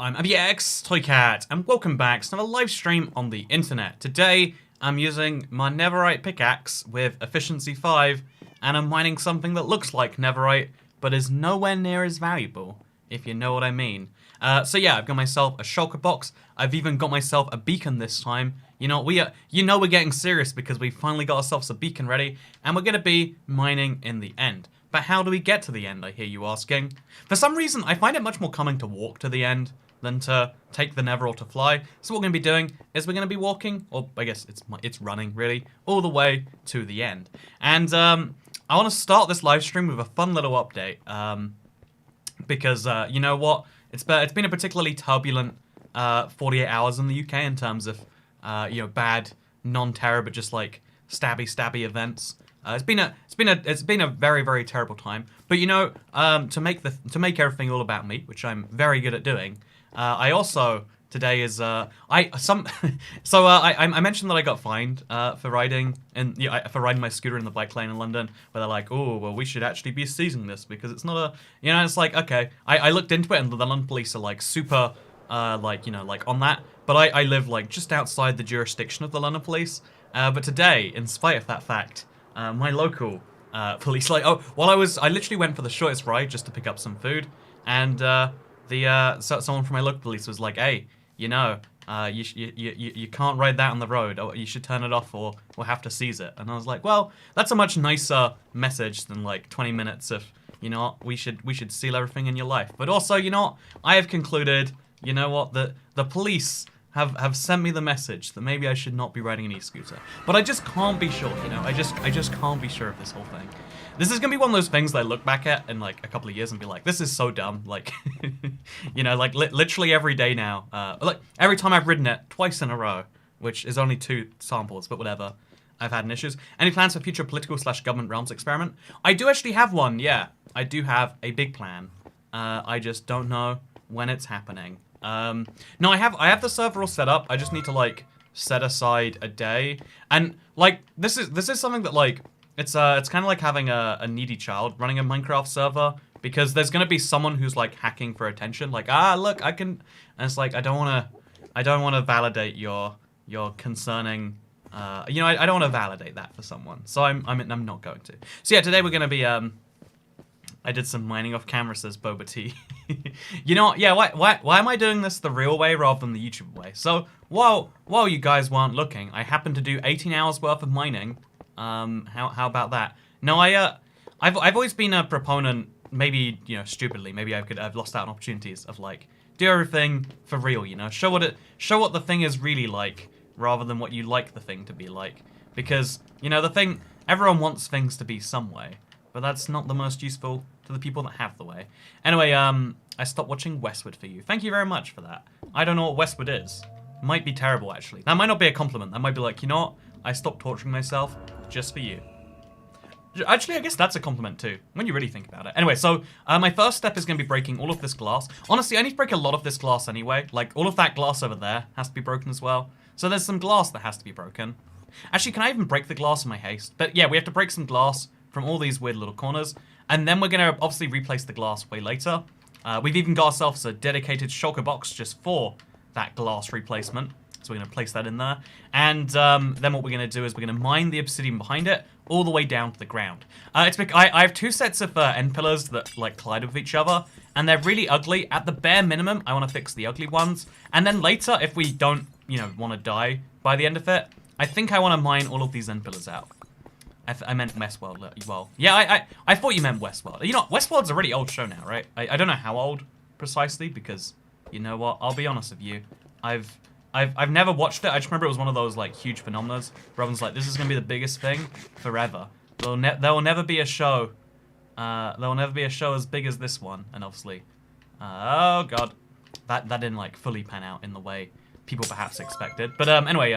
I'm ABX Toycat, and welcome back to another live stream on the internet. Today, I'm using my netherite pickaxe with efficiency 5, and I'm mining something that looks like netherite, but is nowhere near as valuable, if you know what I mean. So yeah, I've got myself a shulker box. I've even got myself a beacon this time. You know, we're getting serious because we finally got ourselves a beacon ready, and we're gonna be mining in the end. But how do we get to the end, I hear you asking? For some reason, I find it much more calming to walk to the end than to take the nether or to fly. So what we're going to be doing is we're going to be walking, or I guess it's running, really, all the way to the end. And I want to start this live stream with a fun little update. Because, you know what? It's been a particularly turbulent 48 hours in the UK in terms of, you know, bad, non-terror, but just like stabby events. It's been a very, very terrible time. But you know, to make everything all about me, which I'm very good at doing, I also today is I mentioned that I got fined for riding my scooter in the bike lane in London, where they're like, oh well, we should actually be seizing this because it's not a, you know, it's like, okay, I looked into it and the London police are like super like, you know, like on that, but I live like just outside the jurisdiction of the London police. But today, in spite of that fact, my local police, like, I literally went for the shortest ride just to pick up some food, and someone from my local police was like, hey, you know, you can't ride that on the road, or you should turn it off, or we'll have to seize it. And I was like, well, that's a much nicer message than like 20 minutes of, you know what, we should steal everything in your life. But also, you know what, I have concluded, you know what, the police have sent me the message that maybe I should not be riding an e-scooter. But I just can't be sure, you know? I just can't be sure of this whole thing. This is gonna be one of those things that I look back at in like a couple of years and be like, this is so dumb. Like, you know, like literally every day now. Like every time I've ridden it twice in a row, which is only 2 samples, but whatever. I've had issues. Any plans for future political/government realms experiment? I do actually have one, yeah. I do have a big plan. I just don't know when it's happening. No, I have the server all set up. I just need to like set aside a day, and like this is something that like it's kind of like having a needy child running a Minecraft server, because there's gonna be someone who's like hacking for attention, like, look, I can, and it's like I don't wanna validate your concerning. You know, I don't want to validate that for someone, so I'm not going to. So yeah, today we're gonna be I did some mining off camera, says Boba T. You know what? Yeah, why am I doing this the real way rather than the YouTube way? So while you guys weren't looking, I happened to do 18 hours worth of mining. How about that? No, I've always been a proponent, maybe, you know, stupidly, maybe I've lost out on opportunities of like do everything for real, you know, show what the thing is really like rather than what you like the thing to be like, because you know everyone wants things to be some way, but that's not the most useful to the people that have the way. Anyway, I stopped watching Westwood for you. Thank you very much for that. I don't know what Westwood is. Might be terrible, actually. That might not be a compliment. That might be like, you know what? I stopped torturing myself just for you. Actually, I guess that's a compliment too, when you really think about it. Anyway, so my first step is going to be breaking all of this glass. Honestly, I need to break a lot of this glass anyway. Like, all of that glass over there has to be broken as well. So there's some glass that has to be broken. Actually, can I even break the glass in my haste? But yeah, we have to break some glass from all these weird little corners. And then we're going to obviously replace the glass way later. We've even got ourselves a dedicated shulker box just for that glass replacement. So we're going to place that in there. And then what we're going to do is we're going to mine the obsidian behind it all the way down to the ground. I have 2 sets of end pillars that like collide with each other, and they're really ugly. At the bare minimum, I want to fix the ugly ones. And then later, if we don't, you know, want to die by the end of it, I think I want to mine all of these end pillars out. I meant Westworld. Well, yeah, I thought you meant Westworld. You know, Westworld's a really old show now, right? I don't know how old precisely, because you know what? I'll be honest with you. I've never watched it. I just remember it was one of those like huge phenomena where everyone's like, this is gonna be the biggest thing forever. There will never be a show. There will never be a show as big as this one. And obviously, oh god, that didn't like fully pan out in the way people perhaps expected. But anyway,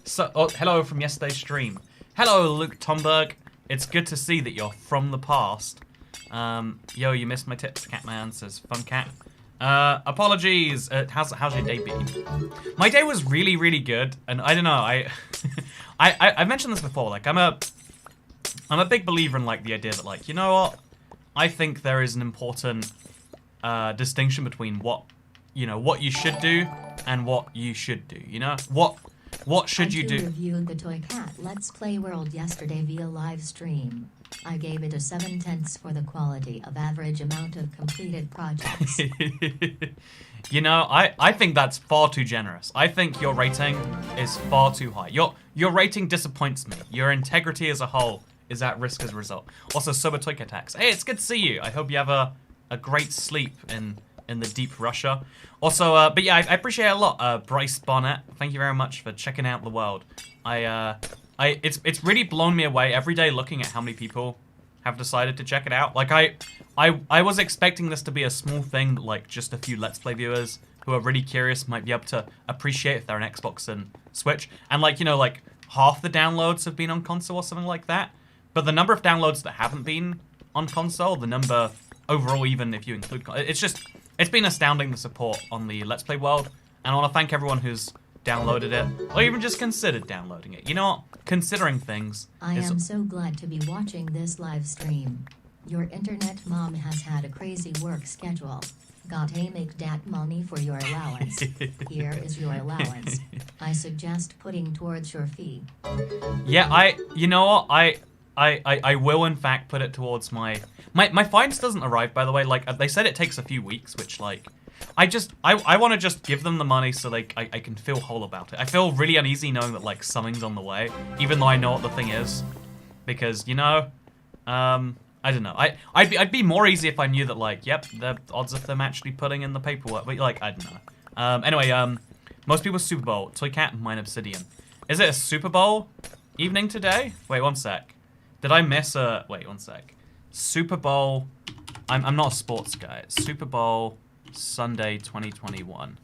so hello from yesterday's stream. Hello, Luke Tomberg. It's good to see that you're from the past. Yo, you missed my tips, Catman, says Fun Cat. Apologies. How's your day been? My day was really, really good, and I don't know. I've mentioned this before. Like, I'm a big believer in like the idea that like, you know what? I think there is an important distinction between what you know, what you should do and what you should do. You know, what should you do? I reviewed the Toy Cat Let's Play World yesterday via live stream. I gave it a 7/10 for the quality of average amount of completed projects. You know, I think that's far too generous. I think your rating is far too high. Your rating disappoints me. Your integrity as a whole is at risk as a result. Also, Sober Toyka Tax. Hey, it's good to see you. I hope you have a great sleep in the deep Russia. Also, but yeah, I appreciate it a lot. Bryce Barnett, thank you very much for checking out the world. It's really blown me away every day looking at how many people have decided to check it out. Like I was expecting this to be a small thing, like just a few Let's Play viewers who are really curious might be able to appreciate if they're an Xbox and Switch. And like, you know, like half the downloads have been on console or something like that. But the number of downloads that haven't been on console, the number overall, even if you include, it's been astounding, the support on the Let's Play world. And I want to thank everyone who's downloaded it, or even just considered downloading it. You know what? Considering things I am so glad to be watching this live stream. Your internet mom has had a crazy work schedule. Gotta make that money for your allowance. Here is your allowance. I suggest putting towards your fee. Yeah, you know what? I will in fact put it towards my fines doesn't arrive, by the way. Like they said, it takes a few weeks, which like I want to just give them the money so like I can feel whole about it. I feel really uneasy knowing that like something's on the way, even though I know what the thing is, because you know, I don't know. I'd be more easy if I knew that like, yep, the odds of them actually putting in the paperwork, but like I don't know. Anyway, most people's Super Bowl, Toy Cat, mine Obsidian. Is it a Super Bowl evening today? Wait, one sec. Did I miss a... Wait, one sec. Super Bowl... I'm not a sports guy. It's Super Bowl Sunday 2021.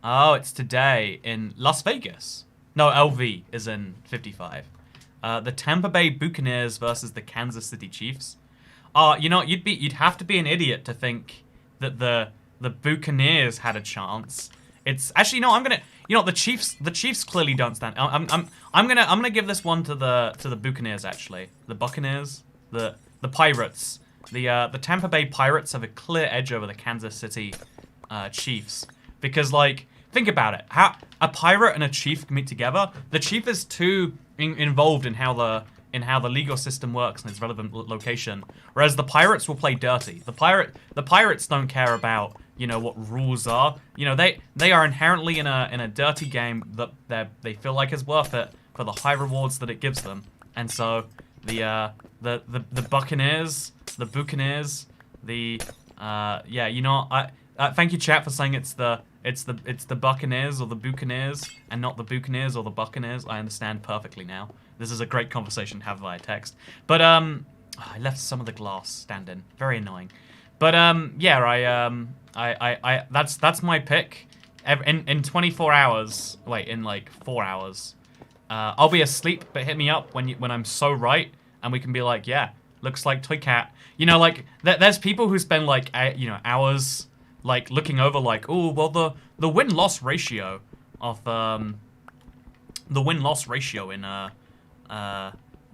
Oh, it's today in Las Vegas. No, LV is in 55. The Tampa Bay Buccaneers versus the Kansas City Chiefs. You know, you'd have to be an idiot to think that the Buccaneers had a chance. It's actually no. I'm gonna. You know, the Chiefs clearly don't stand. I'm gonna give this one to the Buccaneers actually. The Buccaneers, the Pirates, the Tampa Bay Pirates have a clear edge over the Kansas City Chiefs because like think about it. How a pirate and a chief can meet together. The chief is too involved in how the legal system works in its relevant location, whereas the pirates will play dirty. The pirates don't care about, you know, what rules are. You know, they are inherently in a dirty game that they feel like is worth it for the high rewards that it gives them. And so the Buccaneers, yeah, you know, thank you chat for saying it's the Buccaneers or the Buccaneers and not the Buccaneers or the Buccaneers. I understand perfectly now. This is a great conversation to have via text. But I left some of the glass standing. Very annoying. But yeah, that's my pick. In 24 hours, wait, in like 4 hours, I'll be asleep. But hit me up when I'm so right, and we can be like, yeah, looks like Toy Cat. You know, like there's people who spend like you know hours like looking over like, oh well, the win-loss ratio of the win-loss ratio in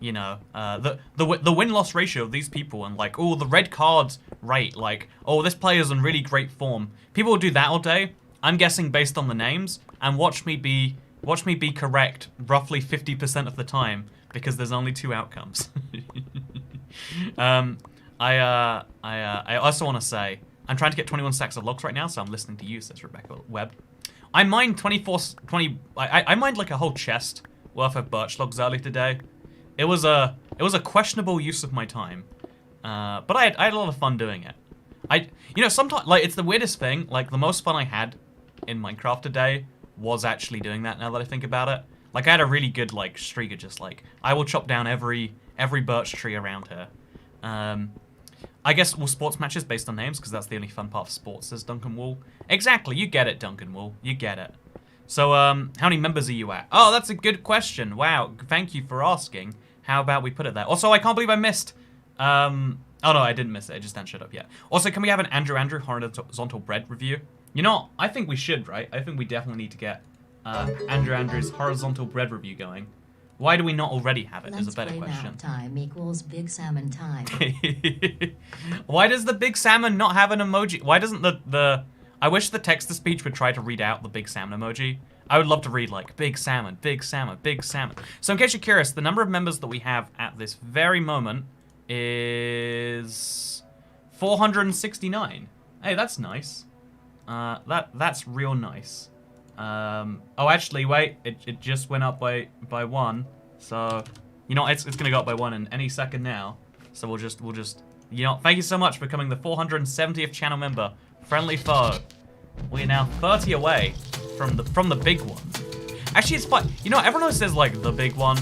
you know, the win-loss ratio of these people, and like, oh, the red card rate, like, oh, this player's in really great form. People will do that all day. I'm guessing based on the names, and watch me be correct roughly 50% of the time because there's only 2 outcomes. I also want to say I'm trying to get 21 stacks of logs right now, so I'm listening to you, says Rebecca Webb. I mined 20. I mined like a whole chest worth of birch logs earlier today. It was a questionable use of my time, but I had a lot of fun doing it. You know, sometimes like it's the weirdest thing. Like the most fun I had in Minecraft today was actually doing that. Now that I think about it, like I had a really good like streak of just like I will chop down every birch tree around here. I guess we'll sports matches based on names because that's the only fun part of sports, says Duncan Wool. Exactly, you get it, Duncan Wool. You get it. So, how many members are you at? Oh, that's a good question. Wow, thank you for asking. How about we put it there? Also, I can't believe I missed. Oh no, I didn't miss it. I just didn't shut up yet. Also, can we have an Andrew horizontal bread review? You know, I think we should, right? I think we definitely need to get Andrew's horizontal bread review going. Why do we not already have it? Is a better question. Let's play time equals big salmon time. Why does the big salmon not have an emoji? Why doesn't the I wish the text-to-speech would try to read out the big salmon emoji. I would love to read, like, big salmon, big salmon, big salmon. So in case you're curious, the number of members that we have at this very moment is 469. Hey, that's nice. That's real nice. Oh, actually, wait. It just went up by one. So, you know, it's gonna go up by one in any second now. So we'll just, you know, thank you so much for becoming the 470th channel member. Friendly Foe. We're now 30 away from the big one. Actually, it's fine. You know, everyone always says, like, the big one.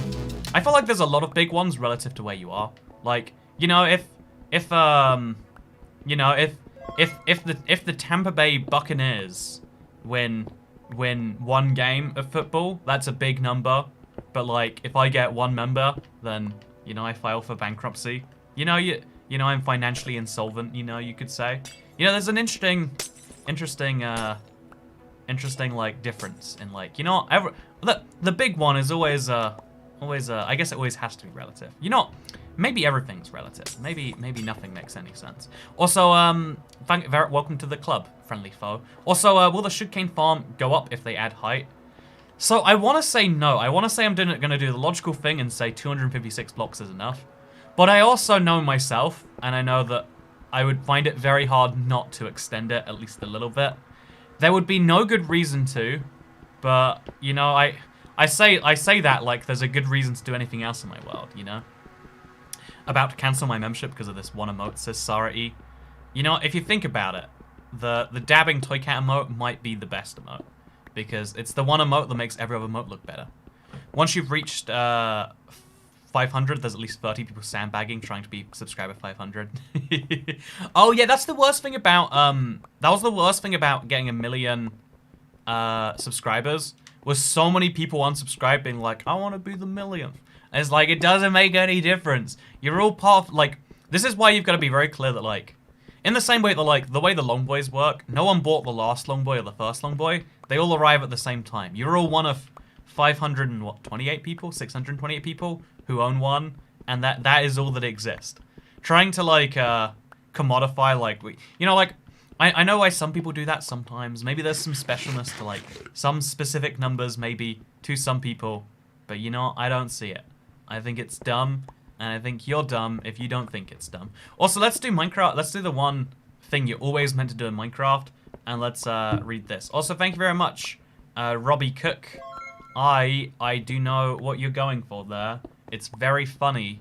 I feel like there's a lot of big ones relative to where you are. Like, you know, if the Tampa Bay Buccaneers win one game of football, that's a big number. But, like, if I get one member, then, you know, I file for bankruptcy. You know, I'm financially insolvent, you know, you could say. You know, there's an interesting, like, difference in, like, you know, the big one is always, I guess it always has to be relative. You know, maybe everything's relative. Maybe nothing makes any sense. Also, welcome to the club, Friendly Foe. Also, will the sugarcane farm go up if they add height? So I want to say no. I want to say I'm going to do the logical thing and say 256 blocks is enough. But I also know myself, and I know that I would find it very hard not to extend it at least a little bit. There would be no good reason to, but, you know, I say that like there's a good reason to do anything else in my world, you know? About to cancel my membership because of this one emote, says Sarah E. You know, if you think about it, the dabbing toy cat emote might be the best emote. Because it's the one emote that makes every other emote look better. Once you've reached 500, there's at least 30 people sandbagging trying to be subscriber 500. Oh yeah, that's the worst thing about that was the worst thing about getting 1 million subscribers, was so many people unsubscribed being like, I want to be the millionth. And it's like, it doesn't make any difference. You're all part of, like, this is why you've got to be very clear that, like, in the same way that, like, the way the long boys work, no one bought the last long boy or the first long boy. They all arrive at the same time. You're all one of 528 people, 628 people who own one, and that is all that exists. Trying to, like, commodify, like, you know, like, I know why some people do that sometimes. Maybe there's some specialness to, like, some specific numbers, maybe, to some people. But, you know, I don't see it. I think it's dumb. And I think you're dumb if you don't think it's dumb. Also, let's do Minecraft. Let's do the one thing you're always meant to do in Minecraft. And let's read this. Also, thank you very much, Robbie Cook. I do know what you're going for there. It's very funny.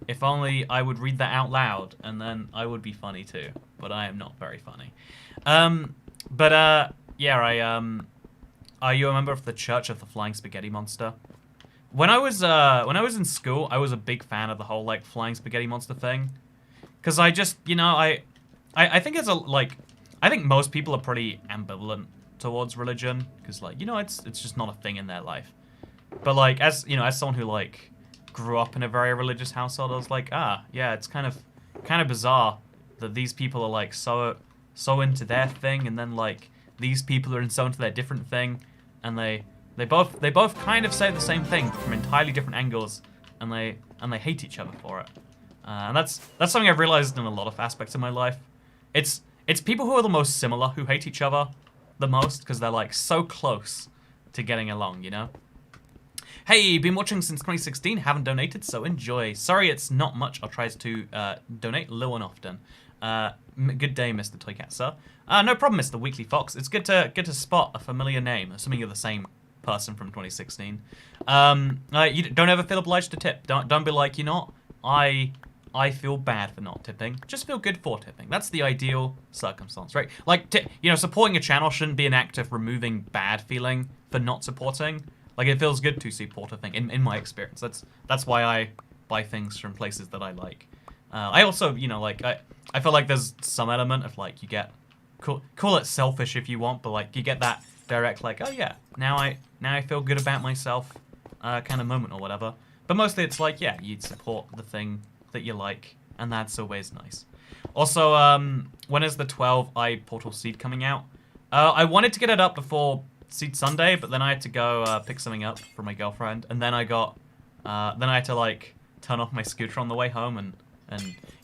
If only I would read that out loud, and then I would be funny too. But I am not very funny. Yeah, are you a member of the Church of the Flying Spaghetti Monster? When I was in school, I was a big fan of the whole, like, flying spaghetti monster thing. Because I just, you know, I think it's I think most people are pretty ambivalent towards religion. Because, like, you know, it's just not a thing in their life. But, like, as, you know, as someone who, like, grew up in a very religious household, I was like, yeah, it's kind of bizarre that these people are, like, so into their thing, and then, like, these people are so into their different thing, and they both kind of say the same thing, but from entirely different angles, and they hate each other for it. And that's something I've realized in a lot of aspects of my life. It's people who are the most similar who hate each other the most, because they're, like, so close to getting along, you know? Hey, been watching since 2016, haven't donated, so enjoy. Sorry it's not much, I'll try to donate low and often. Good day, Mr. Toycat, sir. No problem, Mr. Weekly Fox. It's good to spot a familiar name, assuming you're the same person from 2016. You don't ever feel obliged to tip. Don't be like, you know, I feel bad for not tipping. Just feel good for tipping. That's the ideal circumstance, right? Like, you know, supporting a channel shouldn't be an act of removing bad feeling for not supporting. Like, it feels good to support a thing, in my experience. That's why I buy things from places that I like. I also, you know, like, I feel like there's some element of, like, you get, call it selfish if you want, but, like, you get that direct, like, oh yeah, now I feel good about myself kind of moment or whatever. But mostly it's like, yeah, you'd support the thing that you like, and that's always nice. Also, when is the 12i Portal Seed coming out? I wanted to get it up before Seed Sunday, but then I had to go pick something up for my girlfriend, and then I had to, like, turn off my scooter on the way home, and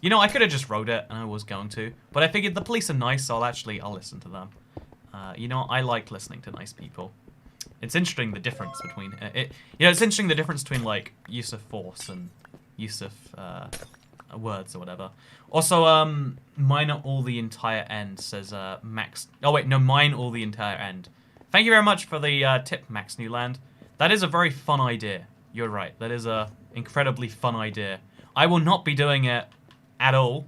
you know, I could have just rode it, and I was going to, but I figured the police are nice, so I'll listen to them. You know, I like listening to nice people. It's interesting the difference between it's interesting the difference between like use of force and use of words or whatever. Also, mine all the entire end says Max. Oh wait, no, mine all the entire end. Thank you very much for the tip, Max Newland. That is a very fun idea. You're right. That is a incredibly fun idea. I will not be doing it at all.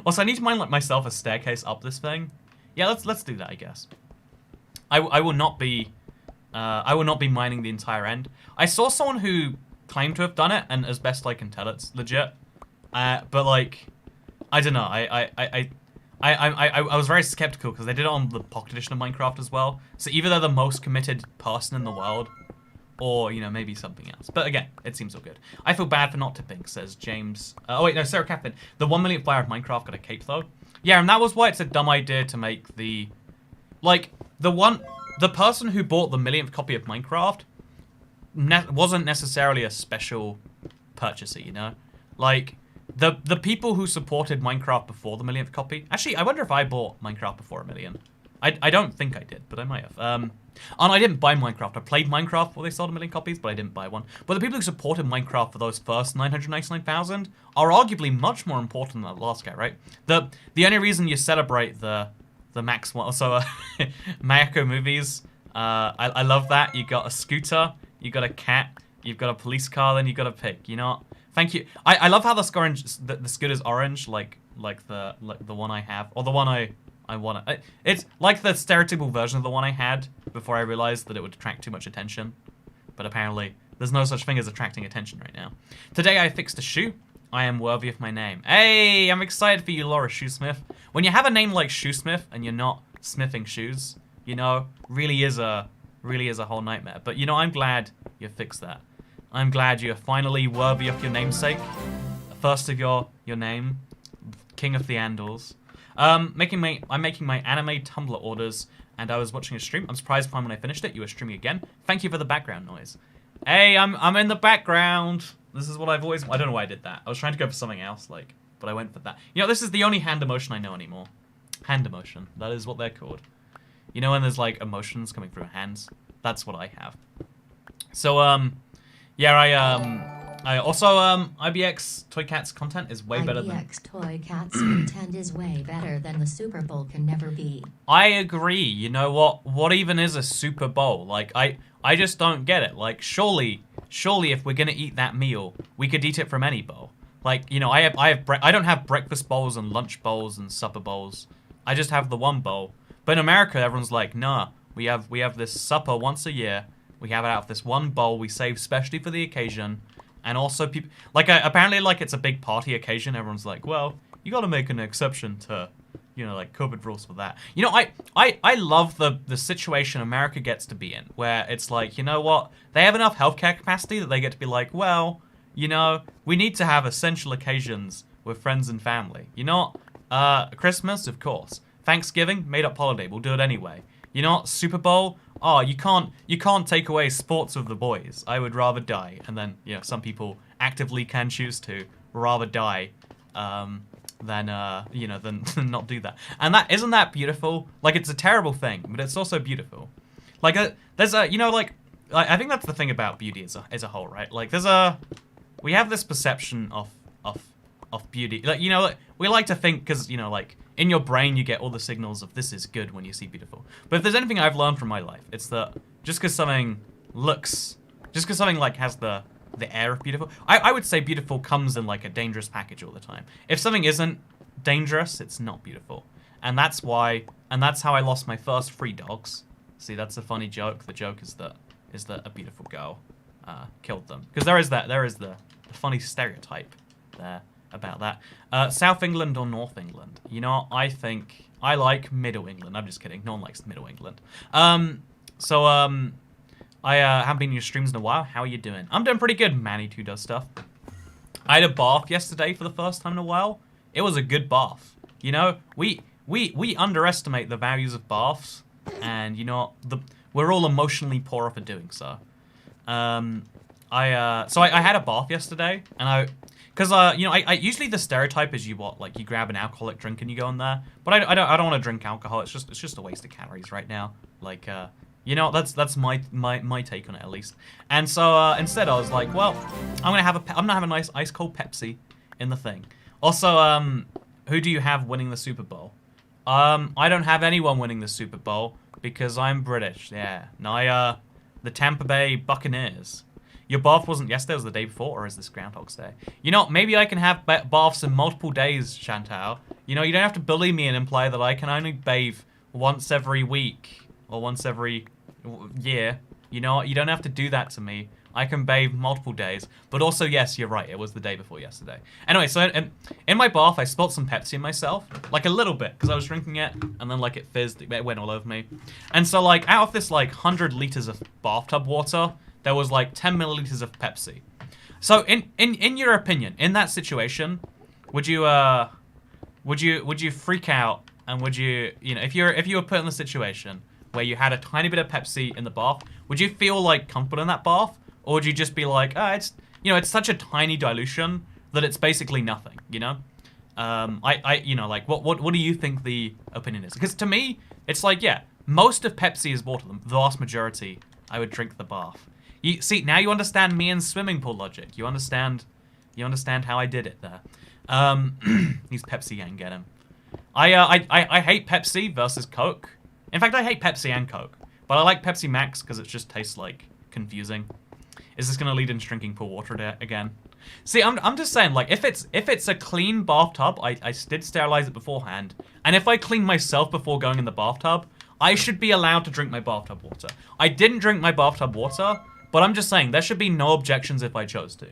Also, I need to mine like myself a staircase up this thing. Yeah, let's do that, I guess. I will not be mining the entire end. I saw someone who claimed to have done it, and as best I can tell, it's legit. But like, I don't know. I was very skeptical because they did it on the Pocket Edition of Minecraft as well. So either they're the most committed person in the world, or, you know, maybe something else. But again, it seems all good. I feel bad for not tipping, says James. Oh wait, no, Sarah Catherine. The 1 millionth player of Minecraft got a cape though. Yeah, and that was why it's a dumb idea to make the, like, the person who bought the millionth copy of Minecraft wasn't necessarily a special purchaser, you know? Like, the people who supported Minecraft before the millionth copy. Actually, I wonder if I bought Minecraft before 1 million. I don't think I did, but I might have. And I didn't buy Minecraft. I played Minecraft before they sold 1 million copies, but I didn't buy one. But the people who supported Minecraft for those first 999,000 are arguably much more important than the last guy, right? The only reason you celebrate the Max one, also Mayako movies. I love that. You got a scooter, you got a cat, you've got a police car, then you got a pig. You know what? Thank you. I love how the scooter's orange, like the one I have, or the one I want to. It's like the stereotypical version of the one I had before I realized that it would attract too much attention. But apparently, there's no such thing as attracting attention right now. Today I fixed a shoe. I am worthy of my name. Hey, I'm excited for you, Laura Shoesmith. When you have a name like Shoesmith and you're not smithing shoes, you know, really is a whole nightmare. But you know, I'm glad you fixed that. I'm glad you're finally worthy of your namesake. First of your name, King of the Andals. I'm making my anime Tumblr orders, and I was watching a stream. I'm surprised when I finished it, you were streaming again. Thank you for the background noise. Hey, I'm in the background. This is what I've always. I don't know why I did that. I was trying to go for something else, like, but I went for that. You know, this is the only hand emotion I know anymore. Hand emotion. That is what they're called. You know when there's like emotions coming through hands? That's what I have. So yeah, I also IBX Toy Cats content is way better than IBX Toy Cats content is way better than the Super Bowl can never be. I agree. You know what? What even is a Super Bowl? Like I just don't get it. Like surely if we're gonna eat that meal, we could eat it from any bowl. Like, you know, I don't have breakfast bowls and lunch bowls and supper bowls. I just have the one bowl. But in America, everyone's like, nah, we have this supper once a year. We have it out of this one bowl we save specially for the occasion. And also people, like, apparently, like, it's a big party occasion. Everyone's like, well, you gotta make an exception to, you know, like, COVID rules for that. You know, I love the situation America gets to be in, where it's like, you know what? They have enough healthcare capacity that they get to be like, well, you know, we need to have essential occasions with friends and family. You know, Christmas, of course. Thanksgiving, made up holiday. We'll do it anyway. You know what? Super Bowl. Oh, you can't take away sports of the boys. I would rather die. And then, you know, some people actively can choose to rather die than you know, than not do that. And isn't that beautiful? Like, it's a terrible thing, but it's also beautiful. Like, there's a, you know, like, I think that's the thing about beauty as a whole, right? Like, we have this perception of beauty. Like, you know, like, we like to think, because, you know, like, in your brain you get all the signals of this is good when you see beautiful. But if there's anything I've learned from my life, it's that just because something like has the air of beautiful, I would say beautiful comes in like a dangerous package all the time. If something isn't dangerous, it's not beautiful. And that's how I lost my first 3 dogs. See, that's a funny joke. The joke is that a beautiful girl killed them. Because there is the funny stereotype there about that. South England or North England? You know, I think I like Middle England. I'm just kidding. No one likes Middle England. I haven't been in your streams in a while. How are you doing? I'm doing pretty good. Manny2 does stuff. I had a bath yesterday for the first time in a while. It was a good bath. You know, we underestimate the values of baths, and you know, we're all emotionally poorer for doing so. I had a bath yesterday, and Because you know, I usually the stereotype is you grab an alcoholic drink and you go in there, but I don't want to drink alcohol. It's just a waste of calories right now. Like you know, that's my take on it at least. And so instead I was like, well, I'm gonna have a nice ice cold Pepsi in the thing. Also, who do you have winning the Super Bowl? I don't have anyone winning the Super Bowl because I'm British. Yeah, no, the Tampa Bay Buccaneers. Your bath wasn't yesterday, it was the day before, or is this Groundhog's Day? You know, maybe I can have baths in multiple days, Chantal. You know, you don't have to bully me and imply that I can only bathe once every week or once every year. You know, you don't have to do that to me. I can bathe multiple days. But also, yes, you're right, it was the day before yesterday. Anyway, so in my bath, I spilled some Pepsi in myself. Like, a little bit, because I was drinking it, and then, like, it fizzed, it went all over me. And so, like, out of this, like, 100 liters of bathtub water, there was like 10 milliliters of Pepsi. So in your opinion, in that situation, would you freak out, and would you know, if you were put in the situation where you had a tiny bit of Pepsi in the bath, would you feel like comfortable in that bath, or would you just be like, it's, you know, it's such a tiny dilution that it's basically nothing, you know? You know, like what do you think the opinion is? Because to me, it's like, yeah, most of Pepsi is water. The vast majority, I would drink the bath. You see, now you understand me and swimming pool logic. You understand how I did it there. He's Pepsi gang, get him. I hate Pepsi versus Coke. In fact, I hate Pepsi and Coke, but I like Pepsi Max because it just tastes like confusing. Is this gonna lead into drinking pool water again? See, I'm just saying, like, if it's a clean bathtub, I did sterilize it beforehand, and if I clean myself before going in the bathtub, I should be allowed to drink my bathtub water. I didn't drink my bathtub water. But I'm just saying, there should be no objections if I chose to.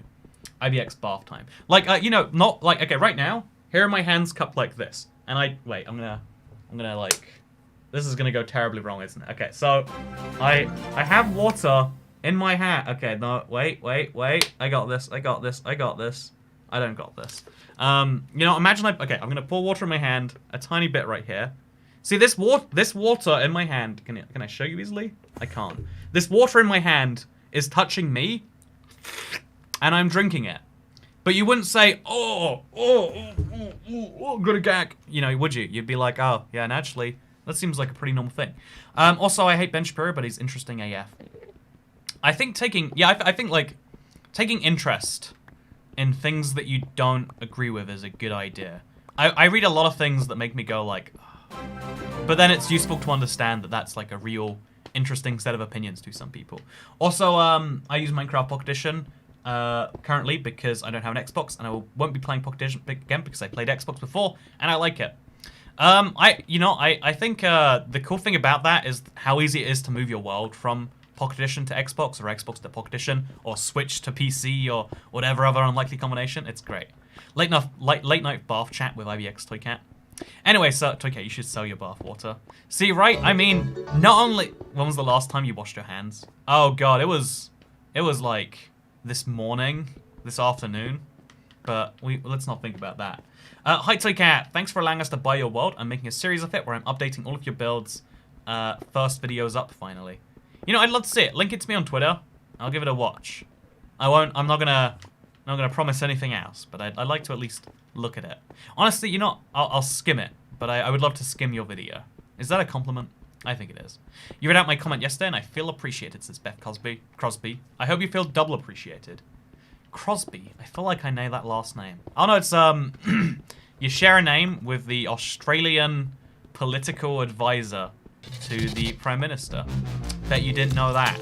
IBX bath time. Like, you know, not like, okay, right now, here are my hands cupped like this. And wait, I'm gonna like, this is gonna go terribly wrong, isn't it? Okay, so, I have water in my hand. Okay, no, wait. I got this. I don't got this. You know, imagine okay, I'm gonna pour water in my hand, a tiny bit right here. See, this water in my hand, can I show you easily? I can't. This water in my hand is touching me, and I'm drinking it. But you wouldn't say, oh, gonna gag. You know, would you? You'd be like, oh, yeah, and actually, that seems like a pretty normal thing. Also, I hate Ben Shapiro, but he's interesting AF. I think I think, like, taking interest in things that you don't agree with is a good idea. I read a lot of things that make me go, like, oh. But then it's useful to understand that that's, like, a real interesting set of opinions to some people. Also, I use Minecraft Pocket Edition currently because I don't have an Xbox, and I won't be playing Pocket Edition again because I played Xbox before and I like it. I think the cool thing about that is how easy it is to move your world from Pocket Edition to Xbox, or Xbox to Pocket Edition, or Switch to PC, or whatever other unlikely combination. It's great. Late night bath chat with IBX Toycat. Anyway, so, Toycat, you should sell your bath water. See, right? I mean, not only... When was the last time you washed your hands? Oh, God, it was like, this morning, this afternoon. But let's not think about that. Hi, Toycat. Thanks for allowing us to buy your world. I'm making a series of it where I'm updating all of your builds. First video's up, finally. You know, I'd love to see it. Link it to me on Twitter. I'll give it a watch. I'm not gonna promise anything else, but I'd like to at least look at it. Honestly, you know, I'll skim it, but I would love to skim your video. Is that a compliment? I think it is. You read out my comment yesterday, and I feel appreciated, says Beth Crosby. I hope you feel double appreciated. Crosby. I feel like I know that last name. Oh no, it's you share a name with the Australian political advisor to the Prime Minister. Bet you didn't know that.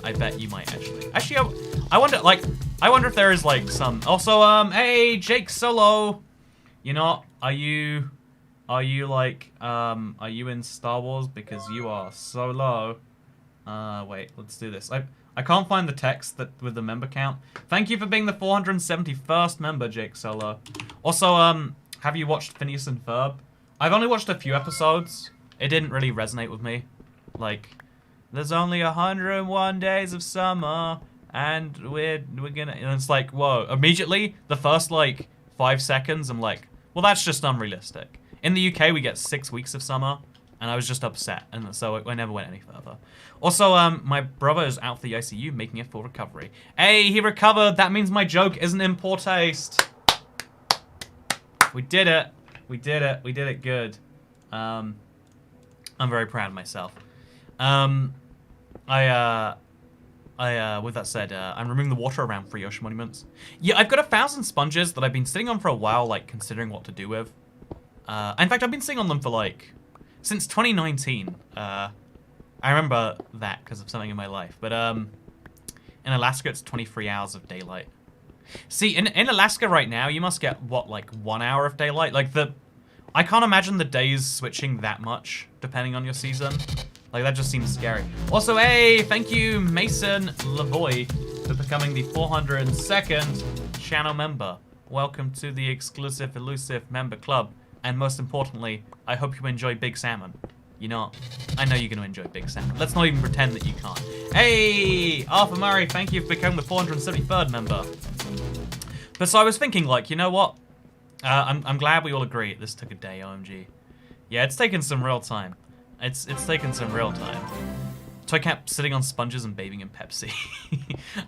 I bet you might actually. Actually, I wonder if there is like some. Also, hey, Jake Solo. You know, are you in Star Wars? Because you are so low. Wait, let's do this. I can't find the text with the member count. Thank you for being the 471st member, Jake Solo. Also, have you watched Phineas and Ferb? I've only watched a few episodes. It didn't really resonate with me. Like, there's only 101 days of summer, and we're gonna... And it's like, whoa. Immediately, the first, like, 5 seconds, I'm like, well, that's just unrealistic. In the UK, we get 6 weeks of summer, and I was just upset, and so I never went any further. Also, my brother is out for the ICU, making a full recovery. Hey, he recovered! That means my joke isn't in poor taste. We did it. We did it. We did it good. I'm very proud of myself. With that said, I'm removing the water around free ocean monuments. Yeah, I've got 1,000 sponges that I've been sitting on for a while, like, considering what to do with. In fact, I've been sitting on them for, like, since 2019. I remember that because of something in my life. But, in Alaska, it's 23 hours of daylight. See, in Alaska right now, you must get, what, like, 1 hour of daylight? Like, I can't imagine the days switching that much, depending on your season. Like, that just seems scary. Also, hey, thank you, Mason Lavoy, for becoming the 402nd channel member. Welcome to the exclusive, elusive member club. And most importantly, I hope you enjoy Big Salmon. You know, I know you're going to enjoy Big Salmon. Let's not even pretend that you can't. Hey, Arthur Murray, thank you for becoming the 473rd member. But so I was thinking, like, you know what? I'm glad we all agree this took a day, OMG. Yeah, it's taken some real time. It's taken some real time. Toy Cat sitting on sponges and bathing in Pepsi.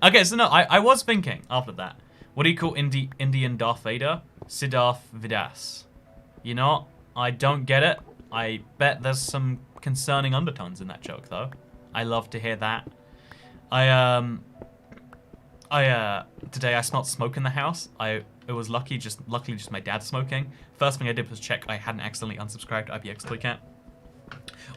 Okay, so no, I was thinking after that. What do you call Indian Darth Vader? Siddharth Vidas. You know, I don't get it. I bet there's some concerning undertones in that joke, though. I love to hear that. Today I smelled smoke in the house. It was luckily just my dad smoking. First thing I did was check I hadn't accidentally unsubscribed to IBX Toy Cat.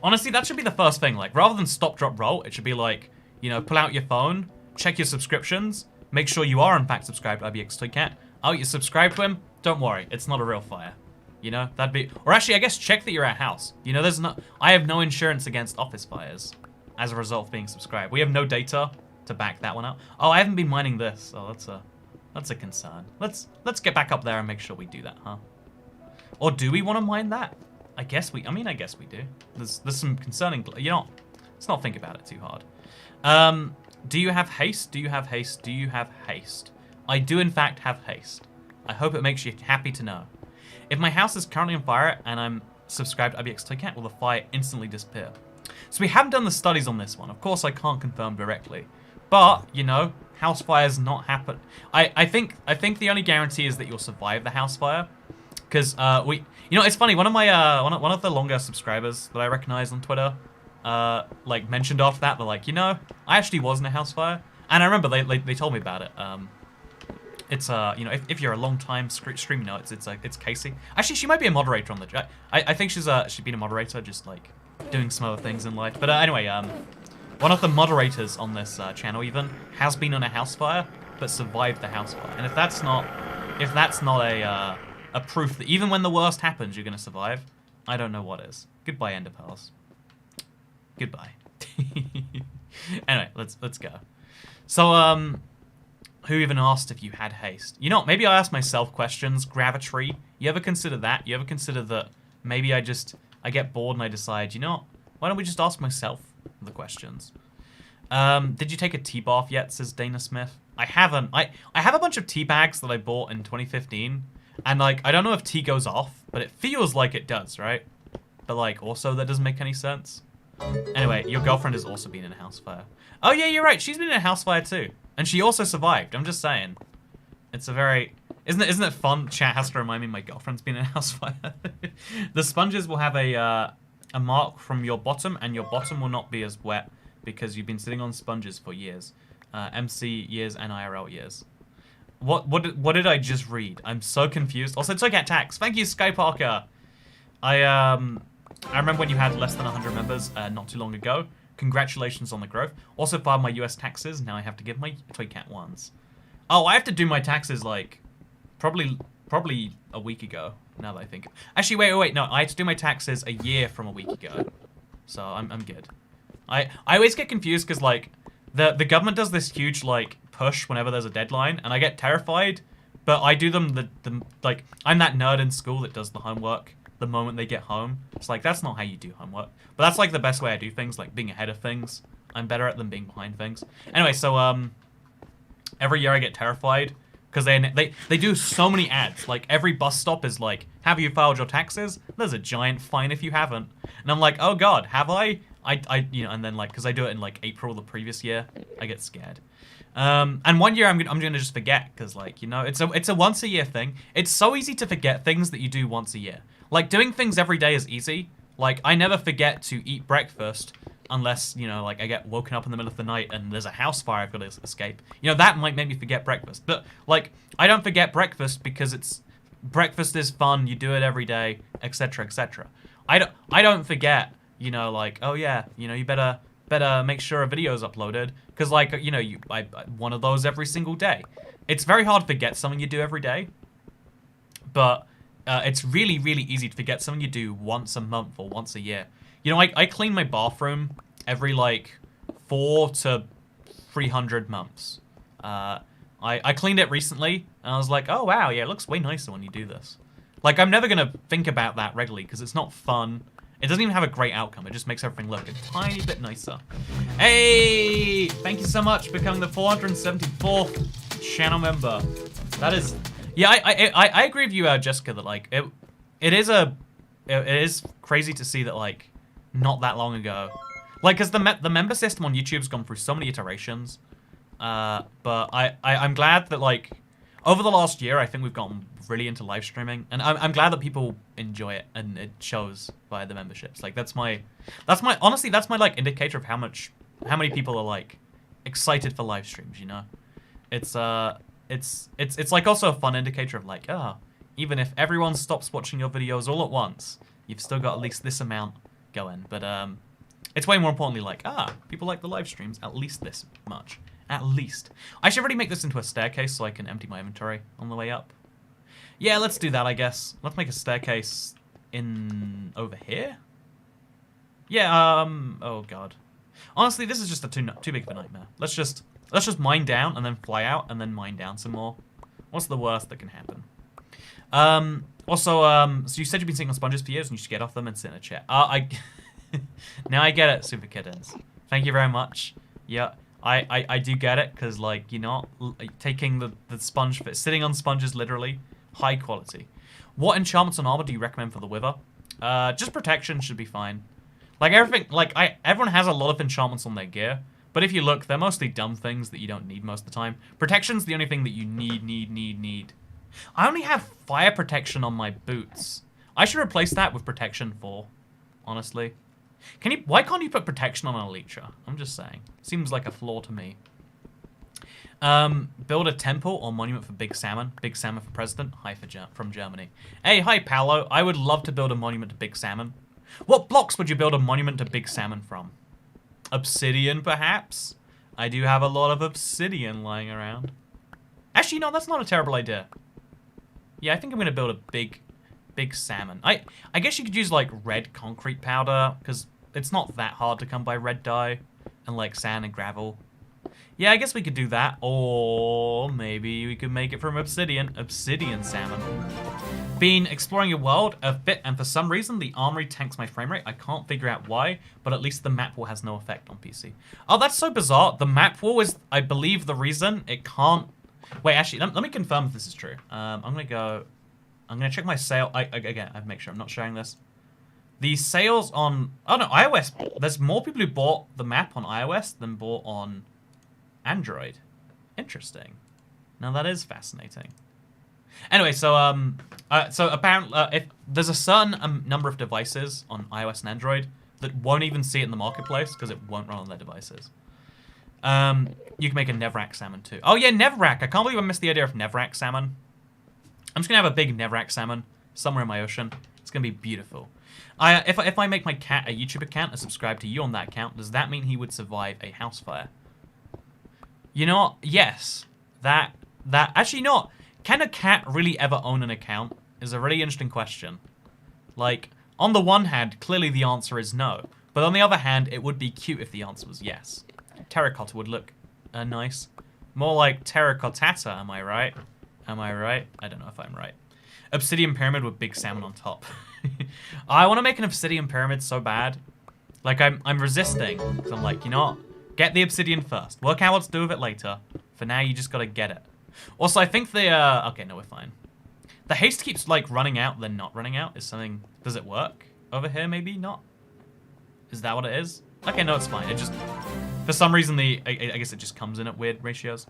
Honestly, that should be the first thing. Like, rather than stop, drop, roll, it should be like, you know, pull out your phone, check your subscriptions, make sure you are in fact subscribed to IBX Toy Cat. Oh, you're subscribed to him? Don't worry, it's not a real fire. You know, that'd be... Or actually, I guess check that you're at house. You know, I have no insurance against office fires as a result of being subscribed. We have no data to back that one up. Oh, I haven't been mining this. Oh, that's a concern. Let's get back up there and make sure we do that, huh? Or do we want to mine that? I guess we do. There's some concerning... You know, let's not think about it too hard. Do you have haste? Do you have haste? Do you have haste? I do, in fact, have haste. I hope it makes you happy to know. If my house is currently on fire and I'm subscribed to IBX Toy Cat, will the fire instantly disappear? So we haven't done the studies on this one. Of course, I can't confirm directly. But, you know, house fires not happen. I think the only guarantee is that you'll survive the house fire. Because, you know, it's funny, one of my, one of the longer subscribers that I recognize on Twitter, like, mentioned after that, they're like, you know, I actually was in a house fire. And I remember they told me about it. It's, you know, if you're a long-time stream, you know, it's Casey. Actually, she might be a moderator on the... I think she's been a moderator, just, like, doing some other things in life. But anyway, one of the moderators on this channel even has been on a house fire, but survived the house fire. And if that's not a proof that even when the worst happens, you're gonna survive, I don't know what is. Goodbye, Ender Pearls. Goodbye. Anyway, let's go. So who even asked if you had haste? You know, maybe I ask myself questions. Gravity. You ever consider that? You ever consider that maybe I get bored and I decide, you know, why don't we just ask myself the questions? Did you take a tea bath yet? Says Dana Smith. I haven't. I have a bunch of tea bags that I bought in 2015, and like I don't know if tea goes off, but it feels like it does, right? But like also that doesn't make any sense. Anyway, your girlfriend has also been in a house fire. Oh yeah, you're right. She's been in a house fire too, and she also survived. I'm just saying, it's a very isn't it fun? Chat has to remind me my girlfriend's been in a house fire. The sponges will have a mark from your bottom, and your bottom will not be as wet because you've been sitting on sponges for years. MC years and IRL years. What did I just read? I'm so confused. Also, Toy Cat Tax. Thank you, Sky Parker. I remember when you had less than 100 members not too long ago. Congratulations on the growth. Also filed my US taxes. Now I have to give my Toy Cat ones. Oh, I have to do my taxes like probably a week ago. Now that I think. Actually, wait. No, I had to do my taxes a year from a week ago. So I'm good. I always get confused because like the government does this huge like push whenever there's a deadline, and I get terrified. But I do them like I'm that nerd in school that does the homework the moment they get home. It's like that's not how you do homework. But that's like the best way I do things, like being ahead of things. I'm better at than being behind things. Anyway, so every year I get terrified because they do so many ads. Like every bus stop is like, have you filed your taxes? There's a giant fine if you haven't. And I'm like, oh god, have I? you know, and then like, because I do it in like April the previous year, I get scared. And one year I'm gonna just forget, because like, you know, it's a once a year thing. It's so easy to forget things that you do once a year. Like doing things every day is easy. Like I never forget to eat breakfast unless, you know, like I get woken up in the middle of the night and there's a house fire I've got to escape. You know, that might make me forget breakfast. But like I don't forget breakfast because breakfast is fun. You do it every day, etc., etc. I don't forget, you know, like, oh yeah, you know, you better make sure a video is uploaded, because like, you know, I one of those every single day. It's very hard to forget something you do every day, but it's really, really easy to forget something you do once a month or once a year. You know, I clean my bathroom every like 400 to 300 months. I cleaned it recently, and I was like, oh wow, yeah, it looks way nicer when you do this. Like, I'm never gonna think about that regularly, because it's not fun. It doesn't even have a great outcome. It just makes everything look a tiny bit nicer. Hey! Thank you so much for becoming the 474th channel member. That is... Yeah, I agree with you, Jessica, that, like, it is crazy to see that, like, not that long ago. Like, because the member system on YouTube's gone through so many iterations. But I'm glad that, like, over the last year, I think we've gotten really into live streaming, and I'm glad that people enjoy it, and it shows by the memberships. Like honestly, that's my like indicator of how many people are like excited for live streams. You know, it's like also a fun indicator of like, even if everyone stops watching your videos all at once, you've still got at least this amount going. But it's way more importantly like, people like the live streams at least this much. At least. I should really make this into a staircase so I can empty my inventory on the way up. Yeah, let's do that, I guess. Let's make a staircase in over here. Yeah, oh god. Honestly, this is just too big of a nightmare. Let's just mine down and then fly out and then mine down some more. What's the worst that can happen? Also, so you said you've been sitting on sponges for years and you should get off them and sit in a chair. Now I get it, Super Kittens. Thank you very much. Yeah. I do get it, because, like, you know, taking the sponge fit, sitting on sponges, literally, high quality. What enchantments on armor do you recommend for the Wither? Just protection should be fine. Like, everything, like, everyone has a lot of enchantments on their gear, but if you look, they're mostly dumb things that you don't need most of the time. Protection's the only thing that you need. I only have fire protection on my boots. I should replace that with protection 4, honestly. Why can't you put protection on an Elytra? I'm just saying. Seems like a flaw to me. Build a temple or monument for Big Salmon. Big Salmon for President. Hi from Germany. Hey, hi Paolo. I would love to build a monument to Big Salmon. What blocks would you build a monument to Big Salmon from? Obsidian, perhaps? I do have a lot of obsidian lying around. Actually, no, that's not a terrible idea. Yeah, I think I'm going to build a big salmon. I guess you could use, like, red concrete powder, because it's not that hard to come by red dye, and, like, sand and gravel. Yeah, I guess we could do that, or maybe we could make it from obsidian salmon. Been exploring your world a bit, and for some reason, the armory tanks my frame rate. I can't figure out why, but at least the map wall has no effect on PC. Oh, that's so bizarre. The map wall is, I believe, the reason it can't... Wait, actually, let me confirm if this is true. I'm going to check my sale. Again, I have to make sure I'm not sharing this. The sales on... Oh, no, iOS. There's more people who bought the map on iOS than bought on Android. Interesting. Now, that is fascinating. Anyway, so apparently, if there's a certain number of devices on iOS and Android that won't even see it in the marketplace because it won't run on their devices. You can make a Nevrac salmon, too. Oh, yeah, Nevrac. I can't believe I missed the idea of Nevrac salmon. I'm just going to have a big Nevrac salmon somewhere in my ocean. It's going to be beautiful. If I make my cat a YouTube account and subscribe to you on that account, does that mean he would survive a house fire? You know what? Yes. Actually, not. Can a cat really ever own an account? Is a really interesting question. Like, on the one hand, clearly the answer is no. But on the other hand, it would be cute if the answer was yes. Terracotta would look nice. More like terracotta, am I right? Am I right? I don't know if I'm right. Obsidian pyramid with big salmon on top. I want to make an obsidian pyramid so bad. Like, I'm resisting. Because I'm like, you know what? Get the obsidian first. Work out what to do with it later. For now, you just got to get it. Also, I think the... okay, no, we're fine. The haste keeps, like, running out, then not running out. Is something... Does it work? Over here, maybe? Not? Is that what it is? Okay, no, it's fine. It just, for some reason, I guess it just comes in at weird ratios.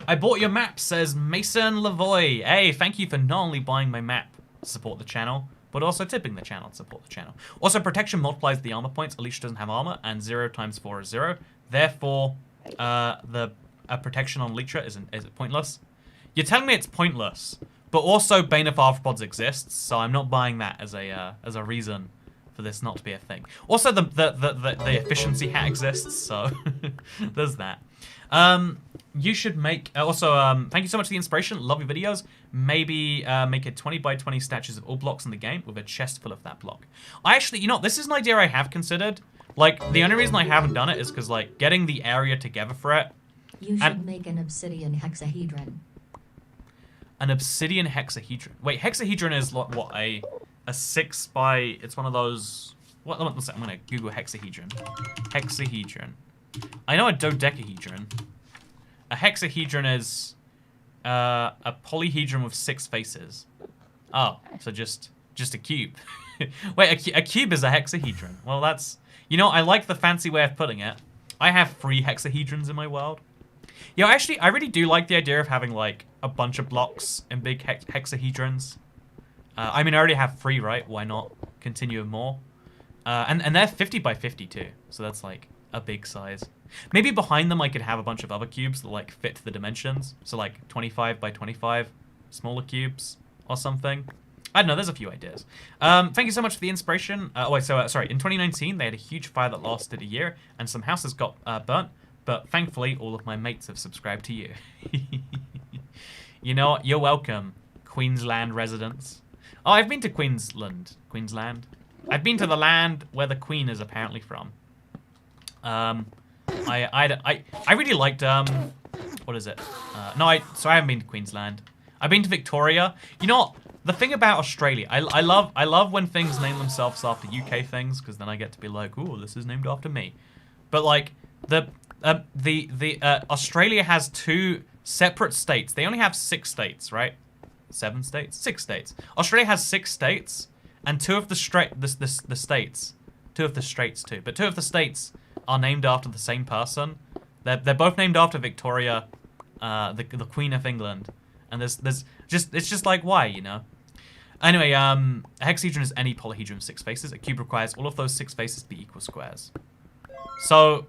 I bought your map, says Mason Lavoy. Hey, thank you for not only buying my map to support the channel, but also tipping the channel to support the channel. Also, protection multiplies the armor points. Alicia doesn't have armor, and 0 times 4 is 0. Therefore, the protection on Alicia is it pointless? You're telling me it's pointless, but also Bane of Arthropods exists, so I'm not buying that as a reason for this not to be a thing. Also, the efficiency hat exists, so there's that. You should make... thank you so much for the inspiration. Love your videos. Maybe make it 20 by 20 statues of all blocks in the game with a chest full of that block. I actually... You know, this is an idea I have considered. Like, the only reason I haven't done it is because, like, getting the area together for it... You should make an obsidian hexahedron. An obsidian hexahedron. Wait, hexahedron is what a 6 by... It's one of those... What? I'm going to Google hexahedron. Hexahedron. I know a dodecahedron. A hexahedron is a polyhedron with 6 faces. Oh, so just a cube. Wait, a cube is a hexahedron. Well, that's... You know, I like the fancy way of putting it. I have 3 hexahedrons in my world. Yeah, actually, I really do like the idea of having, like, a bunch of blocks in big hexahedrons. I mean, I already have 3, right? Why not continue with more? And they're 50 by 50 too, so that's, like, a big size. Maybe behind them I could have a bunch of other cubes that, like, fit the dimensions. So, like, 25 by 25 smaller cubes or something. I don't know, there's a few ideas. Thank you so much for the inspiration. Sorry, in 2019, they had a huge fire that lasted a year, and some houses got burnt, but thankfully, all of my mates have subscribed to you. You know what? You're welcome, Queensland residents. Oh, I've been to Queensland. I've been to the land where the Queen is apparently from. I really liked, what is it? I haven't been to Queensland. I've been to Victoria. You know what? The thing about Australia, I love when things name themselves after UK things, because then I get to be like, oh, this is named after me. But like Australia has 2 separate states. They only have 6 states, right? 7 states, 6 states. Australia has 6 states, and 2 of the states, 2 of the straits too, but 2 of the states are named after the same person. They're both named after Victoria, the Queen of England, and it's just like, why, you know? Anyway, a hexahedron is any polyhedron with 6 faces. A cube requires all of those 6 faces to be equal squares. So,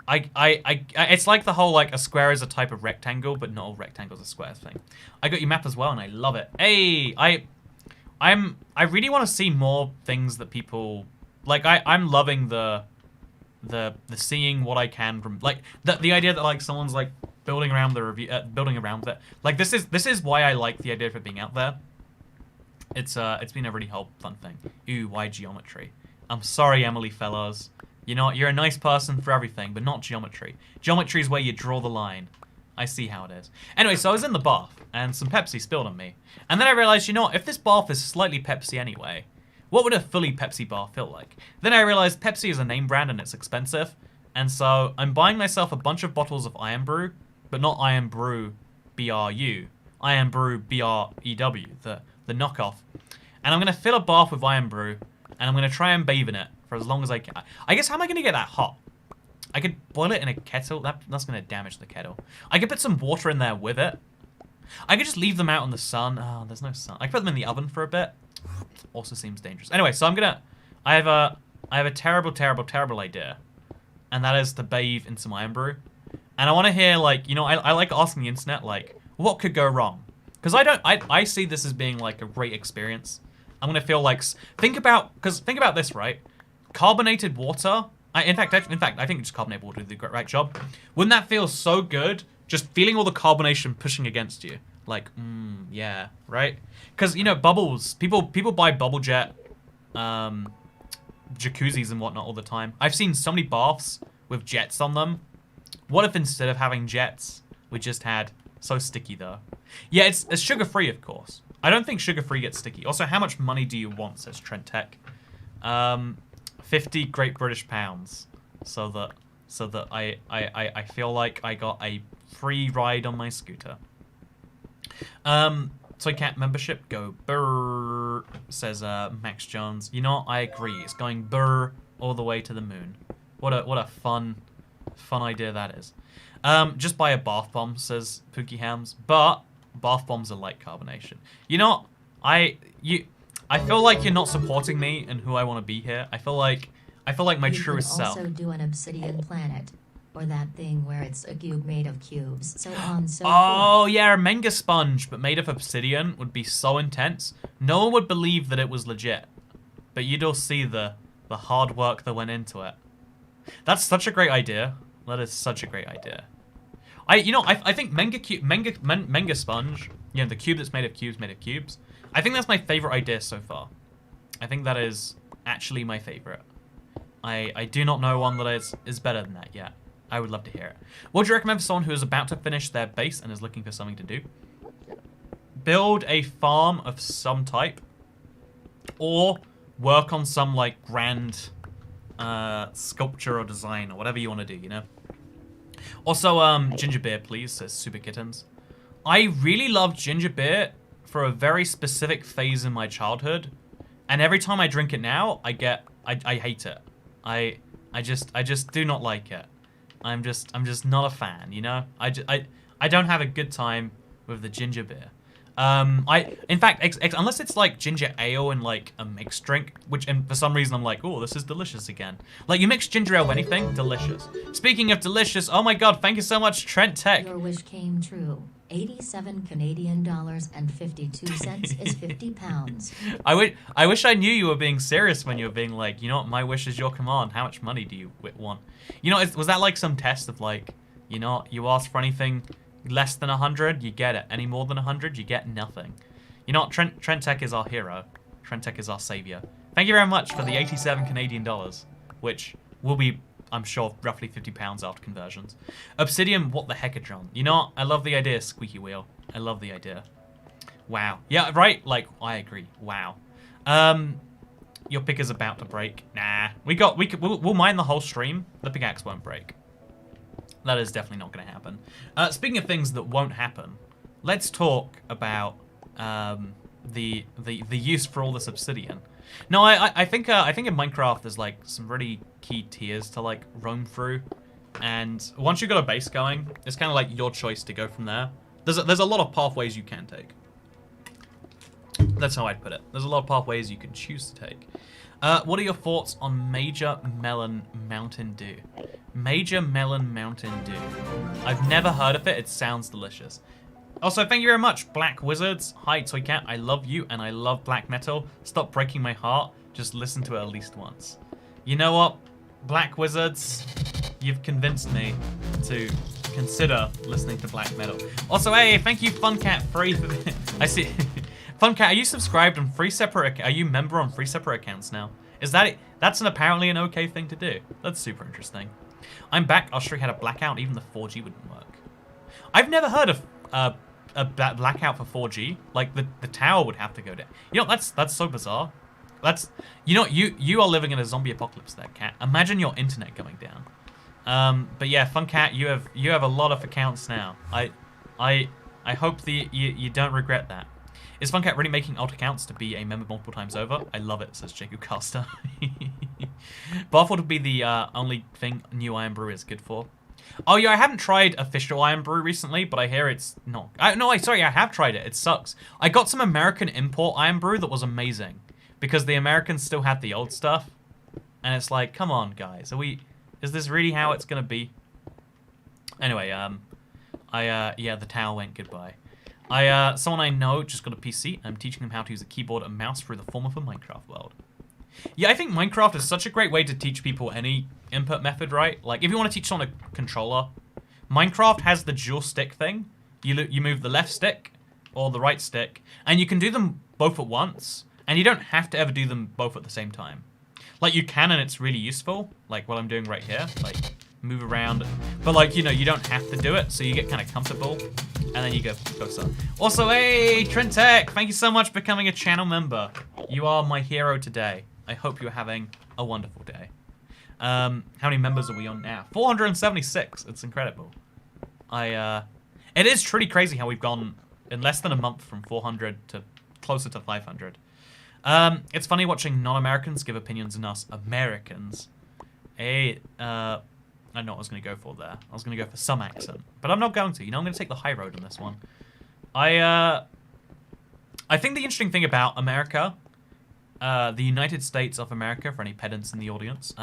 it's like the whole, like, a square is a type of rectangle, but not all rectangles are squares thing. I got your map as well, and I love it. Hey, I really want to see more things that people, like, I'm loving the seeing what I can from, like, the idea that, like, someone's, like, building around the review, building around it. Like, this is why I like the idea of it being out there. It's been a really fun thing. Ooh, why geometry? I'm sorry, Emily Fellows. You know what? You're a nice person for everything, but not geometry. Geometry is where you draw the line. I see how it is. Anyway, so I was in the bath, and some Pepsi spilled on me. And then I realized, you know what? If this bath is slightly Pepsi anyway, what would a fully Pepsi bath feel like? Then I realized Pepsi is a name brand and it's expensive. And so I'm buying myself a bunch of bottles of Iron Brew, but not Iron Brew BRU. Iron Brew BREW, the knockoff. And I'm going to fill a bath with Iron Brew, and I'm going to try and bathe in it for as long as I can. I guess, how am I going to get that hot? I could boil it in a kettle. That's going to damage the kettle. I could put some water in there with it. I could just leave them out in the sun. Oh, there's no sun. I could put them in the oven for a bit. Also seems dangerous. Anyway, so I have a terrible idea. And that is to bathe in some Iron Brew. And I want to hear, like, you know, I like asking the internet, like, what could go wrong? Because I see this as being, like, a great experience. I'm going to feel like, think about this, right? Carbonated water, in fact, I think just carbonated water would do the right job. Wouldn't that feel so good? Just feeling all the carbonation pushing against you. Like, yeah, right? Because, you know, bubbles, people buy bubble jet, jacuzzis and whatnot all the time. I've seen so many baths with jets on them. What if instead of having jets, we just had, so sticky though. Yeah, it's sugar-free, of course. I don't think sugar-free gets sticky. Also, how much money do you want, says Trent Tech. 50 Great British pounds. So that I feel like I got a free ride on my scooter. Toy Cat membership, go brrr, says Max Jones. You know, I agree. It's going brrr all the way to the moon. What a fun idea that is. Just buy a bath bomb, says Pookie Hams. But bath bombs are light carbonation. You know, I feel like you're not supporting me and who I want to be here. I feel like my truest self. You could also do an obsidian planet. Or that thing where it's a cube made of cubes, so on so Oh, forth. yeah, a manga sponge, but made of obsidian would be so intense. No one would believe that it was legit. But you'd all see the hard work that went into it. That's such a great idea. That is such a great idea. I think manga sponge, you know, the cube that's made of cubes. I think that's my favorite idea so far. I think that is actually my favorite. I do not know one that is better than that yet. I would love to hear it. What do you recommend for someone who is about to finish their base and is looking for something to do? Build a farm of some type. Or work on some, like, grand sculpture or design or whatever you want to do, you know? Also, ginger beer, please, says Super Kittens. I really loved ginger beer for a very specific phase in my childhood. And every time I drink it now, I hate it. I just do not like it. I'm just not a fan, you know? I don't have a good time with the ginger beer. In fact, unless it's like ginger ale and like a mixed drink, and for some reason I'm like, oh, this is delicious again. Like you mix ginger ale with anything, delicious. Speaking of delicious, oh my god, thank you so much, Trent Tech. Your wish came true. 87 Canadian dollars and 52 cents is 50 pounds. I wish I knew you were being serious when you were being like, you know what, my wish is your command. How much money do you want? You know, was that like some test of like, you know, you ask for anything less than 100, you get it. Any more than 100, you get nothing. You know what, Trent Tech is our hero. Trent Tech is our savior. Thank you very much for the 87 Canadian dollars, which will be, I'm sure, roughly 50 pounds after conversions. Obsidian, what the heckadron? You know what? I love the idea, Squeaky Wheel. I love the idea. Wow. Yeah, right? Like, I agree. Wow. Your pick is about to break. Nah. We'll mine the whole stream. The pickaxe won't break. That is definitely not going to happen. Speaking of things that won't happen, let's talk about the use for all this obsidian. No, I think in Minecraft there's like some really key tiers to like roam through, and once you've got a base going, it's kind of like your choice to go from there. There's a lot of pathways you can take. That's how I'd put it. There's a lot of pathways you can choose to take. What are your thoughts on Major Melon Mountain Dew? Major Melon Mountain Dew. I've never heard of it. It sounds delicious. Also, thank you very much, Black Wizards. Hi, Toy Cat. I love you, and I love black metal. Stop breaking my heart. Just listen to it at least once. You know what, Black Wizards? You've convinced me to consider listening to black metal. Also, hey, thank you, FunCat3 for the... I see... FunCat, are you subscribed on 3 separate... Are you member on 3 separate accounts now? Is that it? That's apparently an okay thing to do. That's super interesting. I'm back. I'll show you how to blackout. Even the 4G wouldn't work. I've never heard of a blackout for 4G. Like the tower would have to go down. You know, that's so bizarre. You know, you are living in a zombie apocalypse there, Cat. Imagine your internet going down. But yeah, FunCat, you have a lot of accounts now. I hope you don't regret that. Is FunCat really making alt accounts to be a member multiple times over? I love it, says Jacob Caster. Barford would be the only thing new Iron Brew is good for. Oh yeah, I haven't tried official Iron Brew recently, but I hear it's not. Sorry, I have tried it. It sucks. I got some American import Iron Brew that was amazing because the Americans still had the old stuff, and it's like, come on, guys, is this really how it's gonna be? Anyway, yeah, the tower went goodbye. Someone I know just got a PC. I'm teaching them how to use a keyboard and mouse through the form of a Minecraft world. Yeah, I think Minecraft is such a great way to teach people any input method, right? Like, if you want to teach someone a controller, Minecraft has the dual stick thing. You move the left stick or the right stick, and you can do them both at once, and you don't have to ever do them both at the same time. Like, you can, and it's really useful, like what I'm doing right here, like, move around. But, like, you know, you don't have to do it, so you get kind of comfortable, and then you go closer. Also, hey, Trent Tech, thank you so much for becoming a channel member. You are my hero today. I hope you're having a wonderful day. How many members are we on now? 476. It's incredible. It is truly crazy how we've gone in less than a month from 400 to closer to 500. It's funny watching non-Americans give opinions on us Americans. I know what I was going to go for there. I was going to go for some accent. But I'm not going to. You know, I'm going to take the high road on this one. I think the interesting thing about America, the United States of America, for any pedants in the audience,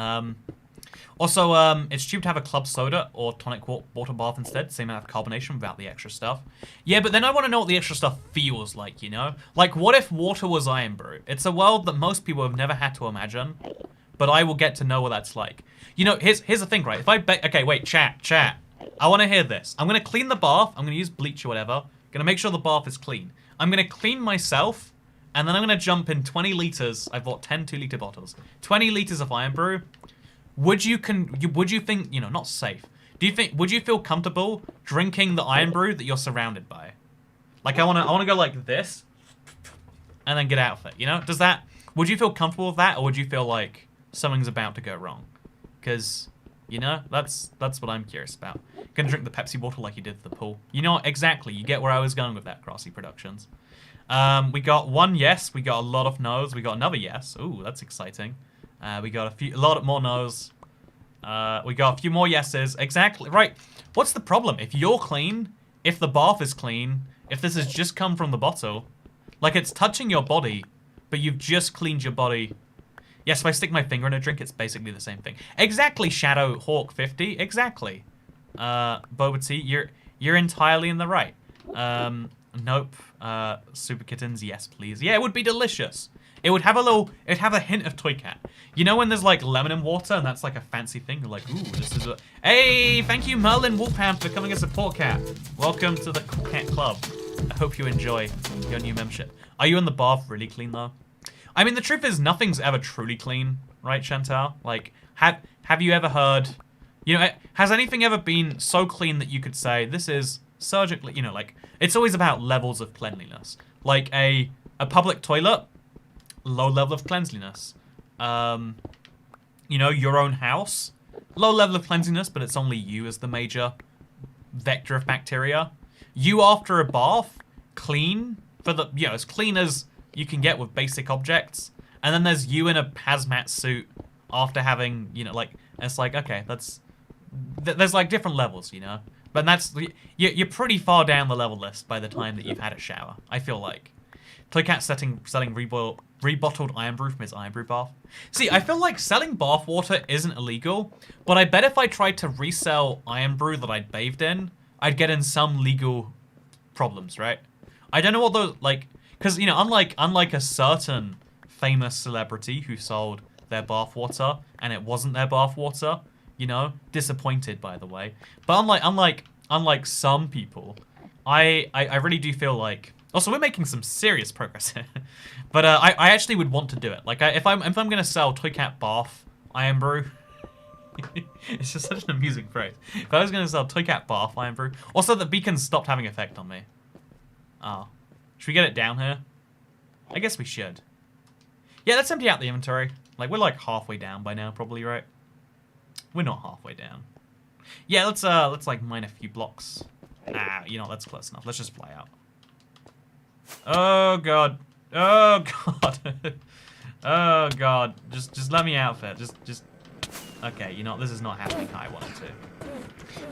also, it's cheap to have a club soda or tonic water bath instead. Same amount of carbonation without the extra stuff. Yeah, but then I want to know what the extra stuff feels like, you know? Like, what if water was iron brew? It's a world that most people have never had to imagine, but I will get to know what that's like. You know, here's the thing, right? If I okay, wait, chat. I want to hear this. I'm going to clean the bath. I'm going to use bleach or whatever. Going to make sure the bath is clean. I'm going to clean myself, and then I'm going to jump in 20 liters. I bought 10 2-liter bottles. 20 liters of iron brew. Would you think, you know, not safe. Would you feel comfortable drinking the iron brew that you're surrounded by? Like, I want to go like this and then get out of it, you know? Would you feel comfortable with that, or would you feel like something's about to go wrong? Because, you know, that's what I'm curious about. Gonna drink the Pepsi bottle like you did at the pool. You know, exactly. You get where I was going with that, Crossy Productions. We got one yes. We got a lot of no's. We got another yes. Ooh, that's exciting. We got a lot more no's. We got a few more yeses. Exactly. Right. What's the problem? If you're clean, if the bath is clean, if this has just come from the bottle, like it's touching your body, but you've just cleaned your body. Yes, if I stick my finger in a drink, it's basically the same thing. Exactly, Shadow Hawk 50. Exactly. Boba Tea, you're entirely in the right. Nope. Super Kittens, yes, please. Yeah, it would be delicious. It would have a hint of Toy Cat. You know when there's like lemon and water and that's like a fancy thing? You're like, ooh, this is a... Hey, thank you Merlin Wolfhound for becoming a support cat. Welcome to the Cat Club. I hope you enjoy your new membership. Are you in the bath really clean though? I mean, the truth is nothing's ever truly clean, right, Chantal? Like, have you ever heard... You know, has anything ever been so clean that you could say, this is surgically... You know, like, it's always about levels of cleanliness. Like, a public toilet... Low level of cleanliness. You know, your own house. Low level of cleanliness, but it's only you as the major vector of bacteria. You after a bath, clean for the, you know, as clean as you can get with basic objects. And then there's you in a hazmat suit after having, you know, like, it's like, okay, there's like different levels, you know. But that's, you're pretty far down the level list by the time that you've had a shower, I feel like. Toycat selling rebottled iron brew from his iron brew bath. See, I feel like selling bath water isn't illegal, but I bet if I tried to resell iron brew that I'd bathed in, I'd get in some legal problems, right? I don't know what those, like, because, you know, unlike a certain famous celebrity who sold their bath water and it wasn't their bath water, you know, disappointed, by the way. But unlike some people, I really do feel like... Also, we're making some serious progress here. But I actually would want to do it. Like, if I'm gonna sell Toycat Bath Iron Brew, it's just such an amusing phrase. If I was gonna sell Toycat Bath Iron Brew, also the beacon stopped having effect on me. Oh, should we get it down here? I guess we should. Yeah, let's empty out the inventory. Like, we're like halfway down by now, probably, right? We're not halfway down. Yeah, let's like mine a few blocks. Ah, you know, that's close enough. Let's just fly out. Oh god. Oh god. Oh god. Just let me out of it. Just okay, you know, this is not happening how I wanted to.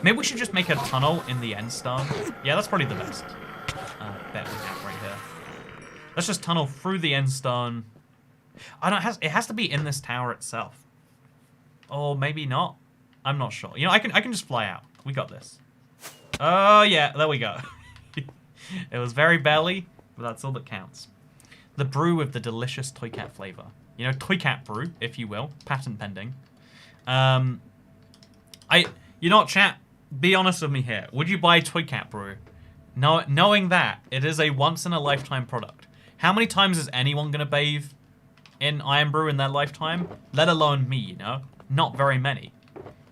Maybe we should just make a tunnel in the end stone. Yeah, that's probably the best bet we have right here. Let's just tunnel through the end stone. I don't it has to be in this tower itself. Or maybe not. I'm not sure. You know, I can just fly out. We got this. Oh yeah, there we go. It was very belly. But that's all that counts. The brew with the delicious Toycat flavor. You know, Toycat brew, if you will. Patent pending. You know what, chat? Be honest with me here. Would you buy Toycat brew? Knowing that it is a once-in-a-lifetime product. How many times is anyone going to bathe in iron brew in their lifetime? Let alone me, you know? Not very many.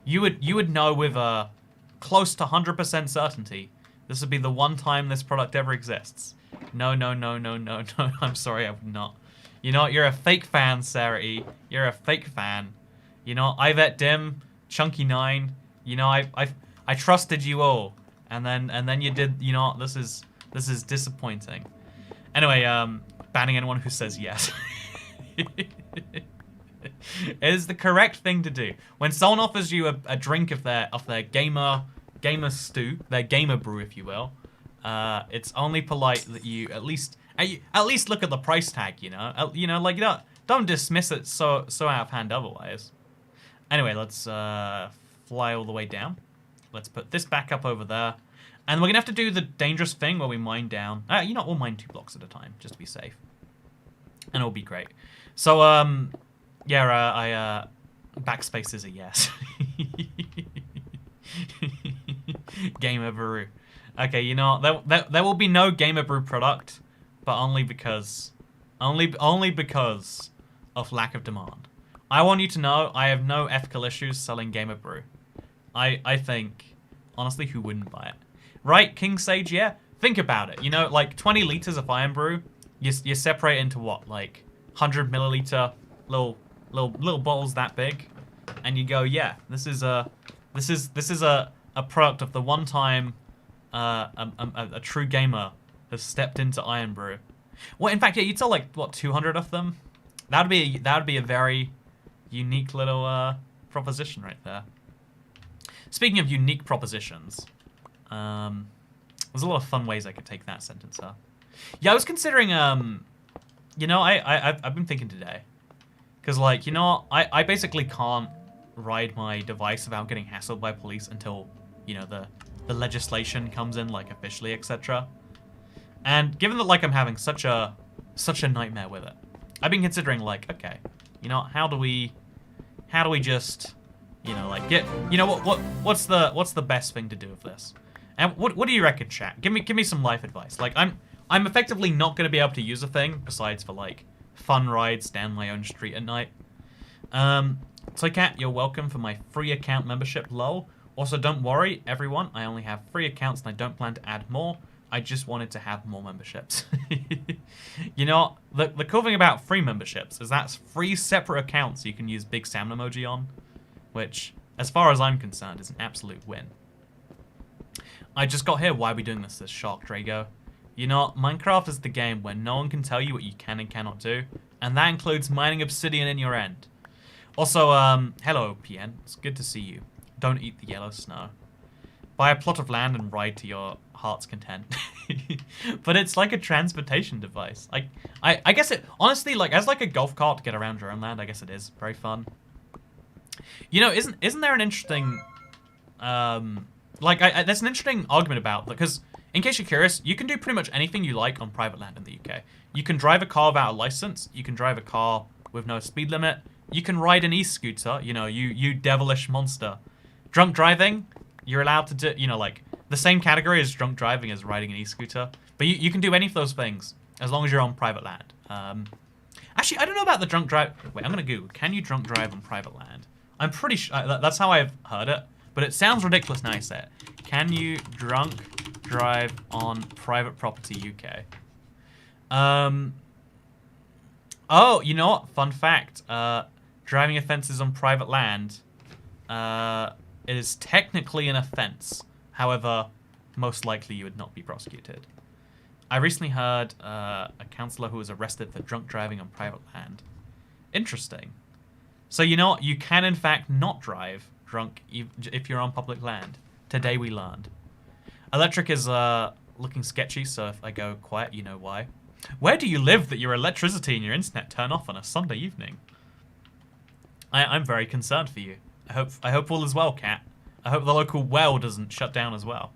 You would know with a close to 100% certainty this would be the one time this product ever exists. No. I'm sorry, I would not. You know, you're a fake fan, Sarah E. You're a fake fan. You know, Ivet Dim, Chunky9. You know, I trusted you all, and then you did. You know, this is disappointing. Anyway, banning anyone who says yes. It is the correct thing to do. When someone offers you a drink of their gamer stew, their gamer brew, if you will, it's only polite that you at least look at the price tag. You know, like don't dismiss it so out of hand otherwise. Anyway, let's fly all the way down. Let's put this back up over there. And we're going to have to do the dangerous thing where we mine down. You know, we'll mine 2 blocks at a time, just to be safe. And it'll be great. So, yeah, backspace is a yes. Gamer Brew. Okay, you know, there will be no Gamer Brew product, but only because of lack of demand. I want you to know I have no ethical issues selling Gamer Brew. I think, honestly, who wouldn't buy it? Right, King Sage, yeah? Think about it. You know, like 20 liters of Iron Brew, you separate into what, like 100 milliliter little bottles that big, and you go, yeah, this is a product of the one time a true gamer has stepped into Iron Brew. Well, in fact, yeah, you'd sell like what 200 of them. That would be a very unique little proposition right there. Speaking of unique propositions, there's a lot of fun ways I could take that sentence, huh? Yeah, I was considering, you know, I've been thinking today. Because, like, you know, I basically can't ride my device without getting hassled by police until, you know, the legislation comes in, like, officially, etc. And given that, like, I'm having such a nightmare with it, I've been considering, like, okay, you know, how do we just, you know, like, get, you know, what's the best thing to do with this? And what do you reckon, chat? Give me some life advice. Like, I'm effectively not going to be able to use a thing besides for like fun rides down my own street at night. So Cat, you're welcome for my free account membership, lol. Also, don't worry, everyone. I only have 3 accounts and I don't plan to add more. I just wanted to have more memberships. You know, the cool thing about free memberships is that's 3 separate accounts you can use big salmon emoji on, which, as far as I'm concerned, is an absolute win. I just got here. Why are we doing this shock, Drago? You know, Minecraft is the game where no one can tell you what you can and cannot do, and that includes mining obsidian in your end. Also, hello, PN. It's good to see you. Don't eat the yellow snow. Buy a plot of land and ride to your heart's content. But it's like a transportation device. Like, I guess it, honestly, like, as like a golf cart to get around your own land, I guess it is very fun. You know, isn't there an interesting, there's an interesting argument about, because in case you're curious, you can do pretty much anything you like on private land in the UK. You can drive a car without a license. You can drive a car with no speed limit. You can ride an e-scooter, you know, you devilish monster. Drunk driving, you're allowed to do, you know, like, the same category as drunk driving as riding an e-scooter. But you can do any of those things as long as you're on private land. Actually, I don't know about the drunk drive. Wait, I'm going to Google. Can you drunk drive on private land? I'm pretty sure, that's how I've heard it. But it sounds ridiculous now I say it. Can you drunk drive on private property UK? Oh, you know what? Fun fact. Driving offences on private land, it is technically an offence. However, most likely you would not be prosecuted. I recently heard a councillor who was arrested for drunk driving on private land. Interesting. So you know what? You can in fact not drive drunk if you're on public land. Today we learned. Electric is looking sketchy, so if I go quiet, you know why. Where do you live that your electricity and your internet turn off on a Sunday evening? I'm very concerned for you. I hope all is well, Cat. I hope the local well doesn't shut down as well.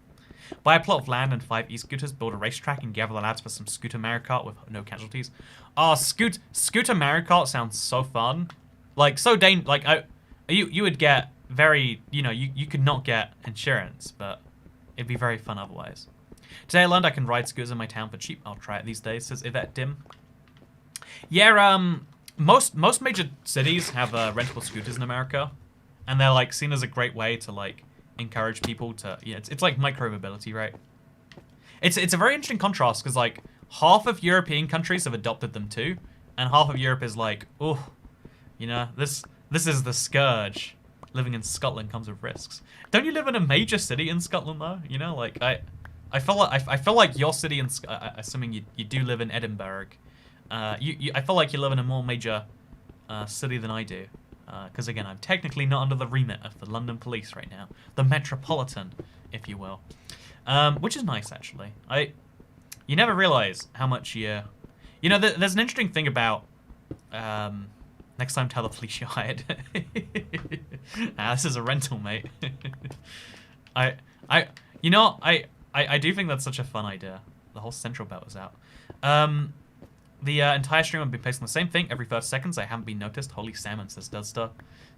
Buy a plot of land and 5 e-scooters, build a racetrack, and gather the lads for some Scooter Mario Kart with no casualties. Oh, Scooter Mario Kart sounds so fun. Like, so you would get very, you know, you could not get insurance, but it'd be very fun otherwise. Today I learned I can ride scooters in my town for cheap. I'll try it these days, says Yvette Dim. Yeah, most major cities have rentable scooters in America, and they're like seen as a great way to like encourage people to, yeah, it's like micro mobility, right? It's a very interesting contrast because like half of European countries have adopted them too, and half of Europe is like, oh, you know, this is the scourge. Living in Scotland comes with risks. Don't you live in a major city in Scotland though? You know, like I feel like your city, assuming you do live in Edinburgh, I feel like you live in a more major city than I do. Because again, I'm technically not under the remit of the London police right now. The Metropolitan, if you will. Which is nice, actually. You never realise how much you... You know, there's an interesting thing about... next time tell the police you're hired. This is a rental, mate. I do think that's such a fun idea. The whole Central Belt is out. The entire stream will be placed on the same thing every 30 seconds. I haven't been noticed. Holy salmon, says Dudster.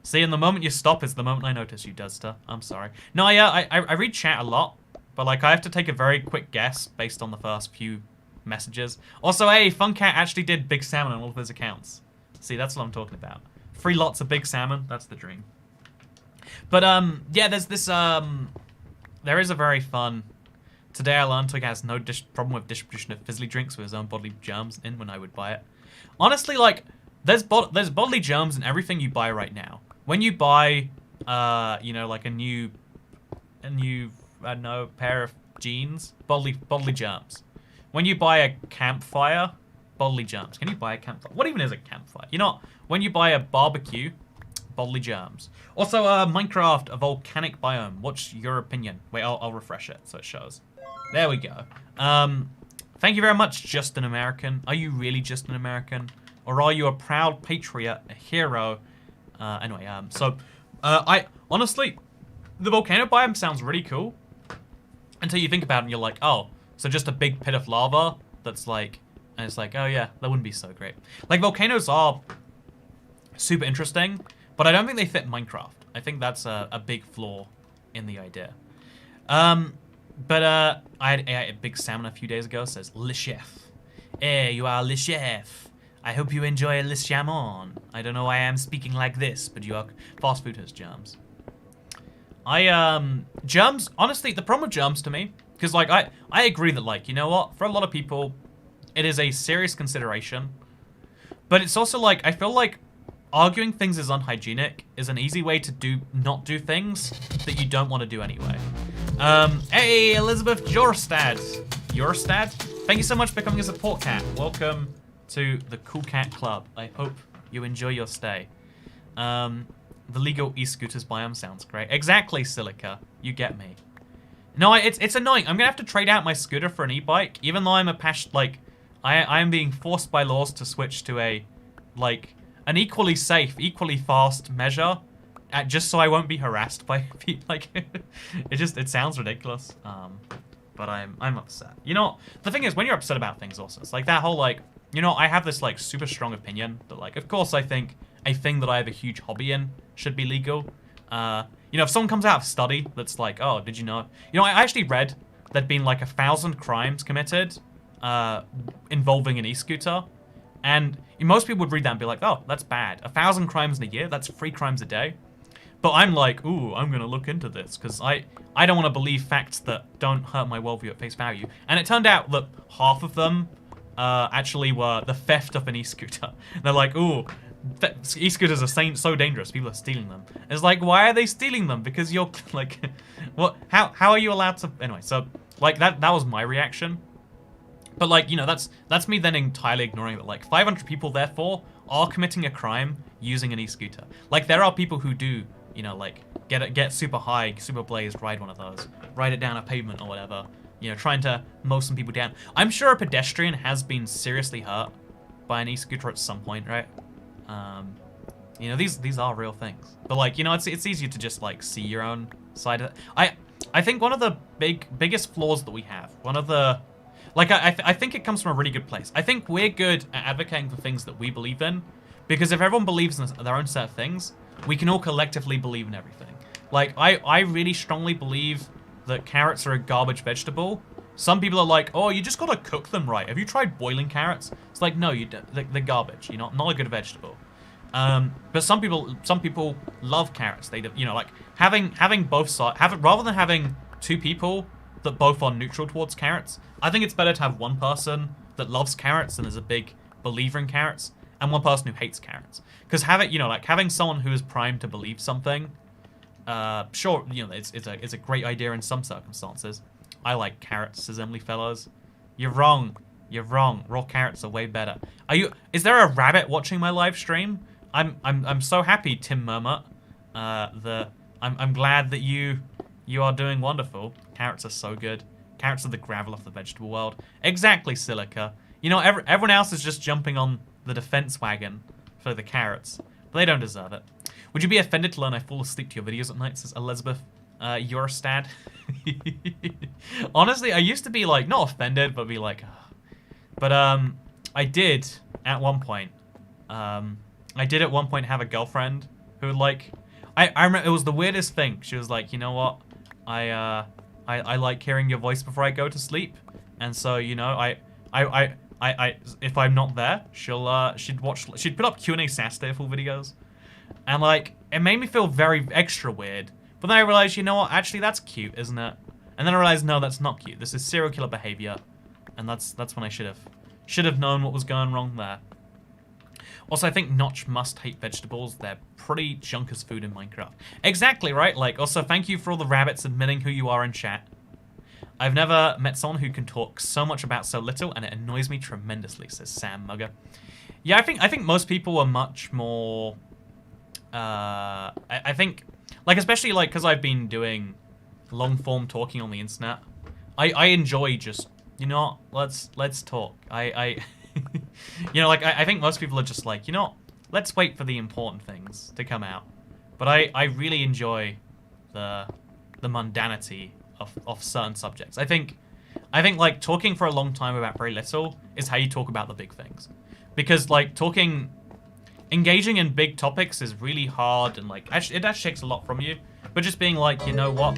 See, and the moment you stop is the moment I notice you, Dudster. I'm sorry. No, yeah, I read chat a lot, but like I have to take a very quick guess based on the first few messages. Also, hey, Funcat actually did Big Salmon on all of his accounts. See, that's what I'm talking about. Free lots of Big Salmon. That's the dream. But yeah, there's this there is a very fun. Today I learned Tug has no problem with distribution of fizzly drinks with his own bodily germs in when I would buy it. Honestly, like, there's bodily germs in everything you buy right now. When you buy, you know, like a new, I don't know, pair of jeans, bodily germs. When you buy a campfire, bodily germs. Can you buy a campfire? What even is a campfire? You know, when you buy a barbecue, bodily germs. Also, Minecraft, a volcanic biome. What's your opinion? Wait, I'll refresh it so it shows. There we go. Thank you very much, Just an American. Are you really just an American? Or are you a proud patriot, a hero? Anyway, I honestly, the volcano biome sounds really cool. Until you think about it and you're like, oh, so just a big pit of lava that's like, and it's like, oh yeah, that wouldn't be so great. Like, volcanoes are super interesting, but I don't think they fit Minecraft. I think that's a big flaw in the idea. But I had a Big Salmon a few days ago, says, Le Chef. Hey, you are Le Chef. I hope you enjoy Le Chamon. I don't know why I am speaking like this, but you are... Fast food has germs. Germs, honestly, the problem with germs to me, because, like, I agree that, like, you know what? For a lot of people, it is a serious consideration. But it's also, like, I feel like arguing things is unhygienic is an easy way to not do things that you don't want to do anyway. Hey, Elizabeth Jorstad. Jorstad? Thank you so much for coming as a support cat. Welcome to the Cool Cat Club. I hope you enjoy your stay. The legal e-scooters biome sounds great. Exactly, Silica. You get me. No, it's annoying. I'm gonna have to trade out my scooter for an e-bike, even though I'm I am being forced by laws to switch to an equally safe, equally fast measure, just so I won't be harassed by people. Like, it sounds ridiculous. But I'm upset. You know, the thing is, when you're upset about things, also, it's like that whole you know, I have this super strong opinion that of course I think a thing that I have a huge hobby in should be legal. You know, if someone comes out of study that's like, oh, did you know? You know, I actually read there'd been 1,000 crimes committed involving an e-scooter. And most people would read that and be like, oh, that's bad. 1,000 crimes in a year, that's 3 crimes a day. But I'm like, ooh, I'm going to look into this because I don't want to believe facts that don't hurt my worldview at face value. And it turned out that half of them actually were the theft of an e-scooter. They're like, ooh, e-scooters are so dangerous, people are stealing them. It's like, why are they stealing them? Because you're like, what? How are you allowed to? Anyway, so that was my reaction. But you know, that's me then entirely ignoring that 500 people therefore are committing a crime using an e-scooter. There are people who do, you know, get super high, super blazed, ride one of those, ride it down a pavement or whatever, you know, trying to mow some people down. I'm sure a pedestrian has been seriously hurt by an e-scooter at some point, right? You know, these are real things. But you know, it's easier to just see your own side of it. I think one of the biggest flaws that we have, one of the I think it comes from a really good place. I think we're good at advocating for things that we believe in, because if everyone believes in their own set of things, we can all collectively believe in everything. I really strongly believe that carrots are a garbage vegetable. Some people are like, oh, you just gotta cook them right. Have you tried boiling carrots? It's like, no, you don't. They're garbage. You're not a good vegetable. But some people love carrots. They, you know, having both sides. Rather than having 2 people that both are neutral towards carrots, I think it's better to have one person that loves carrots and is a big believer in carrots, and one person who hates carrots. Because having someone who is primed to believe something, sure, you know, it's a great idea in some circumstances. I like carrots, says Emily Fellows. You're wrong. You're wrong. Raw carrots are way better. Is there a rabbit watching my live stream? I'm so happy, Tim Murmut. I'm glad that you are doing wonderful. Carrots are so good. Carrots are the gravel of the vegetable world. Exactly, Silica. You know, everyone else is just jumping on the defense wagon for the carrots, but they don't deserve it. Would you be offended to learn I fall asleep to your videos at night, says Elizabeth Eurostad? Honestly, I used to be like, not offended, but be like, ugh. But I did at one point. I did at one point have a girlfriend who would like, I remember it was the weirdest thing. She was like, you know what, I like hearing your voice before I go to sleep, and so you know I if I'm not there, she'd put up Q&A Saturday full videos, and like it made me feel very extra weird. But then I realized, you know what, actually that's cute, isn't it? And then I realized, no, that's not cute. This is serial killer behavior, and that's when I should have known what was going wrong there. Also, I think Notch must hate vegetables. They're pretty junk as food in Minecraft. Exactly, right? Like, also, thank you for all the rabbits admitting who you are in chat. I've never met someone who can talk so much about so little, and it annoys me tremendously, says Sam Mugger. Yeah, I think most people are much more... I think, like, especially, like, because I've been doing long-form talking on the internet, I enjoy just, you know, let's talk. You know, like, I think most people are just like, you know, let's wait for the important things to come out. But I really enjoy the mundanity of certain subjects. I think, like, talking for a long time about very little is how you talk about the big things. Because, like, engaging in big topics is really hard, and, like, it actually takes a lot from you. But just being like, you know what?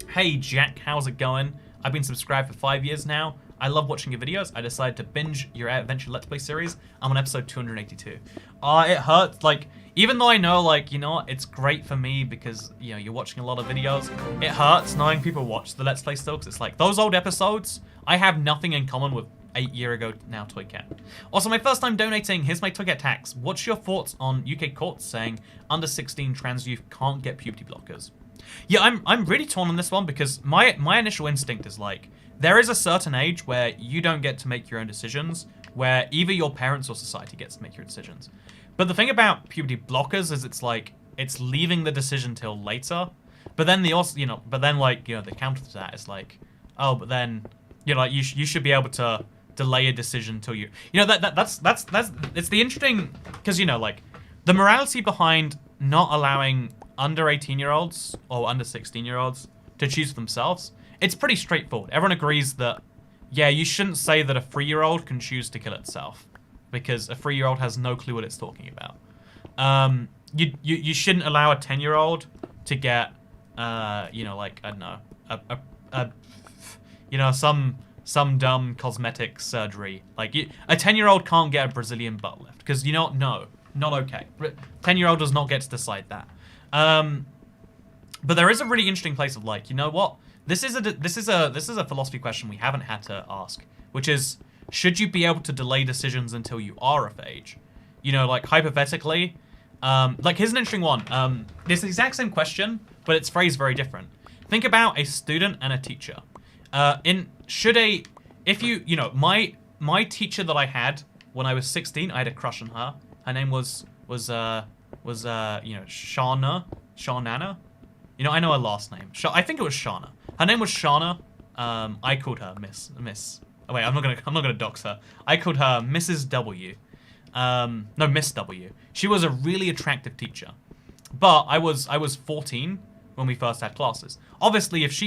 Hey, Jack, how's it going? I've been subscribed for 5 years now. I love watching your videos. I decided to binge your Adventure Let's Play series. I'm on episode 282. It hurts. Like, even though I know, like, you know, it's great for me because, you know, you're watching a lot of videos, it hurts knowing people watch the Let's Play still, because it's like, those old episodes, I have nothing in common with 8 years ago now Toy Cat. Also, my first time donating, here's my Toy Cat tax. What's your thoughts on UK courts saying under 16 trans youth can't get puberty blockers? Yeah, I'm really torn on this one, because my initial instinct is like, there is a certain age where you don't get to make your own decisions, where either your parents or society gets to make your decisions. But the thing about puberty blockers is it's like, it's leaving the decision till later. But then like, you know, the counter to that is like, oh, but then, you know, like, you should be able to delay a decision till you know, that's it's the interesting, because, you know, like, the morality behind not allowing under 18-year-olds or under 16-year-olds to choose for themselves, it's pretty straightforward. Everyone agrees that, yeah, you shouldn't say that a 3-year-old can choose to kill itself, because a 3-year-old has no clue what it's talking about. You shouldn't allow a 10-year-old to get, you know, like, I don't know, you know, some dumb cosmetic surgery. Like, a 10-year-old can't get a Brazilian butt lift, because, you know, no, not okay. 10-year-old does not get to decide that. But there is a really interesting place of, like, you know what? This is a philosophy question we haven't had to ask, which is, should you be able to delay decisions until you are of age? You know, like, hypothetically, like, here's an interesting one. It's the exact same question, but it's phrased very different. Think about a student and a teacher. You know, my teacher that I had when I was 16, I had a crush on her. Her name was you know, Shawnana. You know, I know her last name. I think it was Shauna. Her name was Shauna. I called her Miss. Oh, wait, I'm not gonna dox her. I called her Mrs. W. No, Miss W. She was a really attractive teacher, but I was 14 when we first had classes. Obviously, if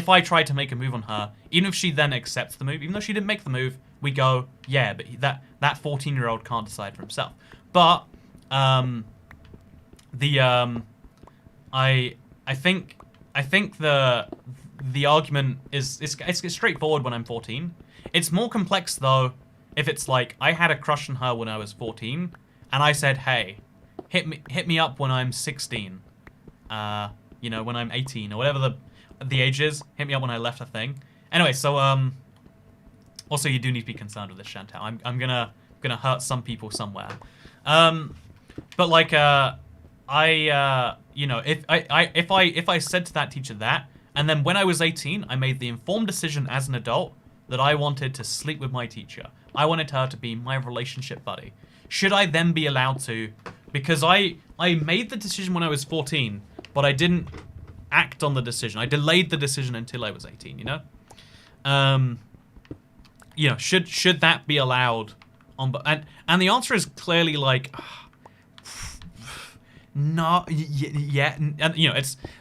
I tried to make a move on her, even if she then accepts the move, even though she didn't make the move, we go, yeah, but that 14-year-old can't decide for himself. But I think the argument is it's straightforward when I'm 14. It's more complex though if it's like I had a crush on her when I was 14, and I said, hey, hit me up when I'm 16. You know, when I'm 18 or whatever the age is. Hit me up when I left a thing. Anyway, so also you do need to be concerned with this, Chantal. I'm gonna hurt some people somewhere. But like you know, if I said to that teacher that, and then when I was 18, I made the informed decision as an adult that I wanted to sleep with my teacher. I wanted her to be my relationship buddy. should I then be allowed to? Because I made the decision when I was 14, but I didn't act on the decision. I delayed the decision until I was 18, you know? You know, should that be allowed on, and the answer is clearly like, no, yeah, and you know,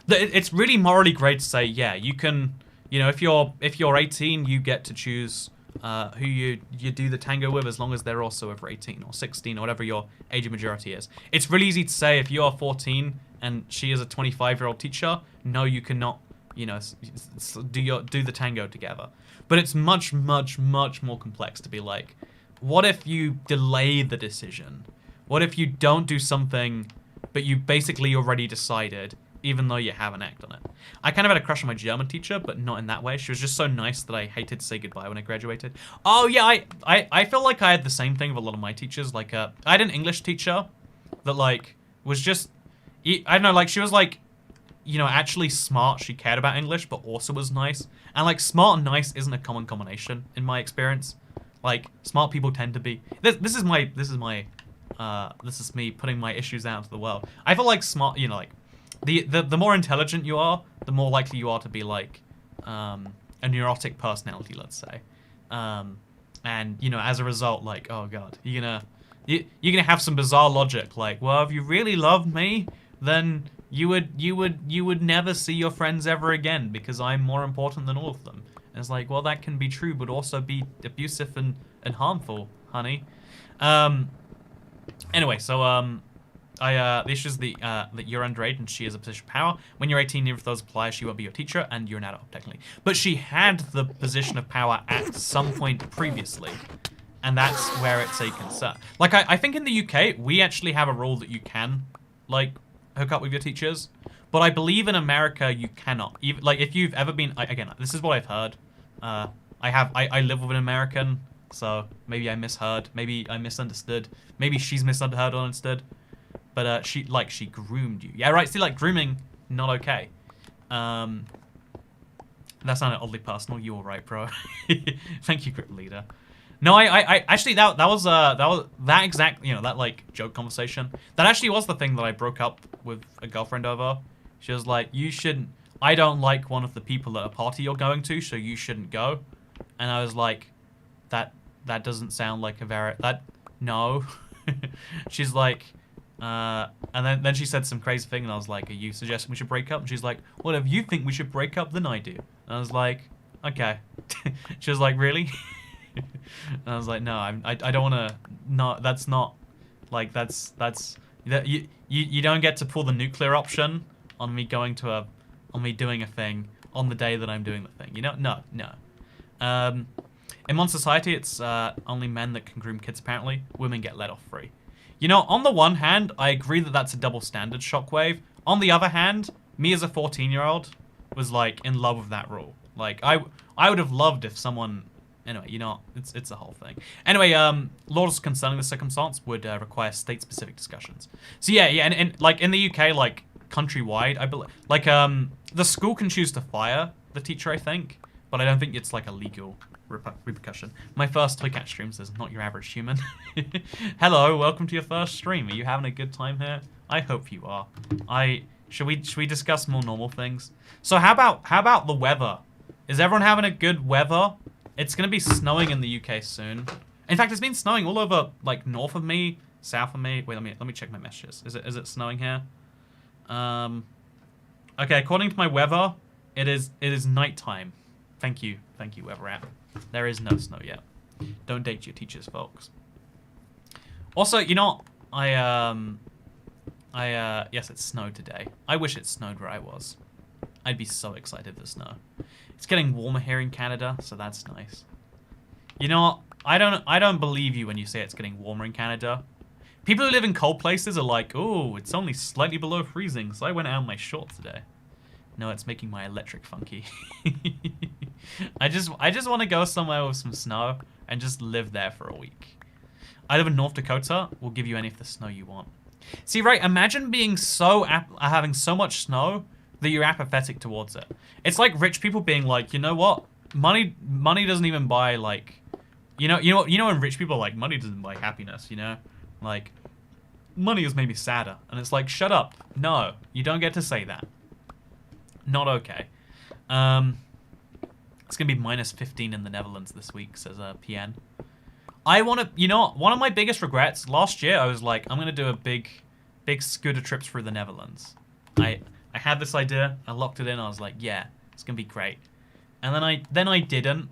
it's really morally great to say, yeah, you can, you know, if you're 18, you get to choose who you do the tango with, as long as they're also over 18 or 16 or whatever your age of majority is. It's really easy to say if you are 14 and she is a 25-year-old teacher, no, you cannot, you know, do the tango together. But it's much, much, much more complex to be like, what if you delay the decision? What if you don't do something, but you basically already decided, even though you haven't acted on it? I kind of had a crush on my German teacher, but not in that way. She was just so nice that I hated to say goodbye when I graduated. Oh yeah, I feel like I had the same thing with a lot of my teachers. Like, I had an English teacher that like was just, I don't know, like she was like, you know, actually smart. She cared about English, but also was nice. And like smart and nice isn't a common combination in my experience. Like smart people tend to be. This is me putting my issues out to the world. I feel like smart, you know, like the more intelligent you are, the more likely you are to be like a neurotic personality, let's say. And you know, as a result, like, oh god, you're gonna have some bizarre logic, like, well, if you really loved me, then you would never see your friends ever again because I'm more important than all of them. And it's like, well, that can be true, but also be abusive and harmful, honey. Anyway, so the issue is that you're underage and she is a position of power. When you're 18, neither of those apply. She won't be your teacher, and you're an adult technically. But she had the position of power at some point previously, and that's where it's a concern. Like I think in the UK we actually have a rule that you can like hook up with your teachers, but I believe in America you cannot. Even like if you've ever been, again, this is what I've heard. I live with an American, so maybe I misheard, maybe I misunderstood, maybe she's misunderstood or understood. But she groomed you. Yeah, right. See, like grooming, not okay. That sounded oddly personal. You all right, bro? Thank you, Crypt Leader. No, I actually that exact, you know, that like joke conversation. That actually was the thing that I broke up with a girlfriend over. She was like, you shouldn't. I don't like one of the people at a party you're going to, so you shouldn't go. And I was like, that doesn't sound like a very no. She's like. And then she said some crazy thing, and I was like, are you suggesting we should break up? And she's like, well, if you think we should break up, then I do. And I was like, okay. She was like, really? And I was like, no, I don't want to, no, that's not, like, that's, you don't get to pull the nuclear option on me going to on me doing a thing on the day that I'm doing the thing, you know? No. In modern society, it's only men that can groom kids, apparently. Women get let off free. You know, on the one hand, I agree that that's a double standard, Shockwave. On the other hand, me as a 14-year-old was, like, in love with that rule. Like, I would have loved if someone... Anyway, you know, it's a whole thing. Anyway, laws concerning the circumstance would require state-specific discussions. So, yeah, and, like, in the UK, like, countrywide, I believe... Like, the school can choose to fire the teacher, I think. But I don't think it's, like, a legal... repercussion. My first Toycat stream says, not your average human. Hello, welcome to your first stream. Are you having a good time here? I hope you are. Should we discuss more normal things? So how about the weather? Is everyone having a good weather? It's gonna be snowing in the UK soon. In fact, it's been snowing all over, like, north of me, south of me. Wait, let me check my messages. Is it snowing here? Okay, according to my weather, it is nighttime. Thank you, weather app. There is no snow yet. Don't date your teachers, folks. Also, you know, yes, it snowed today. I wish it snowed where I was. I'd be so excited for snow. It's getting warmer here in Canada, so that's nice. You know, I don't believe you when you say it's getting warmer in Canada. People who live in cold places are like, oh, it's only slightly below freezing, so I went out in my shorts today. No, it's making my electric funky. I just want to go somewhere with some snow and just live there for a week. I live in North Dakota. We'll give you any of the snow you want. See, right? Imagine being having so much snow that you're apathetic towards it. It's like rich people being like, you know what? Money doesn't even buy, like, you know when rich people are like, money doesn't buy happiness, you know? Like, money has made me sadder. And it's like, shut up. No, you don't get to say that. Not okay. It's going to be minus 15 in the Netherlands this week, says PN. I want to, you know, one of my biggest regrets, last year I was like, I'm going to do a big scooter trips through the Netherlands. I had this idea, I locked it in, I was like, yeah, it's going to be great. And then I didn't,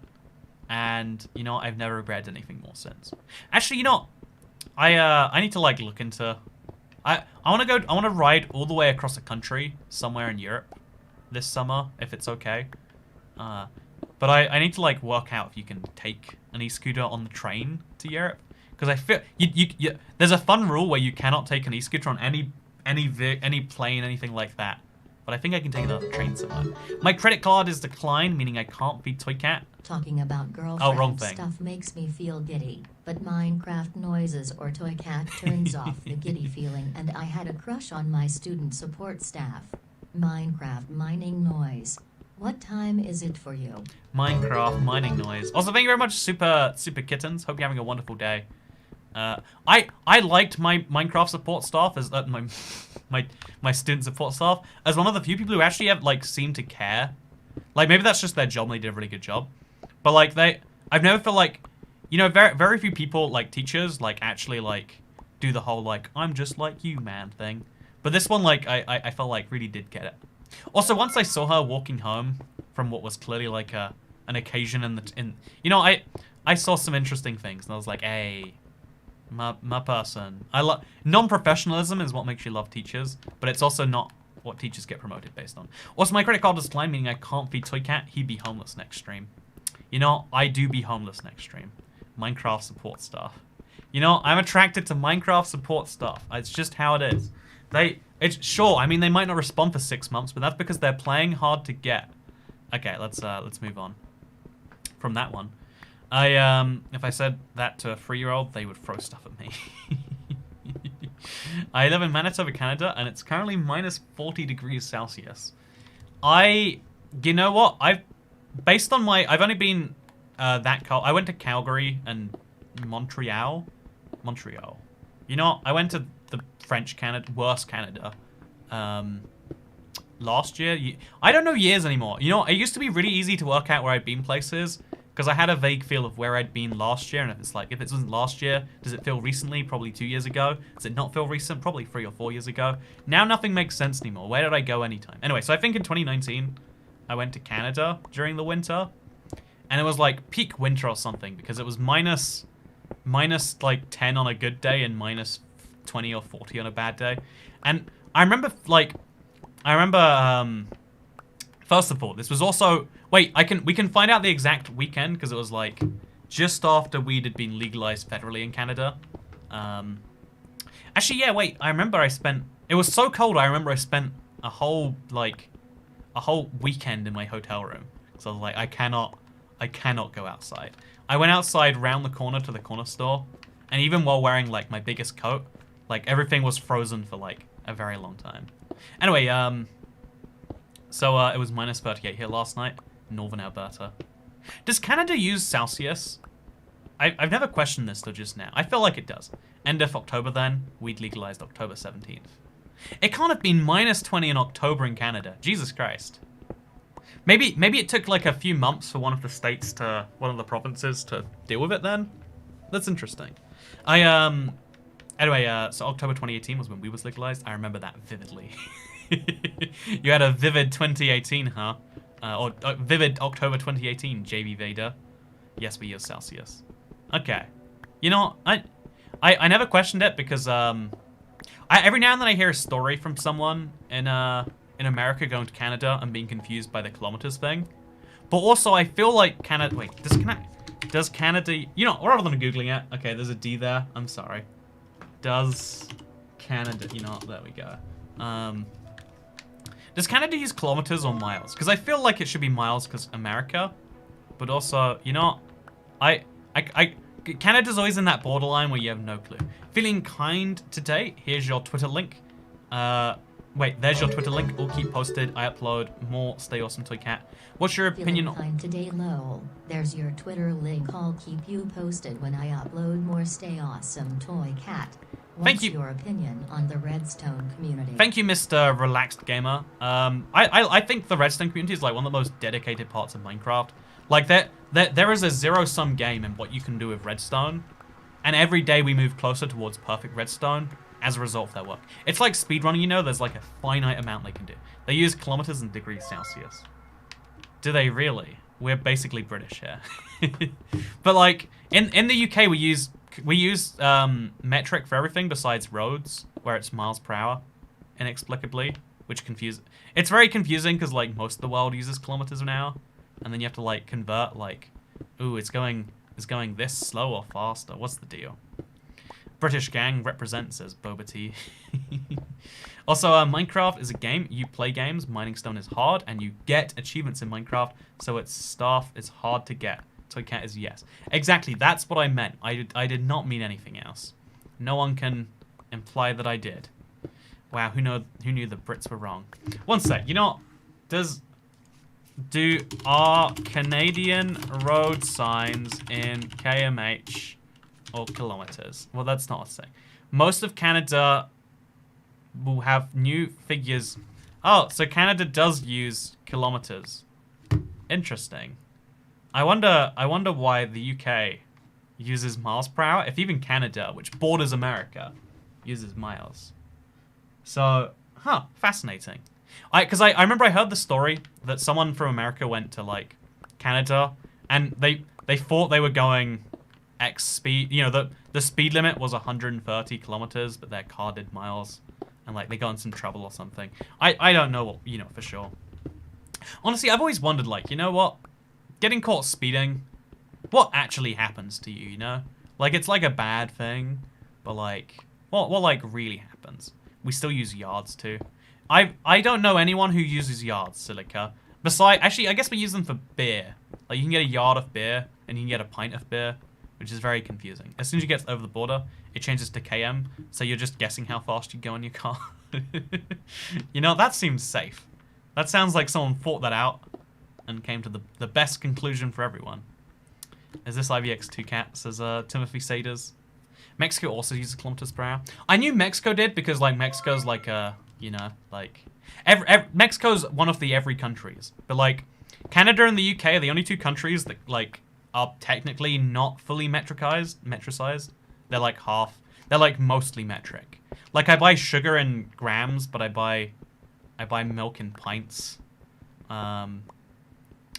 and, you know, I've never regretted anything more since. Actually, you know, I need to, like, look into, I want to ride all the way across the country, somewhere in Europe, this summer, if it's okay. But I need to, like, work out if you can take an e-scooter on the train to Europe. Because I feel there's a fun rule where you cannot take an e-scooter on any plane, anything like that. But I think I can take it on the train somewhere. My credit card is declined, meaning I can't feed Toy Cat. Talking about girlfriend wrong thing. stuff makes me feel giddy, but Minecraft noises or Toy Cat turns off the giddy feeling, and I had a crush on my student support staff. Minecraft mining noise. What time is it for you? Minecraft mining noise. Also, thank you very much, Super Kittens. Hope you're having a wonderful day. I liked my Minecraft support staff as my student support staff as one of the few people who actually have like seemed to care. Like maybe that's just their job and they did a really good job. But like I've never felt like, you know, very few people like teachers like actually like do the whole like I'm just like you man thing. But this one like I felt like really did get it. Also, once I saw her walking home from what was clearly like an occasion in you know, I saw some interesting things and I was like, hey, my person. Non-professionalism is what makes you love teachers, but it's also not what teachers get promoted based on. Also, my credit card is declined, meaning I can't feed Toy Cat. He'd be homeless next stream. You know, I do be homeless next stream. Minecraft support staff. You know, I'm attracted to Minecraft support staff. It's just how it is. It's sure. I mean, they might not respond for 6 months, but that's because they're playing hard to get. Okay, let's move on from that one. If I said that to a 3-year-old, they would throw stuff at me. I live in Manitoba, Canada, and it's currently minus 40 degrees Celsius. You know what? I've only been that cold. I went to Calgary and Montreal. You know, I went to the French Canada, worse Canada, last year. I don't know years anymore. You know, it used to be really easy to work out where I'd been places, because I had a vague feel of where I'd been last year, and if it wasn't last year, does it feel recently? Probably 2 years ago. Does it not feel recent? Probably 3 or 4 years ago. Now nothing makes sense anymore. Where did I go anytime? Anyway, so I think in 2019, I went to Canada during the winter, and it was like peak winter or something, because it was minus like 10 on a good day and minus 20 or 40 on a bad day. And I remember first of all, this was also, wait, we can find out the exact weekend, because it was like just after weed had been legalized federally in Canada. Actually, yeah, wait, I remember it was so cold, I remember I spent a whole weekend in my hotel room. So I was like, I cannot go outside. I went outside round the corner to the corner store, and even while wearing like my biggest coat, like everything was frozen for like a very long time. Anyway, so it was minus 38 here last night, northern Alberta. Does Canada use Celsius? I've never questioned this till just now. I feel like it does. End of October then, weed legalized October 17th. It can't have been minus 20 in October in Canada. Jesus Christ. Maybe it took like a few months for one of the provinces to deal with it then? That's interesting. Anyway, so October 2018 was when weed was legalized. I remember that vividly. You had a vivid 2018, huh? Or vivid October 2018, JV Vader. Yes, we use Celsius. Okay. You know, I never questioned it because every now and then I hear a story from someone in America going to Canada and being confused by the kilometers thing. But also I feel like Canada. Wait, does Canada? You know, rather than googling it. Okay, there's a D there. I'm sorry. Does Canada? You know, there we go. Does Canada use kilometers or miles? Because I feel like it should be miles because America. But also, you know, Canada's always in that borderline where you have no clue. Feeling kind today? Here's your Twitter link. Wait, there's your Twitter link. All keep posted. I upload more. Stay awesome, Toy Cat. What's your opinion on... Feeling kind today, lol. There's your Twitter link. I'll keep you posted when I upload more. Stay awesome, Toy Cat. Thank What's you. your opinion on the redstone community? Thank you, Mr. Relaxed Gamer. I think the redstone community is like one of the most dedicated parts of Minecraft. Like there is a zero-sum game in what you can do with redstone, and every day we move closer towards perfect redstone as a result of their work. It's like speedrunning, you know. There's like a finite amount they can do. They use kilometers and degrees Celsius. Do they really? We're basically British here. But like in the UK, we use metric for everything besides roads, where it's miles per hour, inexplicably, which it's very confusing because like most of the world uses kilometers an hour, and then you have to like convert like, ooh, it's going this slow or faster. What's the deal? British gang represents, says Boba Tea. Also, Minecraft is a game. You play games. Mining stone is hard, and you get achievements in Minecraft, so its stuff is hard to get. Toycat is yes. Exactly, that's what I meant. I did not mean anything else. No one can imply that I did. Wow, who knew the Brits were wrong? One sec, you know what? Are Canadian road signs in kmh or kilometers? Well, that's not a thing. Most of Canada will have new figures. Oh, so Canada does use kilometers. Interesting. I wonder why the UK uses miles per hour, if even Canada, which borders America, uses miles. So, fascinating. Because I remember I heard the story that someone from America went to like Canada, and they thought they were going X speed. You know, the speed limit was 130 kilometers, but their car did miles, and like they got in some trouble or something. I don't know what, you know, for sure. Honestly, I've always wondered, like, you know what? Getting caught speeding, what actually happens to you, you know? Like, it's like a bad thing, but like, what like really happens? We still use yards too. I don't know anyone who uses yards, Silica. Besides, actually, I guess we use them for beer. Like, you can get a yard of beer, and you can get a pint of beer, which is very confusing. As soon as you get over the border, it changes to km, so you're just guessing how fast you go in your car. You know, that seems safe. That sounds like someone thought that out and came to the best conclusion for everyone. Is this IVX2Cat, says Timothy Saders. Mexico also uses kilometers per hour. I knew Mexico did because, like, Mexico's like you know, like... Mexico's one of the every countries. But, like, Canada and the UK are the only two countries that, like, are technically not fully metricized. They're, like, half. They're, like, mostly metric. Like, I buy sugar in grams, but I buy milk in pints.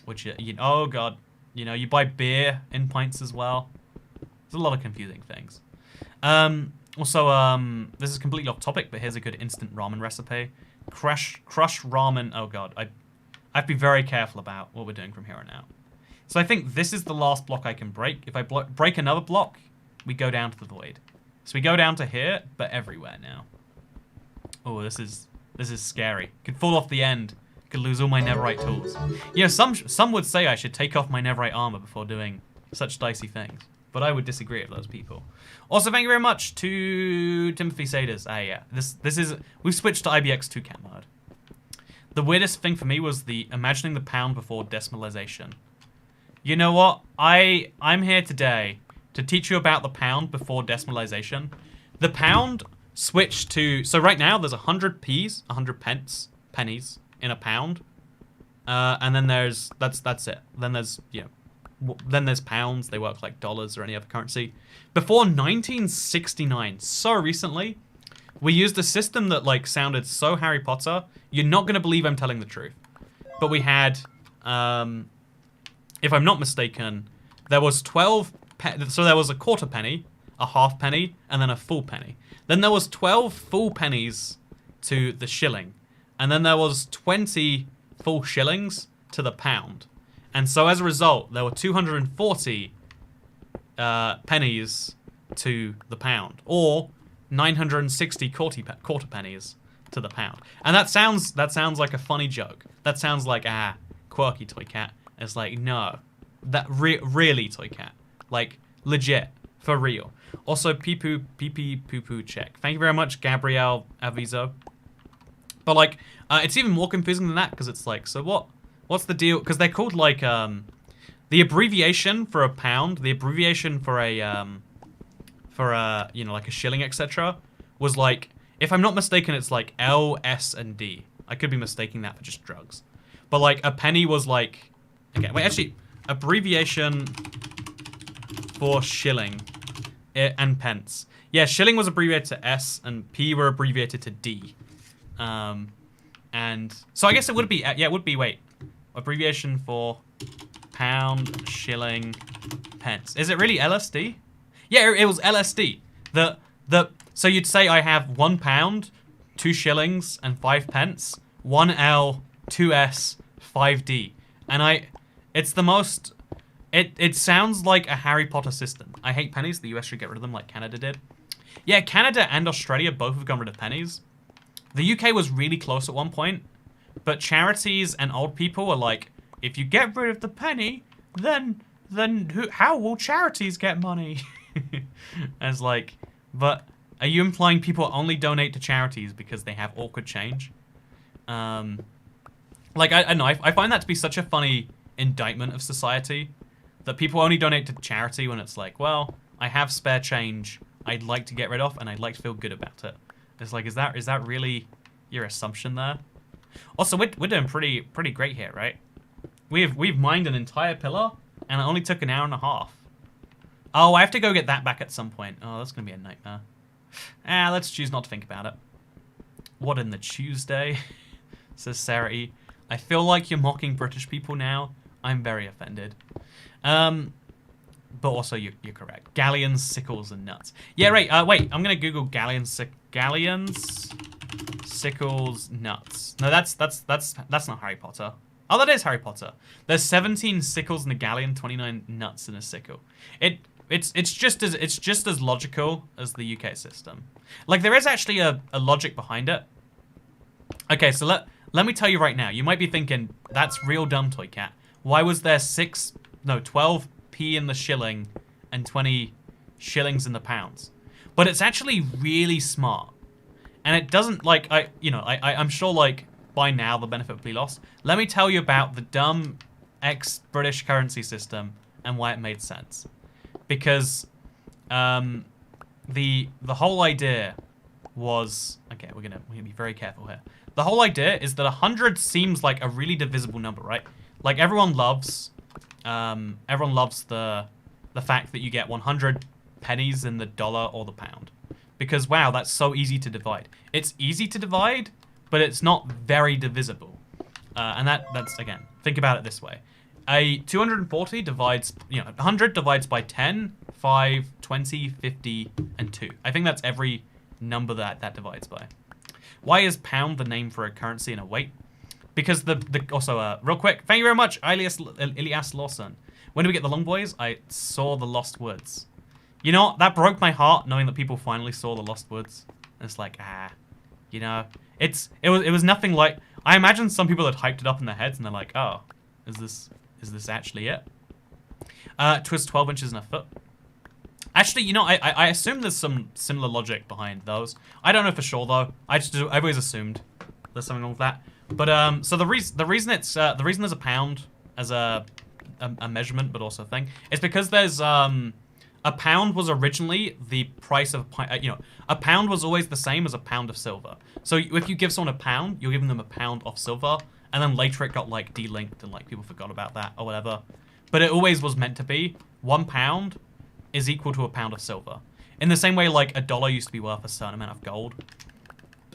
Which, you know, oh, God. You know, you buy beer in pints as well. There's a lot of confusing things. Also, this is completely off topic, but here's a good instant ramen recipe. Crush ramen. Oh god, I have to be very careful about what we're doing from here on out. So I think this is the last block I can break. If I break another block, we go down to the void. So we go down to here, but everywhere now. Oh, this is scary. Could fall off the end. Could lose all my netherite tools. You know, some would say I should take off my netherite armor before doing such dicey things. But I would disagree with those people. Also, thank you very much to Timothy Saders. Yeah, we've switched to IBX2Cat mode. The weirdest thing for me was imagining the pound before decimalization. You know what? I'm here today to teach you about the pound before decimalization. The pound switched to, so right now there's 100 p's, 100 pennies in a pound. And then that's it. Then there's, you know, then there's pounds. They work like dollars or any other currency. Before 1969, so recently, we used a system that like sounded so Harry Potter. You're not going to believe I'm telling the truth. But we had, if I'm not mistaken, there was 12, so there was a quarter penny, a half penny, and then a full penny. Then there was 12 full pennies to the shilling. And then there was 20 full shillings to the pound. And so as a result, there were 240 pennies to the pound, or 960 quarter pennies to the pound. And that sounds like a funny joke. That sounds like quirky toy cat. It's like, no, that really toy cat, like legit for real. Also, pee poo check. Thank you very much, Gabrielle Aviso. But like, it's even more confusing than that because it's like, so what's the deal? Because they're called like the abbreviation for a pound, the abbreviation for a you know, like a shilling, etc. was like, if I'm not mistaken, it's like L, S, and D. I could be mistaking that for just drugs. But like a penny was like, okay, wait, actually, abbreviation for shilling and pence. Yeah, shilling was abbreviated to S and P were abbreviated to D. And so I guess it would be, yeah, it would be, wait, abbreviation for pound, shilling, pence. Is it really LSD? Yeah, it was LSD. So you'd say I have 1 pound, 2 shillings, and 5 pence, 1 L, 2 S, 5 D. And it's the most, it sounds like a Harry Potter system. I hate pennies. The US should get rid of them like Canada did. Yeah, Canada and Australia both have gotten rid of pennies. The UK was really close at one point, but charities and old people were like, if you get rid of the penny, then how will charities get money? As like, but are you implying people only donate to charities because they have awkward change? Like, I don't know, I find that to be such a funny indictment of society, that people only donate to charity when it's like, well, I have spare change I'd like to get rid of, and I'd like to feel good about it. It's like, is that really your assumption there? Also, we're doing pretty great here, right? We've mined an entire pillar, and it only took an hour and a half. Oh, I have to go get that back at some point. Oh, that's gonna be a nightmare. Let's choose not to think about it. What in the Tuesday? Says Sarah E. I feel like you're mocking British people now. I'm very offended. But also you're correct. Galleons, sickles, and nuts. Yeah, right. Wait, I'm gonna Google galleons, sickles, nuts. No, that's not Harry Potter. Oh, that is Harry Potter. There's 17 sickles in a galleon, 29 nuts in a sickle. It's just as logical as the UK system. Like, there is actually a logic behind it. Okay, so let me tell you right now. You might be thinking, that's real dumb, Toy Cat. Why was there 12p in the shilling and 20 shillings in the pounds? But it's actually really smart. And it doesn't, like, I'm sure, like, by now the benefit would be lost. Let me tell you about the dumb ex-British currency system and why it made sense. Because the whole idea was, okay, we're gonna be very careful here. The whole idea is that 100 seems like a really divisible number, right? Like, everyone loves the fact that you get 100 pennies in the dollar or the pound, because wow, that's so easy to divide. It's easy to divide, but it's not very divisible. And that's again, think about it this way. A 240 divides, 100 divides by 10, 5, 20, 50, and 2. I think that's every number that divides by. Why is pound the name for a currency and a weight? Because also, real quick, thank you very much, Ilias Lawson. When do we get the long boys? I saw the Lost Woods. You know what? That broke my heart, knowing that people finally saw the Lost Woods. And it's like, it was nothing like. I imagine some people had hyped it up in their heads, and they're like, oh, is this actually it? Twist 12 inches in a foot. Actually, I assume there's some similar logic behind those. I don't know for sure though. I've always assumed there's something wrong with that. But so the reason there's a pound as a measurement, but also a thing, is because there's a pound was originally the price of a pound was always the same as a pound of silver. So if you give someone a pound, you're giving them a pound of silver, and then later it got like delinked and like people forgot about that or whatever. But it always was meant to be 1 pound is equal to a pound of silver. In the same way, like a dollar used to be worth a certain amount of gold,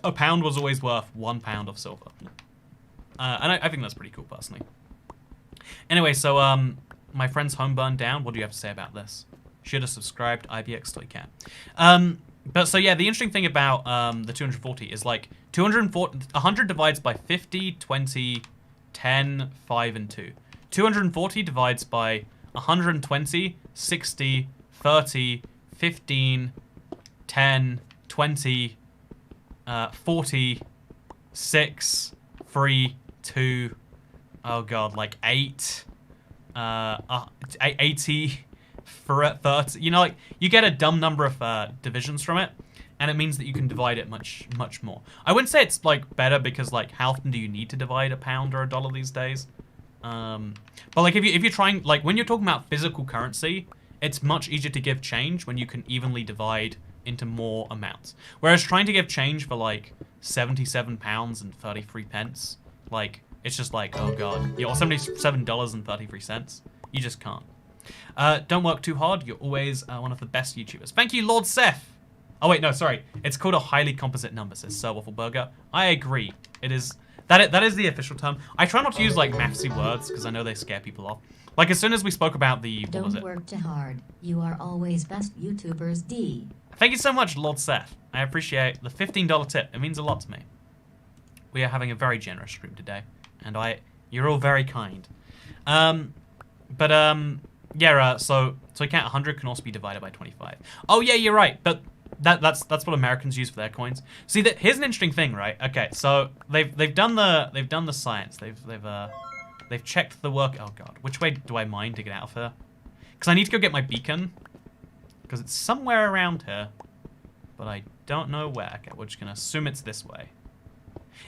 a pound was always worth 1 pound of silver. And I think that's pretty cool, personally. Anyway, so my friend's home burned down. What do you have to say about this? Should have subscribed, IBX Toycat. But so yeah, the interesting thing about the 240 is like 100 divides by 50, 20, 10, 5, and 2. 240 divides by 120, 60, 30, 15, 10, 20, 40, 6, 3, 2, oh god, like 8, 80, 30. Like, you get a dumb number of divisions from it, and it means that you can divide it much more. I wouldn't say it's like better, because like how often do you need to divide a pound or a dollar these days? But like if you're trying, like when you're talking about physical currency, it's much easier to give change when you can evenly divide into more amounts. Whereas trying to give change for like £77 and 33 pence, like it's just like, oh god, yeah, or $77.33. You just can't. Don't work too hard. You're always one of the best YouTubers. Thank you, Lord Seth. Oh wait, no, sorry. It's called a highly composite number, says Sir Waffleburger. I agree. It is. That is the official term. I try not to use like mathsy words because I know they scare people off. Like as soon as we spoke about the what was it? Don't work too hard. You are always best YouTubers. D. Thank you so much, Lord Seth. I appreciate the $15 tip. It means a lot to me. We are having a very generous stream today, and you're all very kind. Yeah. So you count 100 can also be divided by 25. Oh yeah, you're right. But that's what Americans use for their coins. See, here's an interesting thing, right? Okay, so they've done the science. They've checked the work. Oh god, which way do I mine to get out of here? Because I need to go get my beacon. Because it's somewhere around here, but I don't know where. Okay, we're just gonna assume it's this way.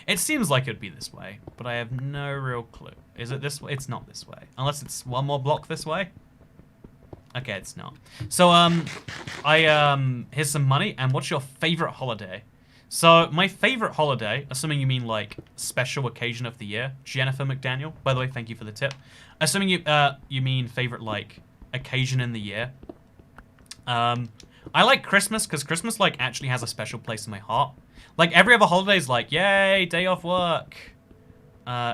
It seems like it'd be this way, but I have no real clue. Is it this way? It's not this way, unless it's one more block this way. Okay, it's not. So, here's some money, and what's your favorite holiday? So, my favorite holiday, assuming you mean, like, special occasion of the year, Jennifer McDaniel, by the way, thank you for the tip. Assuming you mean favorite, like, occasion in the year. I like Christmas, because Christmas, like, actually has a special place in my heart. Like, every other holiday is like, yay, day off work.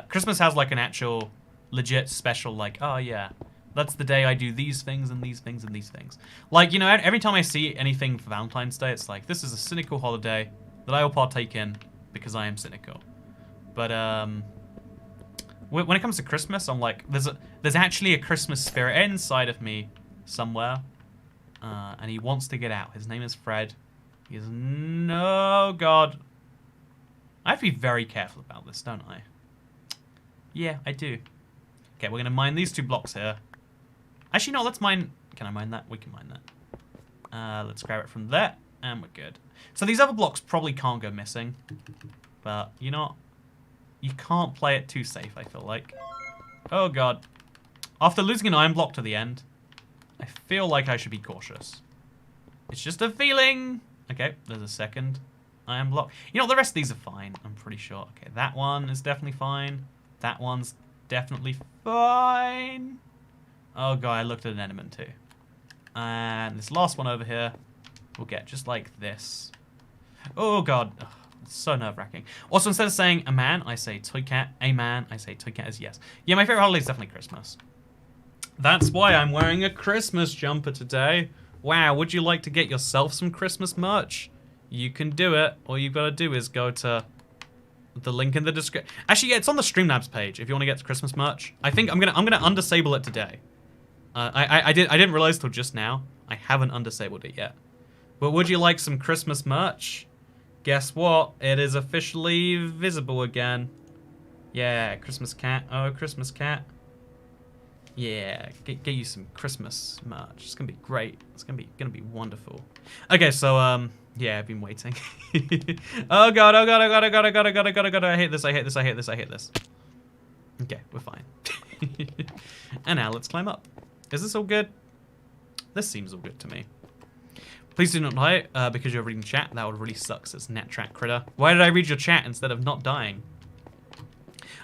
Christmas has, like, an actual, legit, special, like, oh, yeah. That's the day I do these things and these things and these things. Like, you know, every time I see anything for Valentine's Day, it's like, this is a cynical holiday that I will partake in because I am cynical. But, when it comes to Christmas, I'm like, there's actually a Christmas spirit inside of me somewhere. And he wants to get out. His name is Fred. He is, no, God. I have to be very careful about this, don't I? Yeah, I do. Okay, we're going to mine these 2 blocks here. Actually, no, let's mine... Can I mine that? We can mine that. Let's grab it from there, and we're good. So these other blocks probably can't go missing. But, you know, you can't play it too safe, I feel like. Oh, God. After losing an iron block to the end, I feel like I should be cautious. It's just a feeling. Okay, there's a second iron block. You know, the rest of these are fine, I'm pretty sure. Okay, that one is definitely fine. That one's definitely fine. Oh god, I looked at an element too. And this last one over here will get just like this. Oh god, ugh, it's so nerve-wracking. Also, instead of saying a man, I say toy cat. A man, I say toy cat is yes. Yeah, my favorite holiday is definitely Christmas. That's why I'm wearing a Christmas jumper today. Wow, would you like to get yourself some Christmas merch? You can do it. All you've got to do is go to the link in the description. Actually, yeah, it's on the Streamlabs page if you want to get Christmas merch. I think I'm gonna undisable it today. I didn't realize till just now. I haven't undisabled it yet. But would you like some Christmas merch? Guess what? It is officially visible again. Yeah, Christmas cat. Oh, Christmas cat. Yeah, get you some Christmas merch. It's gonna be great. It's gonna be wonderful. Okay, so yeah, I've been waiting. Oh god, oh god, oh god, oh god, oh god, oh god, oh god, oh god, I hate this, I hate this, I hate this, I hate this. Okay, we're fine. And now let's climb up. Is this all good? This seems all good to me. Please do not die because you're reading chat. That would really suck, says NetTrack Critter. Why did I read your chat instead of not dying?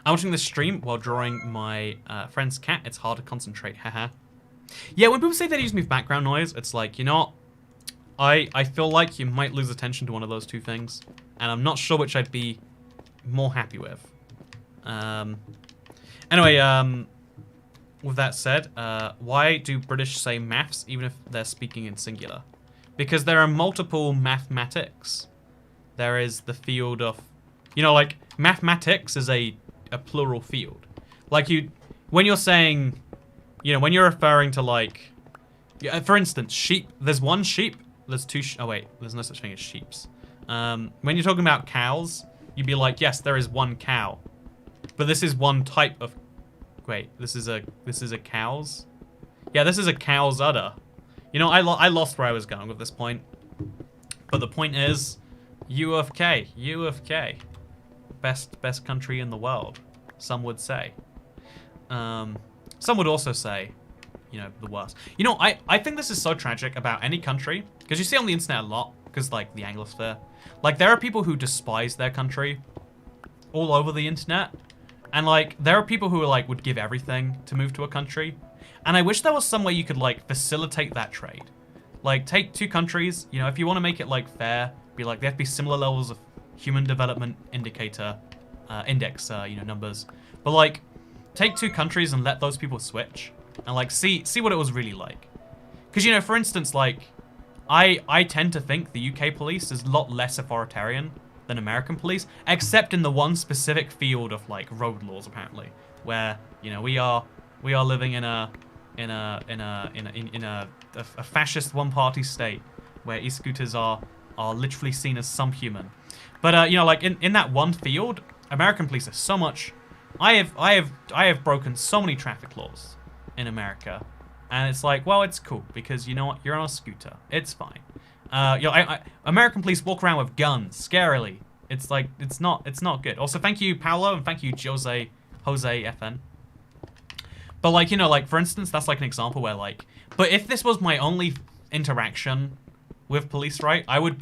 I'm watching this stream while drawing my friend's cat. It's hard to concentrate, haha. Yeah, when people say they use me for background noise, it's like, you know, I feel like you might lose attention to one of those 2 things. And I'm not sure which I'd be more happy with. Anyway, with that said, why do British say maths even if they're speaking in singular? Because there are multiple mathematics. There is the field of, you know, like, mathematics is a plural field. Like, when you're saying, you know, when you're referring to, like, for instance, sheep, there's one sheep, there's 2, oh wait, there's no such thing as sheeps. When you're talking about cows, you'd be like, yes, there is one cow. But this is one type of, wait, this is a cow's? Yeah, this is a cow's udder. You know, I lost where I was going with this point. But the point is, U of K. Best country in the world, some would say. Some would also say, you know, the worst. You know, I think this is so tragic about any country, because you see on the internet a lot, because like the Anglosphere. Like there are people who despise their country all over the internet, and like there are people who are like would give everything to move to a country, and I wish there was some way you could like facilitate that trade. Like take two countries, you know, if you want to make it like fair, be like they have to be similar levels of human development indicator index, you know, numbers, but like take two countries and let those people switch and like see what it was really like. Because, you know, for instance, like I tend to think the UK police is a lot less authoritarian than American police, except in the one specific field of like road laws, apparently, where, you know, we are living in a fascist one-party state where e-scooters are literally seen as some human. But you know, like in that one field, American police are so much. I have broken so many traffic laws in America, and it's like, well, it's cool because you know what, you're on a scooter, it's fine. You know, American police walk around with guns, scarily. It's like it's not good. Also, thank you, Paolo, and thank you, Jose FN. But like, you know, like for instance, that's like an example where like, but if this was my only interaction with police, right, I would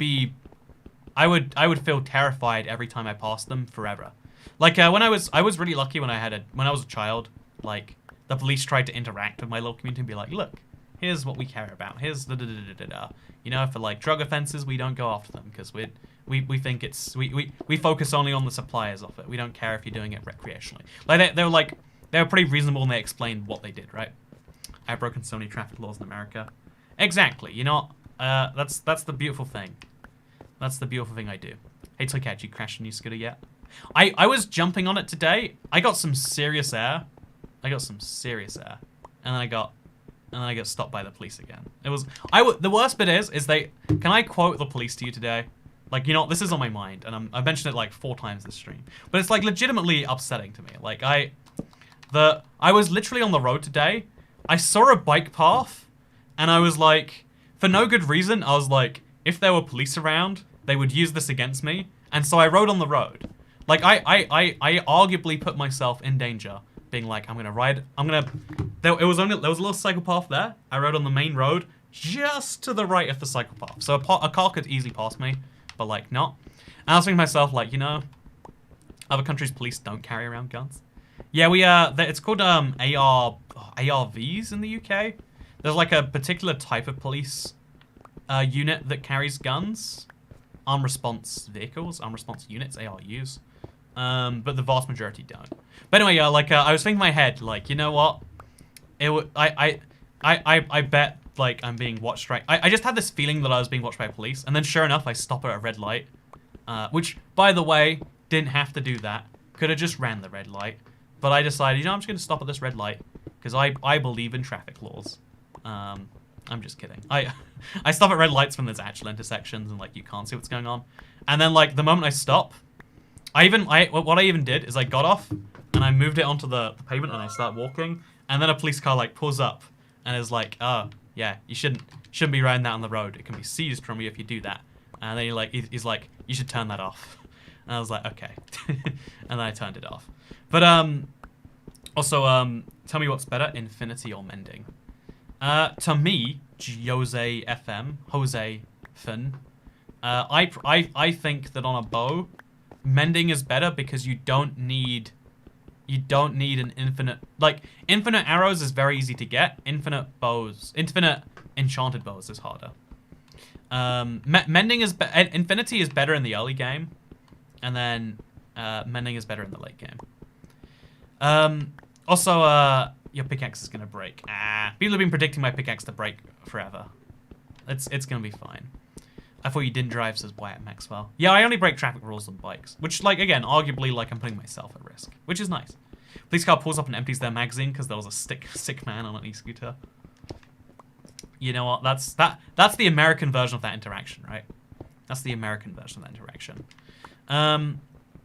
feel terrified every time I passed them forever. Like when I was really lucky when I was a child, like the police tried to interact with my little community and be like, look, here's what we care about. Here's the da-da-da-da-da. You know, for like drug offenses, we don't go after them because we think it's we focus only on the suppliers of it. We don't care if you're doing it recreationally. Like they were pretty reasonable and they explained what they did, right? I've broken so many traffic laws in America. Exactly. You know, that's the beautiful thing. That's the beautiful thing I do. Hey, Toycat, you crashed a new scooter yet? I was jumping on it today. I got some serious air. And then I got stopped by the police again. It was the worst bit is can I quote the police to you today? Like, you know, this is on my mind, and I mentioned it like 4 times this stream, but it's like legitimately upsetting to me. Like I was literally on the road today. I saw a bike path, and I was like, for no good reason, I was like, if there were police around, they would use this against me, and so I rode on the road. Like I arguably put myself in danger, being like, there was a little cycle path there. I rode on the main road just to the right of the cycle path, so a car could easily pass me, but like not. And I was thinking to myself, like, you know, other countries' police don't carry around guns. Yeah, it's called ARVs in the UK. There's like a particular type of police unit that carries guns, armed response vehicles, armed response units, ARUs. But the vast majority don't. But anyway, like I was thinking in my head, like, you know what? I bet like I'm being watched, right? I just had this feeling that I was being watched by police, and then sure enough, I stop at a red light, which, by the way, didn't have to do that. Could have just ran the red light, but I decided, you know, I'm just gonna stop at this red light because I believe in traffic laws. I'm just kidding. I stop at red lights when there's actual intersections and like you can't see what's going on, and then like the moment I stop, what I even did is I got off and I moved it onto the pavement and I start walking, and then a police car like pulls up and is like, oh yeah, you shouldn't be riding that on the road. It can be seized from you if you do that. And then he's like, you should turn that off. And I was like, okay. And then I turned it off. But also tell me what's better, infinity or mending? To me, Jose Fun. I think that on a bow, mending is better because you don't need an infinite, like, infinite arrows is very easy to get. Infinite enchanted bows is harder. Infinity is better in the early game, and then mending is better in the late game. Also, your pickaxe is gonna break. People have been predicting my pickaxe to break forever. It's gonna be fine. I thought you didn't drive, says Wyatt Maxwell. Yeah, I only break traffic rules on bikes, which, like, again, arguably, like, I'm putting myself at risk, which is nice. Police car pulls up and empties their magazine because there was a sick man on an e-scooter. You know what? That's the American version of that interaction, right? That's the American version of that interaction.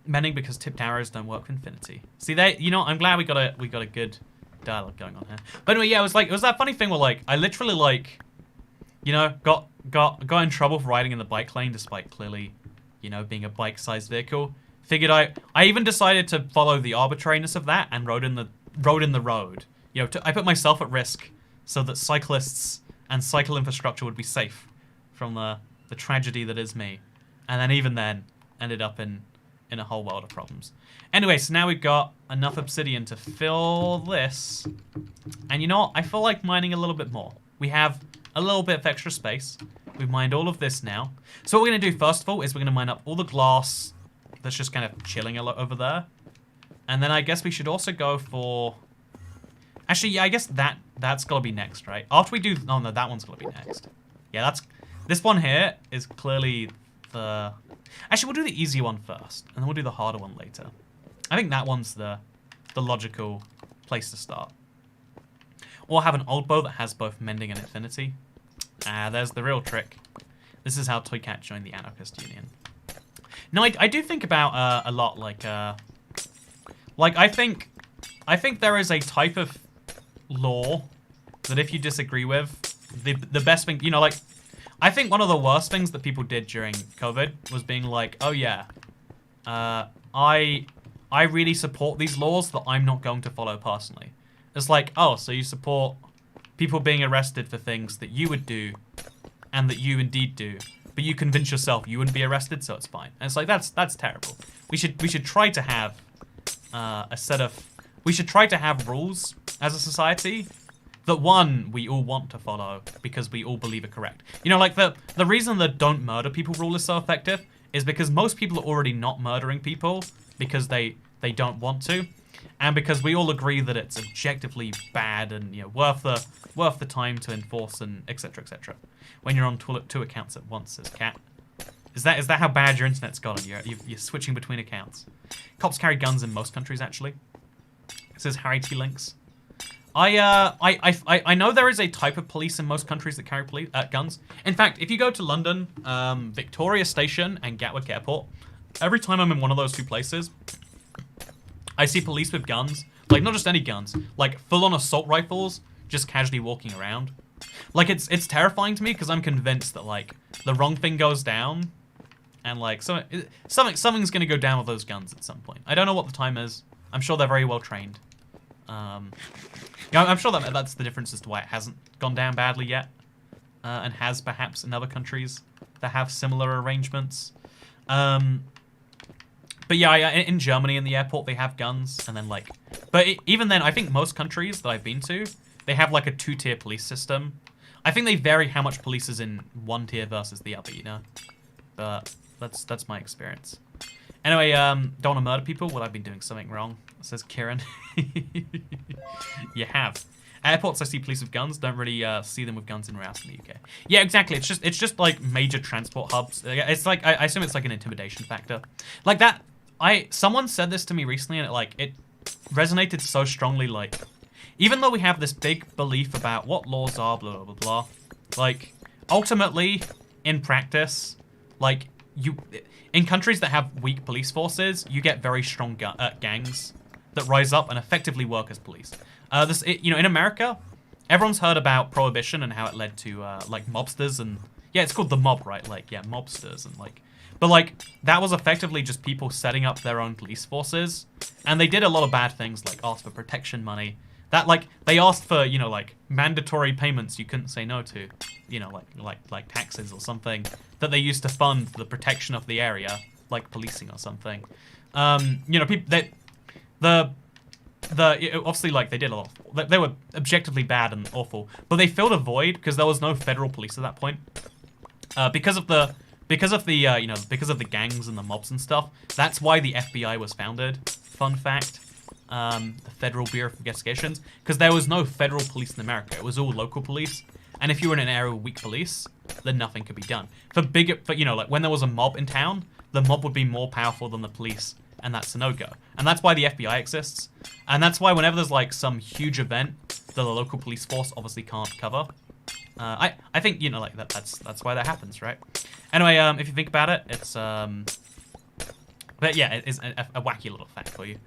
Mending because tipped arrows don't work with infinity. See, you know, I'm glad we got a good dialogue going on here. But anyway, yeah, it was that funny thing where, like, I literally, like, you know, got in trouble for riding in the bike lane despite clearly, you know, being a bike-sized vehicle. Figured I even decided to follow the arbitrariness of that and rode in the road. You know, I put myself at risk so that cyclists and cycle infrastructure would be safe from the the tragedy that is me. And then even then, ended up in a whole world of problems. Anyway, so now we've got enough obsidian to fill this. And you know what? I feel like mining a little bit more. We have a little bit of extra space. We've mined all of this now. So what we're going to do first of all is we're going to mine up all the glass that's just kind of chilling a lot over there. And then I guess we should also go for... Actually, yeah, I guess that's got to be next, right? After we do... Oh, no, that one's got to be next. Yeah, that's... This one here is clearly the... Actually, we'll do the easy one first. And then we'll do the harder one later. I think that one's the logical place to start. Or have an old bow that has both mending and infinity. There's the real trick. This is how Toycat joined the Anarchist Union. No, I do think about a lot, like I think there is a type of law that if you disagree with, the best thing, you know, like, I think one of the worst things that people did during COVID was being like, oh yeah, I really support these laws that I'm not going to follow personally. It's like, oh, so you support people being arrested for things that you would do and that you indeed do, but you convince yourself you wouldn't be arrested, so it's fine. And it's like, that's terrible. We should try to have we should try to have rules as a society that, one, we all want to follow because we all believe are correct. You know, like the reason the don't murder people rule is so effective is because most people are already not murdering people because they don't want to, and because we all agree that it's objectively bad and, you know, worth the time to enforce, and etc. etc. When you're on two accounts at once, says Cat. Is that how bad your internet's gotten? You're switching between accounts. Cops carry guns in most countries, actually. It says Harry T. Links. I know there is a type of police in most countries that carry guns. In fact, if you go to London, Victoria Station and Gatwick Airport, every time I'm in one of those two places, I see police with guns. Like, not just any guns, like full-on assault rifles, just casually walking around. Like, it's terrifying to me because I'm convinced that, like, the wrong thing goes down, and, like, something's gonna go down with those guns at some point. I don't know what the time is. I'm sure they're very well trained. Yeah, I'm sure that's the difference as to why it hasn't gone down badly yet, and has perhaps in other countries that have similar arrangements. But yeah, in Germany in the airport they have guns, and then like, but even then, I think most countries that I've been to, they have like a two-tier police system. I think they vary how much police is in one tier versus the other, you know. But that's my experience. Anyway, don't want to murder people. Well, I've been doing something wrong, says Kieran. You have. Airports, I see police with guns. Don't really see them with guns in Rouse in the UK. Yeah, exactly. It's just like major transport hubs. It's like I assume it's like an intimidation factor. Like that. Someone said this to me recently, and it resonated so strongly. Like, even though we have this big belief about what laws are, blah blah blah blah, like ultimately in practice, like in countries that have weak police forces, you get very strong gangs that rise up and effectively work as police. You know, in America, everyone's heard about Prohibition and how it led to like mobsters, and yeah, it's called the mob, right? Like, yeah, mobsters, and like, but like that was effectively just people setting up their own police forces, and they did a lot of bad things, like asked for protection money. That, like, they asked for, you know, like mandatory payments you couldn't say no to, you know, like taxes or something that they used to fund the protection of the area, like policing or something. You know, people obviously, like, they did a lot. They were objectively bad and awful, but they filled a void because there was no federal police at that point. Because of the gangs and the mobs and stuff. That's why the FBI was founded. Fun fact. The Federal Bureau of Investigations, because there was no federal police in America. It was all local police. And if you were in an area with weak police, then nothing could be done. For you know, like when there was a mob in town, the mob would be more powerful than the police, and that's a no-go. And that's why the FBI exists. And that's why whenever there's like some huge event that the local police force obviously can't cover, I think, you know, like that's why that happens, right? Anyway, if you think about it, it's but yeah, it is a wacky little fact for you.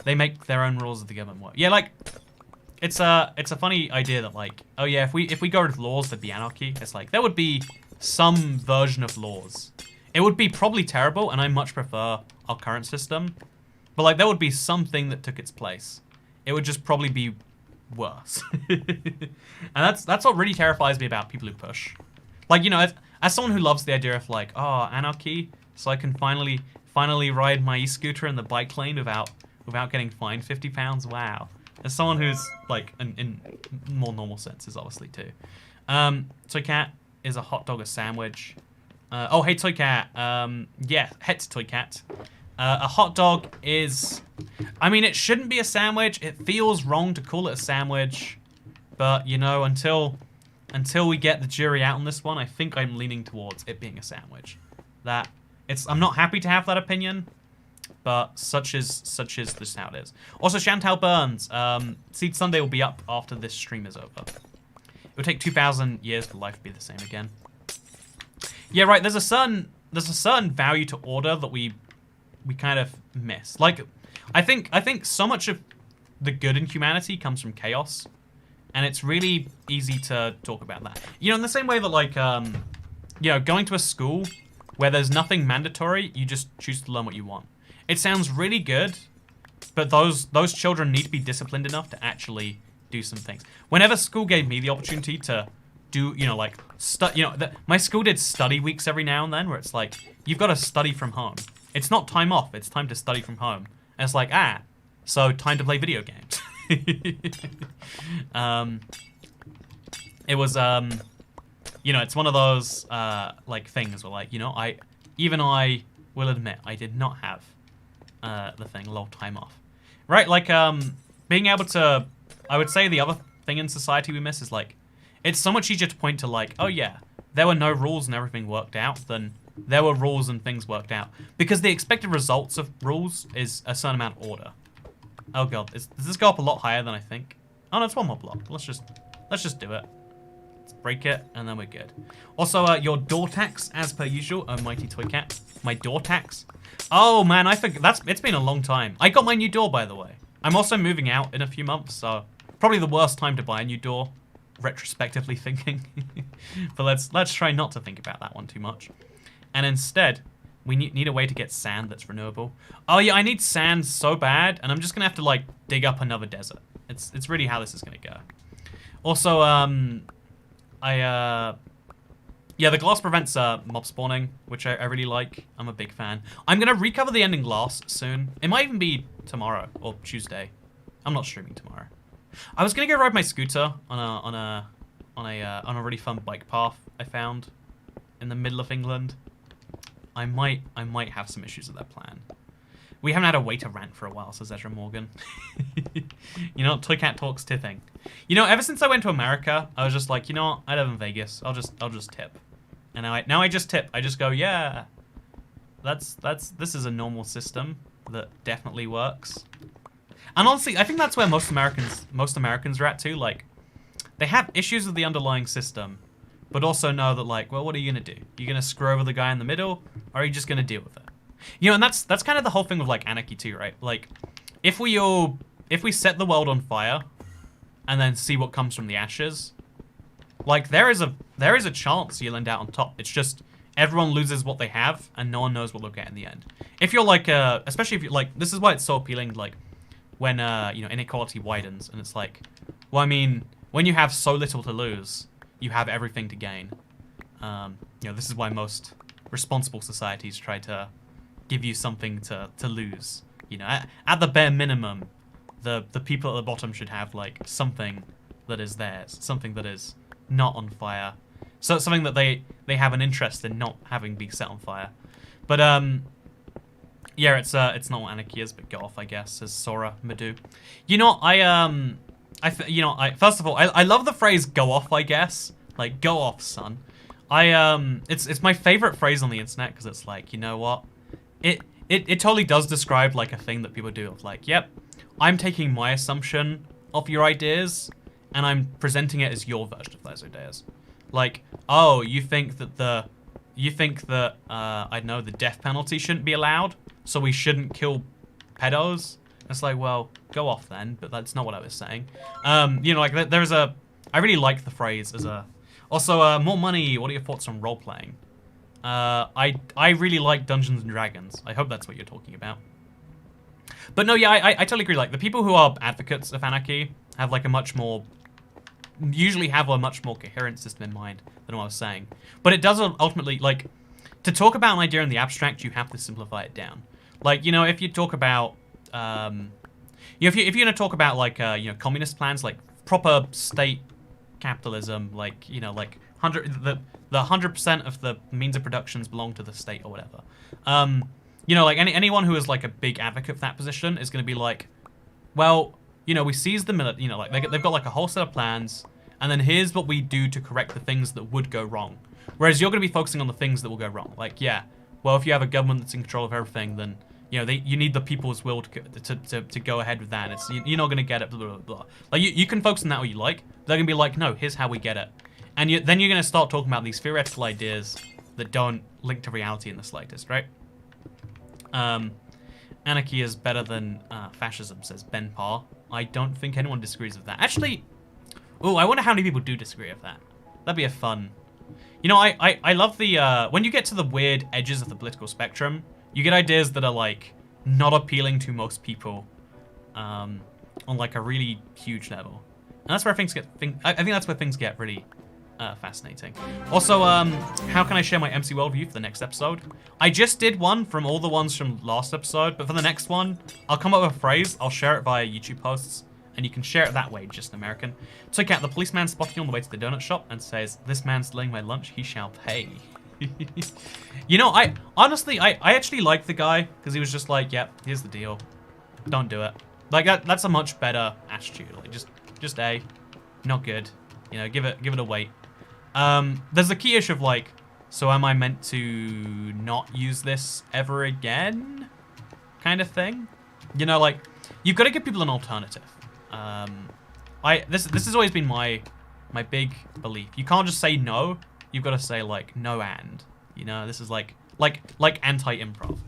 They make their own rules of the government work. Yeah, like it's a funny idea that, like, oh yeah, if we go with laws, there'd be anarchy. It's like there would be some version of laws. It would be probably terrible, and I much prefer our current system. But like there would be something that took its place. It would just probably be worse. And that's what really terrifies me about people who push. Like, you know, as someone who loves the idea of like, oh, anarchy, so I can finally ride my e-scooter in the bike lane without getting fined £50. Wow. As someone who's like in more normal senses, obviously too. Toy Cat is a hot dog a sandwich. Oh, hey Toy Cat. Yeah, head to Toy Cat. A hot dog is, I mean, it shouldn't be a sandwich. It feels wrong to call it a sandwich, but you know, until we get the jury out on this one, I think I'm leaning towards it being a sandwich. I'm not happy to have that opinion, but such is just how it is. Also, Chantal Burns, Seed Sunday will be up after this stream is over. It would take 2,000 years for life to be the same again. Yeah, right. There's a certain value to order that we kind of miss. Like, I think so much of the good in humanity comes from chaos, and it's really easy to talk about that. You know, in the same way that like, you know, going to a school where there's nothing mandatory, you just choose to learn what you want. It sounds really good, but those children need to be disciplined enough to actually do some things. Whenever school gave me the opportunity to do, you know, like, my school did study weeks every now and then where it's like, you've got to study from home. It's not time off, it's time to study from home. And it's like, so time to play video games. It was, you know, it's one of those, like, things where, like, you know, I will admit, I did not have, the thing, a lot of time off. Right, like, being able to, I would say the other thing in society we miss is, like, it's so much easier to point to, like, oh yeah, there were no rules and everything worked out than there were rules and things worked out. Because the expected results of rules is a certain amount of order. Oh god, does this go up a lot higher than I think? Oh no, it's one more block. Let's just do it. Let's break it, and then we're good. Also, your door tax, as per usual. Oh, mighty Toy Cat. My door tax. Oh man, I forgot. It's been a long time. I got my new door, by the way. I'm also moving out in a few months, so probably the worst time to buy a new door, retrospectively thinking. But let's try not to think about that one too much. And instead, we need a way to get sand that's renewable. Oh yeah, I need sand so bad, and I'm just gonna have to like dig up another desert. It's really how this is gonna go. Also, yeah, the glass prevents mob spawning, which I really like. I'm a big fan. I'm gonna recover the ending glass soon. It might even be tomorrow or Tuesday. I'm not streaming tomorrow. I was gonna go ride my scooter on a really fun bike path I found in the middle of England. I might have some issues with that plan. We haven't had a waiter rant for a while, says Ezra Morgan. You know, Toy Cat talks tipping. You know, ever since I went to America, I was just like, you know what? I live in Vegas. I'll just tip. And now I just tip. I just go, yeah. This is a normal system that definitely works. And honestly, I think that's where most Americans are at too. Like, they have issues with the underlying system, but also know that, like, well, what are you gonna do? You're gonna screw over the guy in the middle, or are you just gonna deal with it? You know, and that's kind of the whole thing with like anarchy too, right? Like, if we set the world on fire, and then see what comes from the ashes, like there is a chance you'll end out on top. It's just everyone loses what they have, and no one knows what they'll get in the end. If you're like, especially if you're like, this is why it's so appealing, like when you know, inequality widens, and it's like, well, I mean, when you have so little to lose, you have everything to gain. You know, this is why most responsible societies try to give you something to lose. You know, at the bare minimum, the people at the bottom should have like something that is theirs, something that is not on fire, so something that they have an interest in not having be set on fire. But yeah, it's not what anarchy is, but go off, I guess, says Sora Madhu. You know, first of all, I love the phrase "go off," I guess. Like, go off, son. It's my favorite phrase on the internet, because it's like, you know what? It totally does describe like a thing that people do of like, yep, I'm taking my assumption of your ideas and I'm presenting it as your version of those ideas. Like, oh, you think that I don't know, the death penalty shouldn't be allowed, so we shouldn't kill pedos? It's like, well, go off then, but that's not what I was saying. You know, like I really like the phrase as a. Also, more money. What are your thoughts on role playing? I really like Dungeons and Dragons. I hope that's what you're talking about. But no, yeah, I totally agree. Like, the people who are advocates of anarchy have like a much more usually have a much more coherent system in mind than what I was saying. But it does ultimately, like, to talk about an idea in the abstract, you have to simplify it down. Like, you know, if you talk about, you know, if you're going to talk about, like, you know, communist plans, like proper state capitalism, like, you know, like the 100% of the means of productions belong to the state or whatever. You know, like anyone who is like a big advocate for that position is going to be like, well, you know, we seize the military, you know, like they've got like a whole set of plans, and then here's what we do to correct the things that would go wrong. Whereas you're going to be focusing on the things that will go wrong. Like, yeah, well, if you have a government that's in control of everything, then, you know, you need the people's will to go ahead with that. It's, you're not going to get it, blah, blah, blah. Like, you can focus on that all you like. They're going to be like, no, here's how we get it. And then you're going to start talking about these theoretical ideas that don't link to reality in the slightest, right? Anarchy is better than fascism, says Ben Parr. I don't think anyone disagrees with that. Actually, oh, I wonder how many people do disagree with that. That'd be a fun... You know, I love the... when you get to the weird edges of the political spectrum, you get ideas that are, like, not appealing to most people on, like, a really huge level. And that's where things get... I think that's where things get really fascinating. Also, how can I share my MC World view for the next episode? I just did one from all the ones from last episode, but for the next one, I'll come up with a phrase, I'll share it via YouTube posts, and you can share it that way, just in American. Took out the policeman spotted you on the way to the donut shop and says, "This man's delaying my lunch, he shall pay." You know, I actually like the guy, because he was just like, yep, here's the deal. Don't do it. Like, that's a much better attitude. Like, just A, not good. You know, give it a wait. There's the key issue of, like, so am I meant to not use this ever again? Kind of thing. You know, like, you've got to give people an alternative. This has always been my big belief. You can't just say no. You've got to say, like, no and. You know, this is like anti-improv.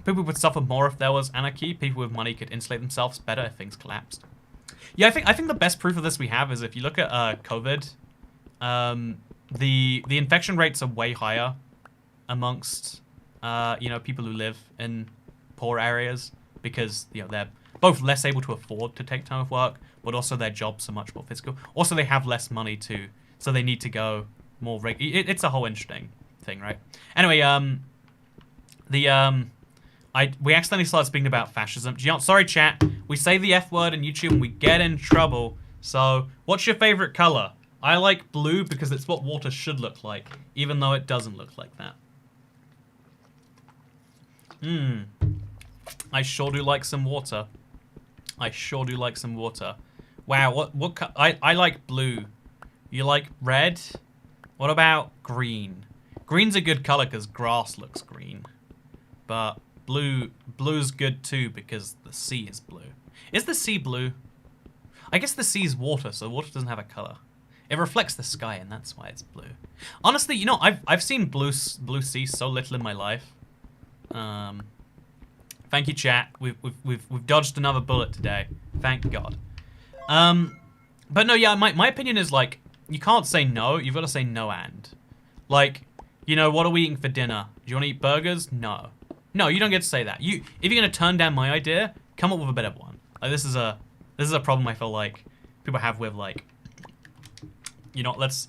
People would suffer more if there was anarchy. People with money could insulate themselves better if things collapsed. Yeah, I think the best proof of this we have is if you look at COVID, the infection rates are way higher amongst you know, people who live in poor areas, because, you know, they're both less able to afford to take time off work, but also their jobs are much more physical. Also, they have less money too, so they need to go more it's a whole interesting thing, right? Anyway, we accidentally started speaking about fascism. Sorry, chat. We say the F word in YouTube and we get in trouble. So, what's your favorite color? I like blue because it's what water should look like, even though it doesn't look like that. I sure do like some water. I sure do like some water. Wow, I like blue. You like red? What about green? Green's a good color because grass looks green. But blue's good too because the sea is blue. Is the sea blue? I guess the sea is water, so water doesn't have a color. It reflects the sky, and that's why it's blue. Honestly, you know, I've seen blue sea so little in my life. Thank you, chat. We've dodged another bullet today. Thank God. But no, yeah, my opinion is, like, you can't say no. You've got to say no and. Like, you know, what are we eating for dinner? Do you want to eat burgers? No. No, you don't get to say that. If you're gonna turn down my idea, come up with a better one. Like, this is a problem I feel like people have with, like, you know, let's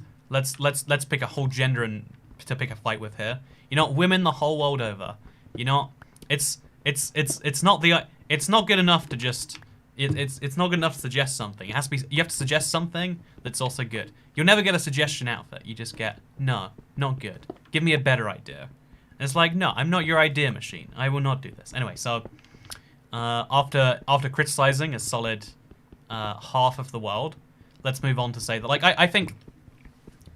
pick a whole gender and to pick a fight with here. You know, women the whole world over. You know, it's not good enough to just it's not good enough to suggest something. It has to be, you have to suggest something that's also good. You'll never get a suggestion out of it. You just get, no, not good. Give me a better idea. And it's like, no, I'm not your idea machine. I will not do this. Anyway, so after criticizing a solid half of the world, let's move on to say that, like, I think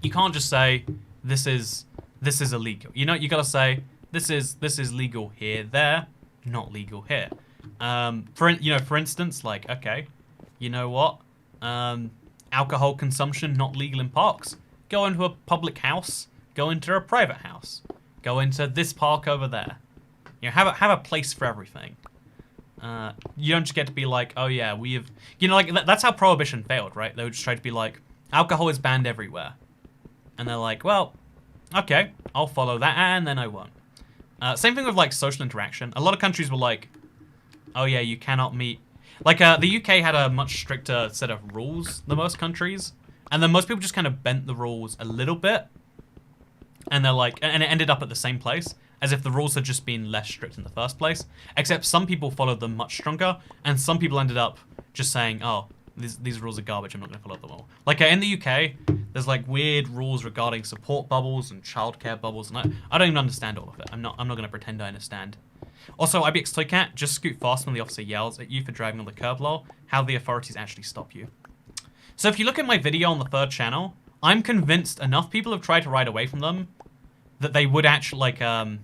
you can't just say this is illegal. You know, you gotta say this is legal here, there, not legal here. For instance, like, okay, you know what? Alcohol consumption not legal in parks. Go into a public house. Go into a private house. Go into this park over there. You know, have a place for everything. You don't just get to be like, oh yeah, we have, you know, like that's how Prohibition failed, right? They would just try to be like, alcohol is banned everywhere, and they're like, well, okay, I'll follow that, and then I won't. Same thing with, like, social interaction. A lot of countries were like, oh yeah, you cannot meet. Like, the UK had a much stricter set of rules than most countries, and then most people just kind of bent the rules a little bit, and they're like, and it ended up at the same place, as if the rules had just been less strict in the first place, except some people followed them much stronger, and some people ended up just saying, oh, these rules are garbage, I'm not going to follow them all. Like, in the UK, there's, like, weird rules regarding support bubbles and childcare bubbles, and I don't even understand all of it. I'm not going to pretend I understand. Also, IBX Toycat, just scoot fast when the officer yells at you for driving on the curb, lol. How the authorities actually stop you. So if you look at my video on the 3rd channel, I'm convinced enough people have tried to ride away from them that they would actually, like, I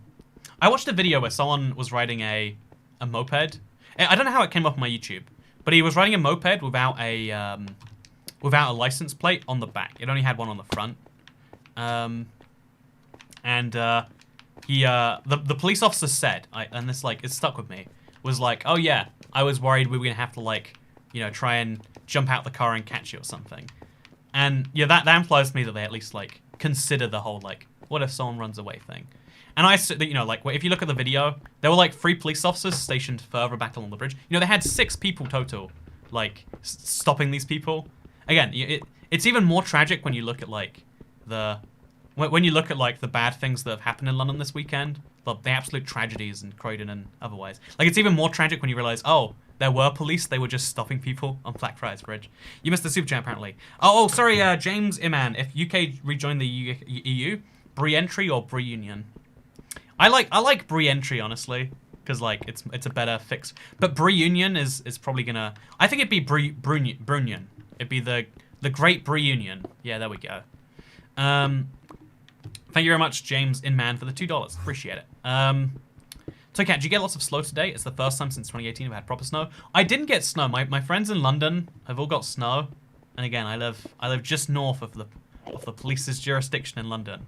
watched a video where someone was riding a moped. I don't know how it came up on my YouTube, but he was riding a moped without a license plate on the back. It only had one on the front. The police officer said, and this, like, it stuck with me, was like, oh yeah, I was worried we were gonna have to, like, you know, try and jump out the car and catch you or something. And yeah, that implies to me that they at least, like, consider the whole, like, what if someone runs away thing. And you know, like, if you look at the video, there were, like, 3 police officers stationed further back along the bridge. You know, they had 6 people total, like, stopping these people. Again, it's even more tragic when you look at, like, when you look at, like, the bad things that have happened in London this weekend, the absolute tragedies in Croydon and otherwise. Like, it's even more tragic when you realize, oh, there were police, they were just stopping people on Blackfriars Bridge. You missed the super chat, apparently. Oh, sorry, James Iman, if UK rejoined the EU, Bre-entry or Bre-union? I like Bre-entry, honestly, because, like, it's a better fix. But Bre-union is probably gonna... I think it'd be Bre-union. It'd be the Great Bre-union. Yeah, there we go. Thank you very much, James Inman, for the $2. Appreciate it. So, Kat, did you get lots of snow today? It's the first time since 2018 I've had proper snow. I didn't get snow. My friends in London have all got snow. And again, I live just north of the police's jurisdiction in London.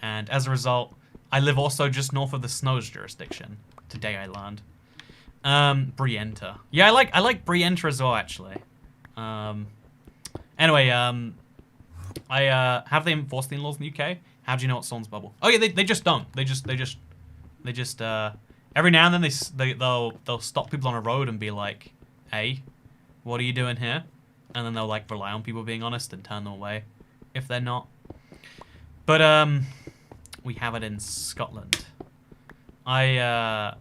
And as a result, I live also just north of the snow's jurisdiction. Today I learned. Bre-enter. Yeah, I like Bre-enter as well, actually. Anyway, have they enforced the in-laws in the UK? How do you know what someone's bubble? Oh yeah, they just don't. They just every now and then they'll stop people on a road and be like, hey, what are you doing here? And then they'll, like, rely on people being honest and turn them away if they're not. But we have it in Scotland. IBX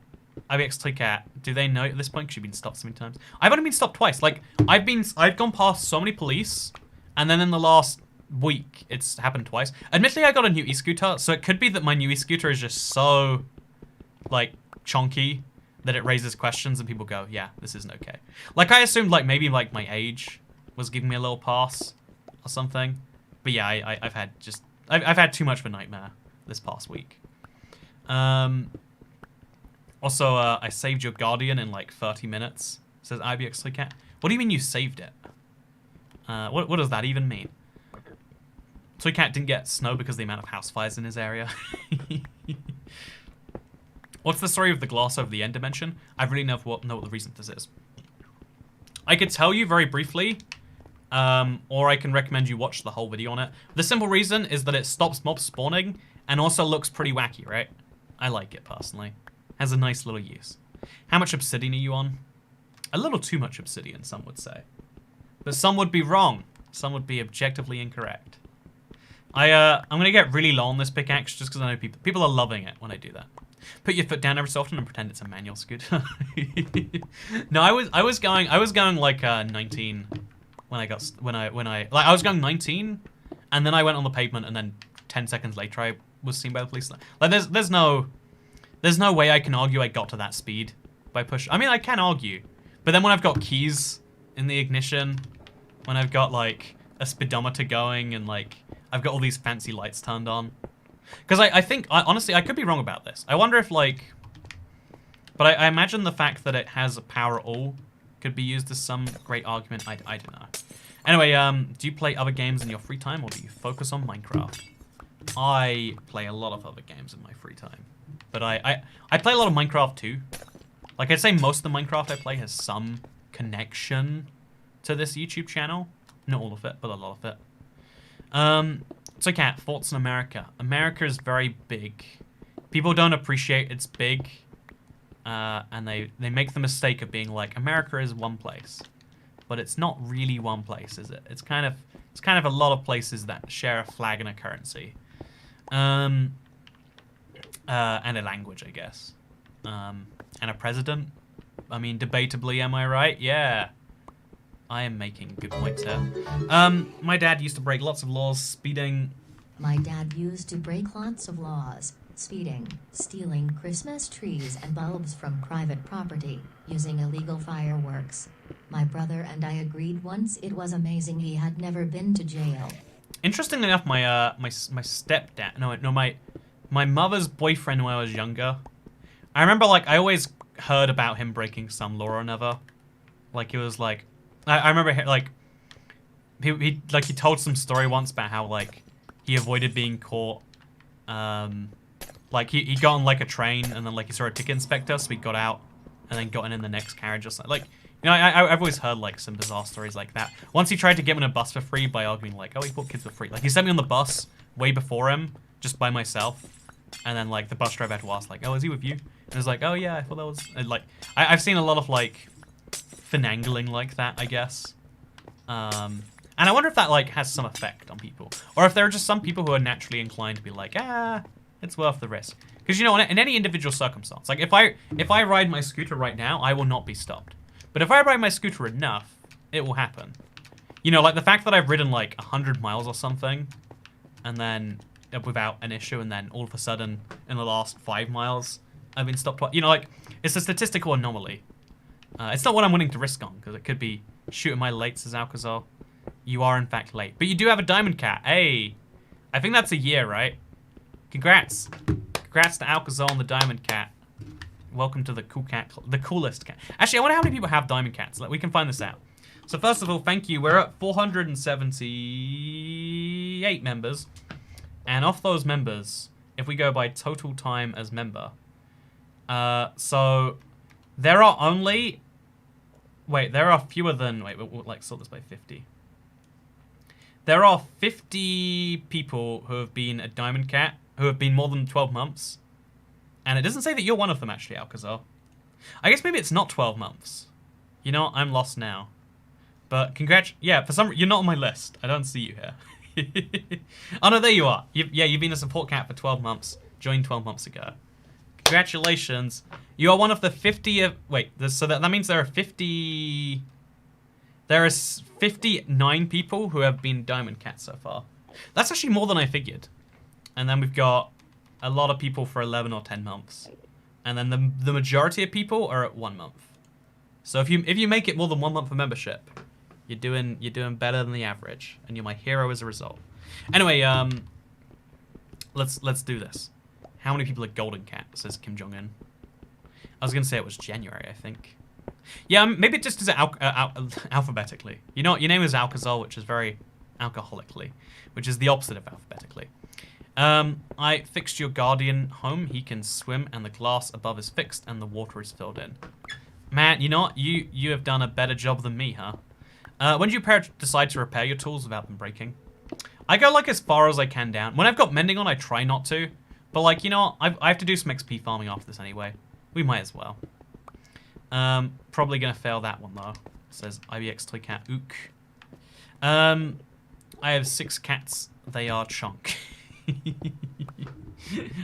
Toycat, do they know at this point? Because you've been stopped so many times. I've only been stopped twice. Like, I've gone past so many police, and then in the last week, it's happened twice. Admittedly, I got a new e-scooter, so it could be that my new e-scooter is just so, like, chonky that it raises questions and people go, yeah, this isn't okay. Like, I assumed, like, maybe, like, my age was giving me a little pass or something. But yeah, I've had too much of a nightmare this past week. Also, I saved your Guardian in, like, 30 minutes, says IBX Toycat. What do you mean you saved it? What does that even mean? Toycat didn't get snow because of the amount of house fires in his area. What's the story of the glass over the end dimension? I really know what the reason for this is. I could tell you very briefly, or I can recommend you watch the whole video on it. The simple reason is that it stops mobs spawning and also looks pretty wacky, right? I like it personally. Has a nice little use. How much obsidian are you on? A little too much obsidian, some would say. But some would be wrong. Some would be objectively incorrect. I'm gonna get really low on this pickaxe just because I know people are loving it when I do that. Put your foot down every so often and pretend it's a manual scooter. No, I was going like 19 when I was going 19, and then I went on the pavement, and then 10 seconds later I was seen by the police. Like there's no way I can argue I got to that speed by push. I mean, I can argue, but then when I've got keys in the ignition, when I've got, like, a speedometer going, and, like, I've got all these fancy lights turned on. Because I think, honestly, I could be wrong about this. I wonder if, like... But I imagine the fact that it has a power all could be used as some great argument. I don't know. Anyway, do you play other games in your free time, or do you focus on Minecraft? I play a lot of other games in my free time. But I play a lot of Minecraft, too. Like, I'd say most of the Minecraft I play has some connection to this YouTube channel. Not all of it, but a lot of it. So, Kat, thoughts on America? America is very big. People don't appreciate it's big. and they make the mistake of being like, America is one place, but it's not really one place, is it? It's kind of a lot of places that share a flag and a currency, and a language, I guess, and a president. I mean, debatably, am I right? Yeah. I am making good points here. My dad used to break lots of laws, speeding. My dad used to break lots of laws, speeding, stealing Christmas trees and bulbs from private property, using illegal fireworks. My brother and I agreed once it was amazing he had never been to jail. Interestingly enough, my stepdad, my mother's boyfriend when I was younger, I remember, like, I always heard about him breaking some law or another. Like, it was like, I remember, like, he told some story once about how, like, he avoided being caught. Like, he got on, like, a train, and then, like, he saw a ticket inspector, so he got out, and then got in the next carriage or something. Like, you know, I've always heard, like, some bizarre stories like that. Once he tried to get me on a bus for free by arguing, like, oh, he bought kids for free. Like, he sent me on the bus way before him, just by myself. And then, like, the bus driver had to ask, like, oh, is he with you? And it was like, oh, yeah, I thought that was... And, like, I've seen a lot of, like, finagling like that, I guess. And I wonder if that, like, has some effect on people. Or if there are just some people who are naturally inclined to be like, it's worth the risk. Because, you know, in any individual circumstance, like, if I ride my scooter right now, I will not be stopped. But if I ride my scooter enough, it will happen. You know, like, the fact that I've ridden, like, 100 miles or something, and then without an issue, and then all of a sudden, in the last 5 miles, I've been stopped twice. You know, like, it's a statistical anomaly. It's not what I'm willing to risk on, because it could be, shoot, am I late, says Alcazar. You are, in fact, late. But you do have a diamond cat. Hey, I think that's a year, right? Congrats. Congrats to Alcazar on the diamond cat. Welcome to the cool cat, the coolest cat. Actually, I wonder how many people have diamond cats. Like, we can find this out. So first of all, thank you. We're at 478 members. And off those members, if we go by total time as member, so there are only... Wait, there are fewer than... Wait, we'll like sort this by 50. There are 50 people who have been a diamond cat, who have been more than 12 months. And it doesn't say that you're one of them, actually, Alcazar. I guess maybe it's not 12 months. You know, I'm lost now. But yeah, for some... You're not on my list. I don't see you here. Oh, no, there you are. You've been a support cat for 12 months. Joined 12 months ago. Congratulations. You are one of the 50 of... Wait, so that means there are 50... There are 59 people who have been diamond cats so far. That's actually more than I figured. And then we've got a lot of people for 11 or 10 months. And then the majority of people are at 1 month. So if you make it more than 1 month of membership, you're doing better than the average, and you're my hero as a result. Anyway, let's do this. How many people are golden cat? Says Kim Jong Un. I was gonna say it was January, I think. Yeah, maybe it just is alphabetically. You know, your name is Alcazar, which is very alcoholically, which is the opposite of alphabetically. I fixed your guardian home. He can swim, and the glass above is fixed, and the water is filled in. Man, you know what? You have done a better job than me, huh? When do you decide to repair your tools without them breaking? I go, like, as far as I can down. When I've got mending on, I try not to. But, like, you know, I have to do some XP farming after this anyway. We might as well. Probably gonna fail that one, though. Says IBX Toy Cat Ook. I have 6 cats. They are chunk.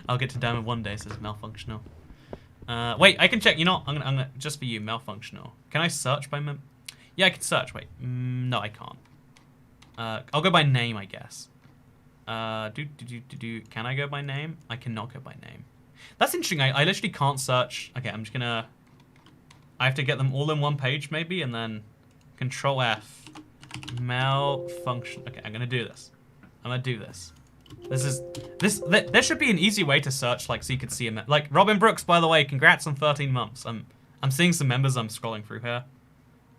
I'll get to diamond one day, says Malfunctional. Wait, I can check. You know, I'm gonna just for you, Malfunctional. Can I search by Yeah, I can search. Wait, no, I can't. I'll go by name, I guess. Can I go by name? I cannot go by name. That's interesting. I literally can't search. Okay, I'm just gonna... I have to get them all in one page, maybe, and then Control F. Malfunction. Okay, I'm gonna do this. I'm gonna do this. There should be an easy way to search, like, so you could see a... Like, Robin Brooks, by the way, congrats on 13 months. I'm seeing some members I'm scrolling through here.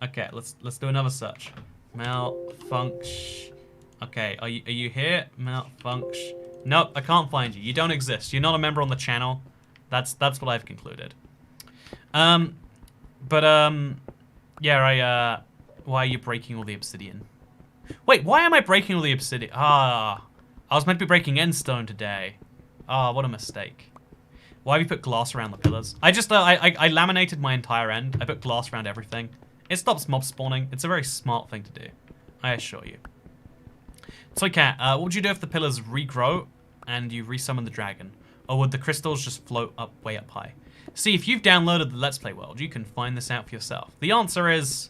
Okay, let's do another search. Malfunction. Okay, are you here? Malfunction. Nope, I can't find you. You don't exist. You're not a member on the channel. That's what I've concluded. Yeah, why are you breaking all the obsidian? Wait, why am I breaking all the obsidian? I was meant to be breaking endstone today. What a mistake. Why have you put glass around the pillars? I just, I laminated my entire end. I put glass around everything. It stops mob spawning. It's a very smart thing to do. I assure you. So, Cat, what would you do if the pillars regrow and you resummon the dragon? Or would the crystals just float up way up high? See, if you've downloaded the Let's Play world, you can find this out for yourself. The answer is,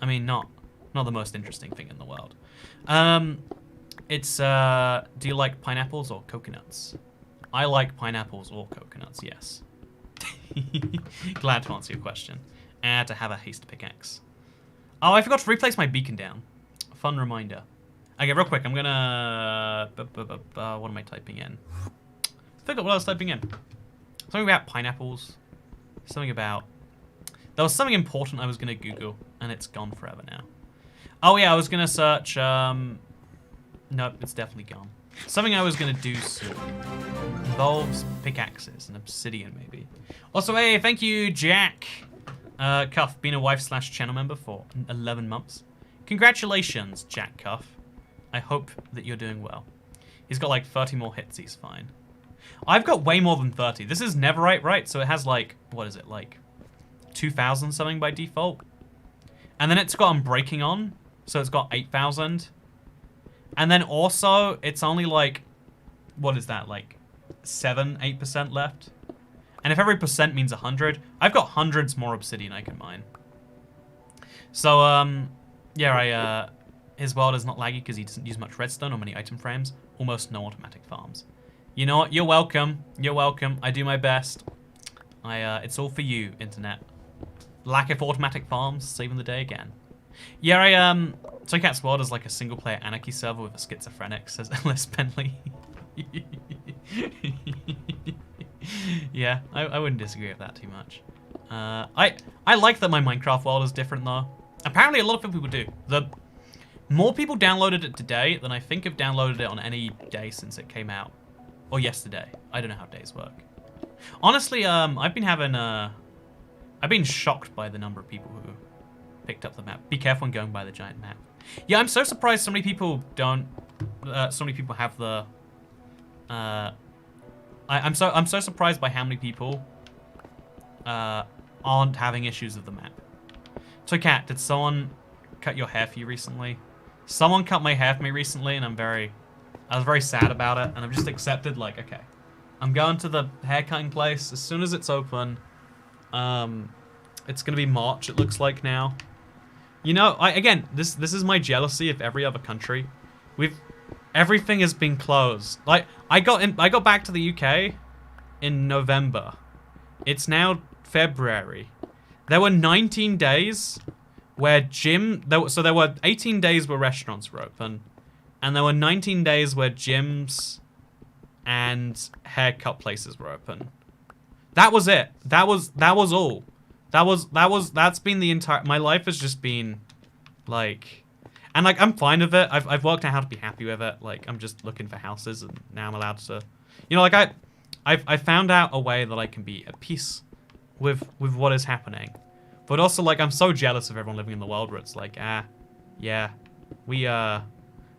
I mean, not the most interesting thing in the world. It's, do you like pineapples or coconuts? I like pineapples or coconuts, yes. Glad to answer your question. And to have a haste pickaxe. Oh, I forgot to replace my beacon down. Fun reminder. Okay, real quick, I'm gonna... what am I typing in? I forgot what I was typing in. Something about pineapples. Something about... There was something important I was gonna Google, and it's gone forever now. Oh yeah, I was gonna search... Nope, it's definitely gone. Something I was gonna do soon. Involves pickaxes and obsidian, maybe. Also, hey, thank you, Jack. Cuff, been a wife/channel member for 11 months. Congratulations, Jack Cuff. I hope that you're doing well. He's got like 30 more hits, he's fine. I've got way more than 30. This is netherite, right? So it has like, what is it, like 2,000 something by default? And then it's got unbreaking on, so it's got 8,000. And then also, it's only like, what is that, like 7-8% left? And if every percent means 100, I've got hundreds more obsidian I can mine. So, yeah, his world is not laggy because he doesn't use much redstone or many item frames. Almost no automatic farms. You know what? You're welcome. You're welcome. I do my best. It's all for you, internet. Lack of automatic farms, saving the day again. Yeah, Toycat's world is like a single-player anarchy server with a schizophrenic, says Ellis Bentley. Yeah, I wouldn't disagree with that too much. I like that my Minecraft world is different though. Apparently a lot of people do. The more people downloaded it today than I think have downloaded it on any day since it came out. Or yesterday. I don't know how days work. Honestly, I've been shocked by the number of people who picked up the map. Be careful when going by the giant map. Yeah, I'm so surprised so many people don't. So many people have the. I'm so surprised by how many people aren't having issues with the map. So, Kat, did someone cut your hair for you recently? Someone cut my hair for me recently, and I was very sad about it, and I've just accepted, like, okay, I'm going to the hair cutting place as soon as it's open. It's gonna be March, it looks like now. You know, again, this is my jealousy of every other country. Everything has been closed. Like, I got back to the UK in November. It's now February. There were 19 days where there were 18 days where restaurants were open, and there were 19 days where gyms and haircut places were open. That was it. That was all. That's been the entire. My life has just been, like, and like I'm fine with it. I've worked out how to be happy with it. Like I'm just looking for houses, and now I'm allowed to, you know, like I found out a way that I can be at peace with what is happening. But also, like, I'm so jealous of everyone living in the world where it's like, yeah, we have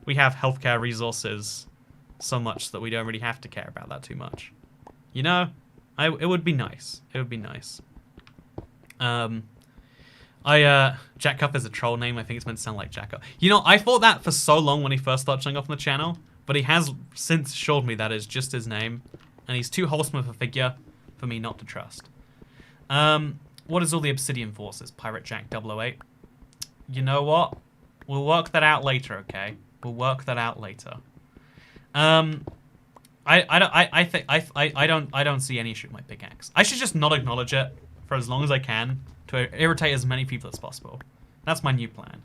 healthcare resources so much that we don't really have to care about that too much. You know, it would be nice. It would be nice. Jack Cup is a troll name. I think it's meant to sound like Jack Up. You know, I thought that for so long when he first started showing up on the channel, but he has since assured me that is just his name, and he's too wholesome of a figure for me not to trust. What is all the Obsidian forces? Pirate Jack 008. You know what? We'll work that out later, okay? We'll work that out later. I don't see any issue with my pickaxe. I should just not acknowledge it for as long as I can to irritate as many people as possible. That's my new plan.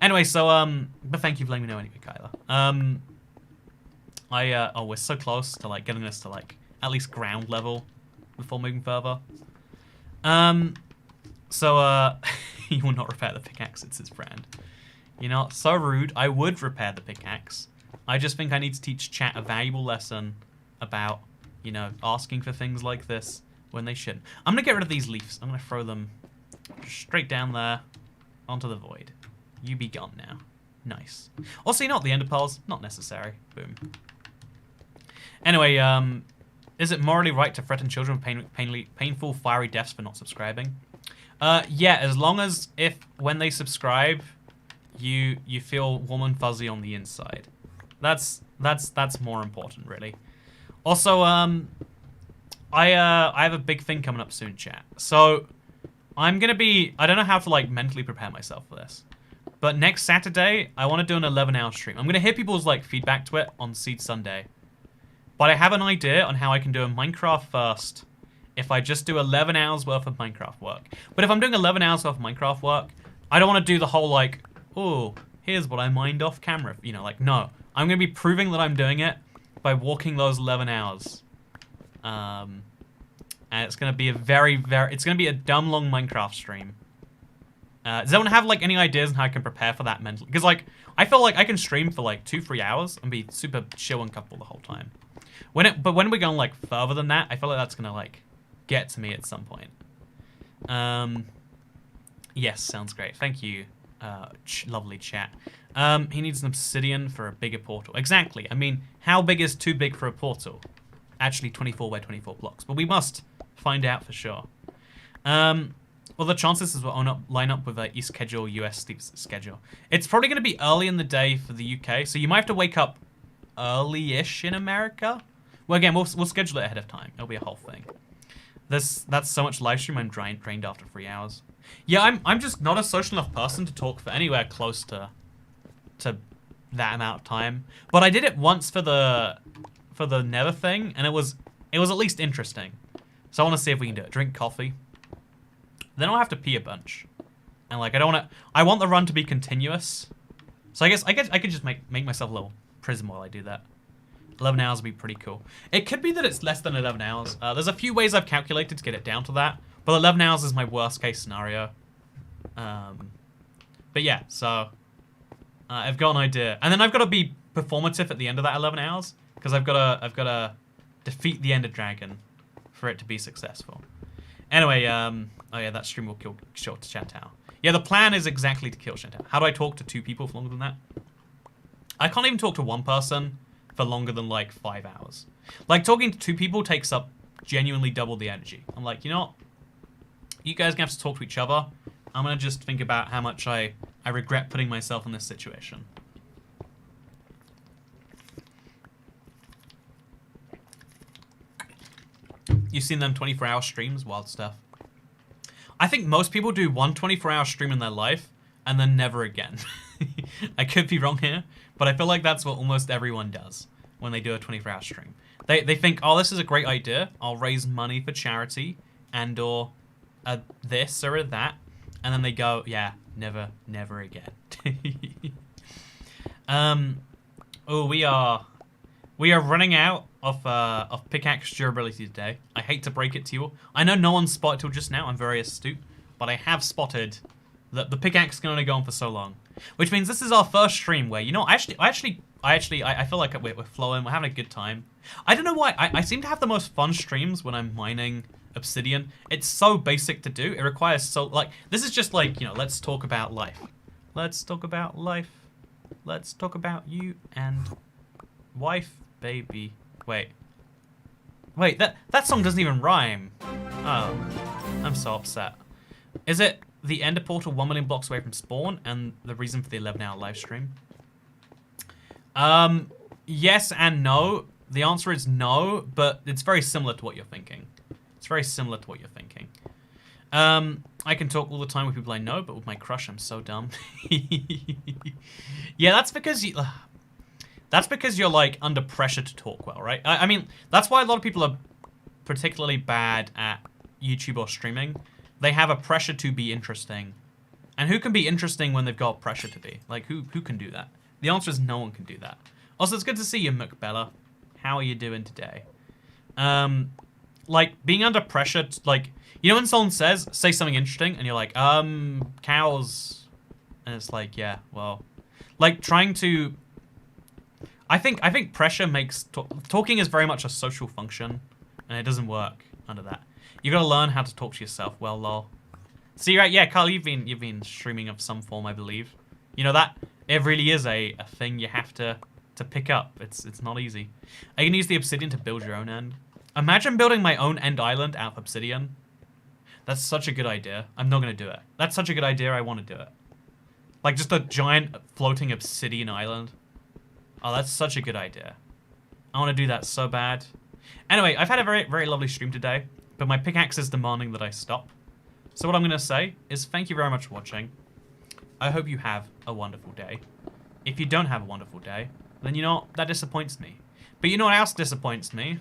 Anyway, so but thank you for letting me know anyway, Kyla. Oh, we're so close to like getting this to like at least ground level before moving further. So you will not repair the pickaxe, it's his friend. You know, so rude. I would repair the pickaxe. I just think I need to teach chat a valuable lesson about, you know, asking for things like this when they shouldn't. I'm gonna get rid of these leaves. I'm gonna throw them straight down there onto the void. You be gone now. Nice. Also, you know what, the ender pearls, not necessary. Boom. Anyway, Is it morally right to threaten children with painful, fiery deaths for not subscribing? Yeah, as long as when they subscribe, you feel warm and fuzzy on the inside. That's more important, really. Also, I have a big thing coming up soon, chat. So I'm gonna be, I don't know how to like mentally prepare myself for this, but next Saturday I want to do an 11-hour stream. I'm gonna hear people's like feedback to it on Seed Sunday, but I have an idea on how I can do a Minecraft first. If I just do 11 hours worth of Minecraft work. But if I'm doing 11 hours worth of Minecraft work, I don't want to do the whole like, oh, here's what I mined off camera. You know, like, no. I'm going to be proving that I'm doing it by walking those 11 hours. And it's going to be a it's going to be a dumb long Minecraft stream. Does anyone have like any ideas on how I can prepare for that mentally? Because like, I feel like I can stream for like 2-3 hours and be super chill and comfortable the whole time. But when we're going like further than that, I feel like that's going to like get to me at some point. Yes, sounds great. Thank you, lovely chat. He needs an obsidian for a bigger portal. Exactly. I mean, how big is too big for a portal? Actually, 24 by 24 blocks. But we must find out for sure. Well, the chances is we'll line up with a East schedule, US sleep schedule. It's probably going to be early in the day for the UK, so you might have to wake up early-ish in America. Well, again, we'll schedule it ahead of time. It'll be a whole thing. That's so much live stream. I'm drained after 3 hours. Yeah, I'm just not a social enough person to talk for anywhere close to that amount of time. But I did it once for the Nether thing, and it was at least interesting. So I want to see if we can do it. Drink coffee. Then I'll have to pee a bunch, and like I want the run to be continuous. So I guess I could just make myself a little prison while I do that. 11 hours would be pretty cool. It could be that it's less than 11 hours. There's a few ways I've calculated to get it down to that, but 11 hours is my worst case scenario. But yeah, so I've got an idea, and then I've got to be performative at the end of that 11 hours because I've got to defeat the Ender Dragon for it to be successful. Anyway, oh yeah, that stream will kill Chantal. Yeah, the plan is exactly to kill Chantal. How do I talk to 2 people for longer than that? I can't even talk to 1 person for longer than like 5 hours. Like talking to 2 people takes up genuinely double the energy. I'm like, you know what? You guys are gonna have to talk to each other. I'm gonna just think about how much I regret putting myself in this situation. You've seen them 24-hour streams, wild stuff. I think most people do one 24-hour stream in their life and then never again. I could be wrong here, but I feel like that's what almost everyone does when they do a 24-hour stream. They think, oh, this is a great idea. I'll raise money for charity and or this or that. And then they go, yeah, never again. Oh, we are running out of pickaxe durability today. I hate to break it to you. I know no one spotted till just now. I'm very astute, but I have spotted that the pickaxe can only go on for so long. Which means this is our first stream where, you know, I feel like we're flowing, we're having a good time. I don't know why, I seem to have the most fun streams when I'm mining Obsidian. It's so basic to do. It requires so, like, this is just like, you know, let's talk about life. Let's talk about life. Let's talk about you and wife, baby. Wait, that song doesn't even rhyme. Oh, I'm so upset. Is it the Ender Portal 1 million blocks away from spawn and the reason for the 11-hour live stream? Yes and no. The answer is no, but it's very similar to what you're thinking. It's very similar to what you're thinking. I can talk all the time with people I know, but with my crush, I'm so dumb. Yeah, that's because you're like under pressure to talk well, right? I mean, that's why a lot of people are particularly bad at YouTube or streaming. They have a pressure to be interesting. And who can be interesting when they've got pressure to be? Like, who can do that? The answer is no one can do that. Also, it's good to see you, McBella. How are you doing today? Like, being under pressure, like, you know when someone say something interesting, and you're like, cows. And it's like, yeah, well, like, trying to... I think pressure makes... Talking is very much a social function, and it doesn't work under that. You gotta learn how to talk to yourself well, lol. See, right, yeah, Carl, you've been streaming of some form, I believe. You know that it really is a thing you have to pick up. It's not easy. You can use the obsidian to build your own end. Imagine building my own end island out of obsidian. That's such a good idea. I'm not going to do it. That's such a good idea, I want to do it. Like, just a giant floating obsidian island. Oh, that's such a good idea. I want to do that so bad. Anyway, I've had a very, very lovely stream today, but my pickaxe is demanding that I stop. So what I'm going to say is thank you very much for watching. I hope you have a wonderful day. If you don't have a wonderful day, then you know what? That disappoints me. But you know what else disappoints me?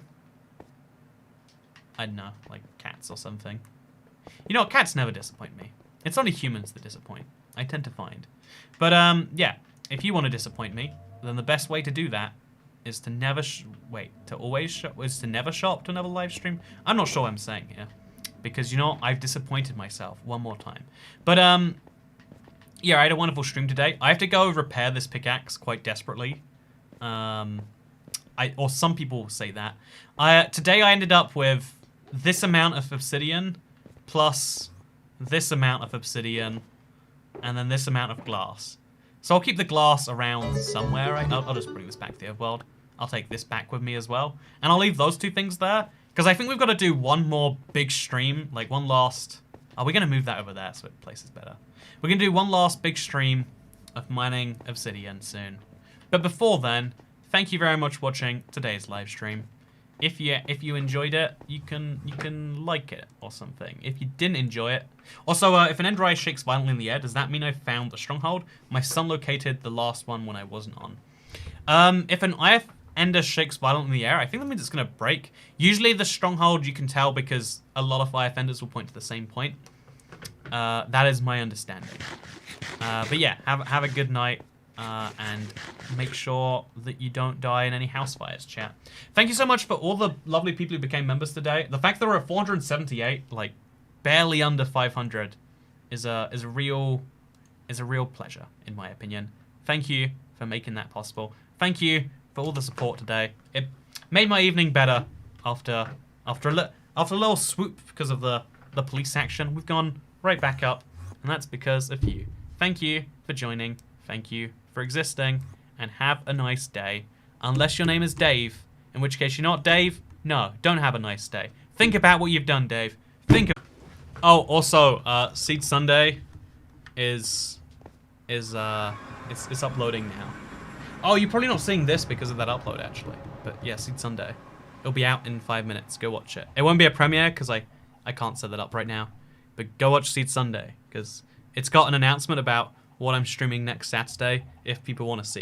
I don't know, like cats or something. You know what? Cats never disappoint me. It's only humans that disappoint, I tend to find. But yeah, if you want to disappoint me, then the best way to do that is to never never show up to another live stream. I'm not sure what I'm saying here, because you know I've disappointed myself one more time. But yeah, I had a wonderful stream today. I have to go repair this pickaxe quite desperately. Or some people say that. Today I ended up with this amount of obsidian plus this amount of obsidian and then this amount of glass. So I'll keep the glass around somewhere. I'll just bring this back to the overworld. I'll take this back with me as well. And I'll leave those two things there, because I think we've got to do one more big stream, like one last... Oh, we're going to move that over there so it places better. We're going to do one last big stream of mining obsidian soon. But before then, thank you very much for watching today's live stream. If you enjoyed it, you can like it or something. If you didn't enjoy it... Also, if an ender eye shakes violently in the air, does that mean I found a stronghold? My son located the last one when I wasn't on. If an IF ender shakes violently in the air, I think that means it's going to break. Usually the stronghold you can tell because a lot of IF enders will point to the same point. That is my understanding. But yeah, have a good night. And make sure that you don't die in any house fires, chat. Thank you so much for all the lovely people who became members today. The fact that we're at 478, like barely under 500, is a real pleasure in my opinion. Thank you for making that possible. Thank you for all the support today. It made my evening better after a little swoop because of the police action. We've gone right back up, and that's because of you. Thank you for joining. Thank you for existing, and have a nice day. Unless your name is Dave, in which case you're not Dave. No, don't have a nice day. Think about what you've done, Dave. Oh, also, Seed Sunday is uploading now. Oh, you're probably not seeing this because of that upload actually. But yeah, Seed Sunday. It'll be out in 5 minutes. Go watch it. It won't be a premiere because I can't set that up right now. But go watch Seed Sunday because it's got an announcement about what I'm streaming next Saturday if people want to see it.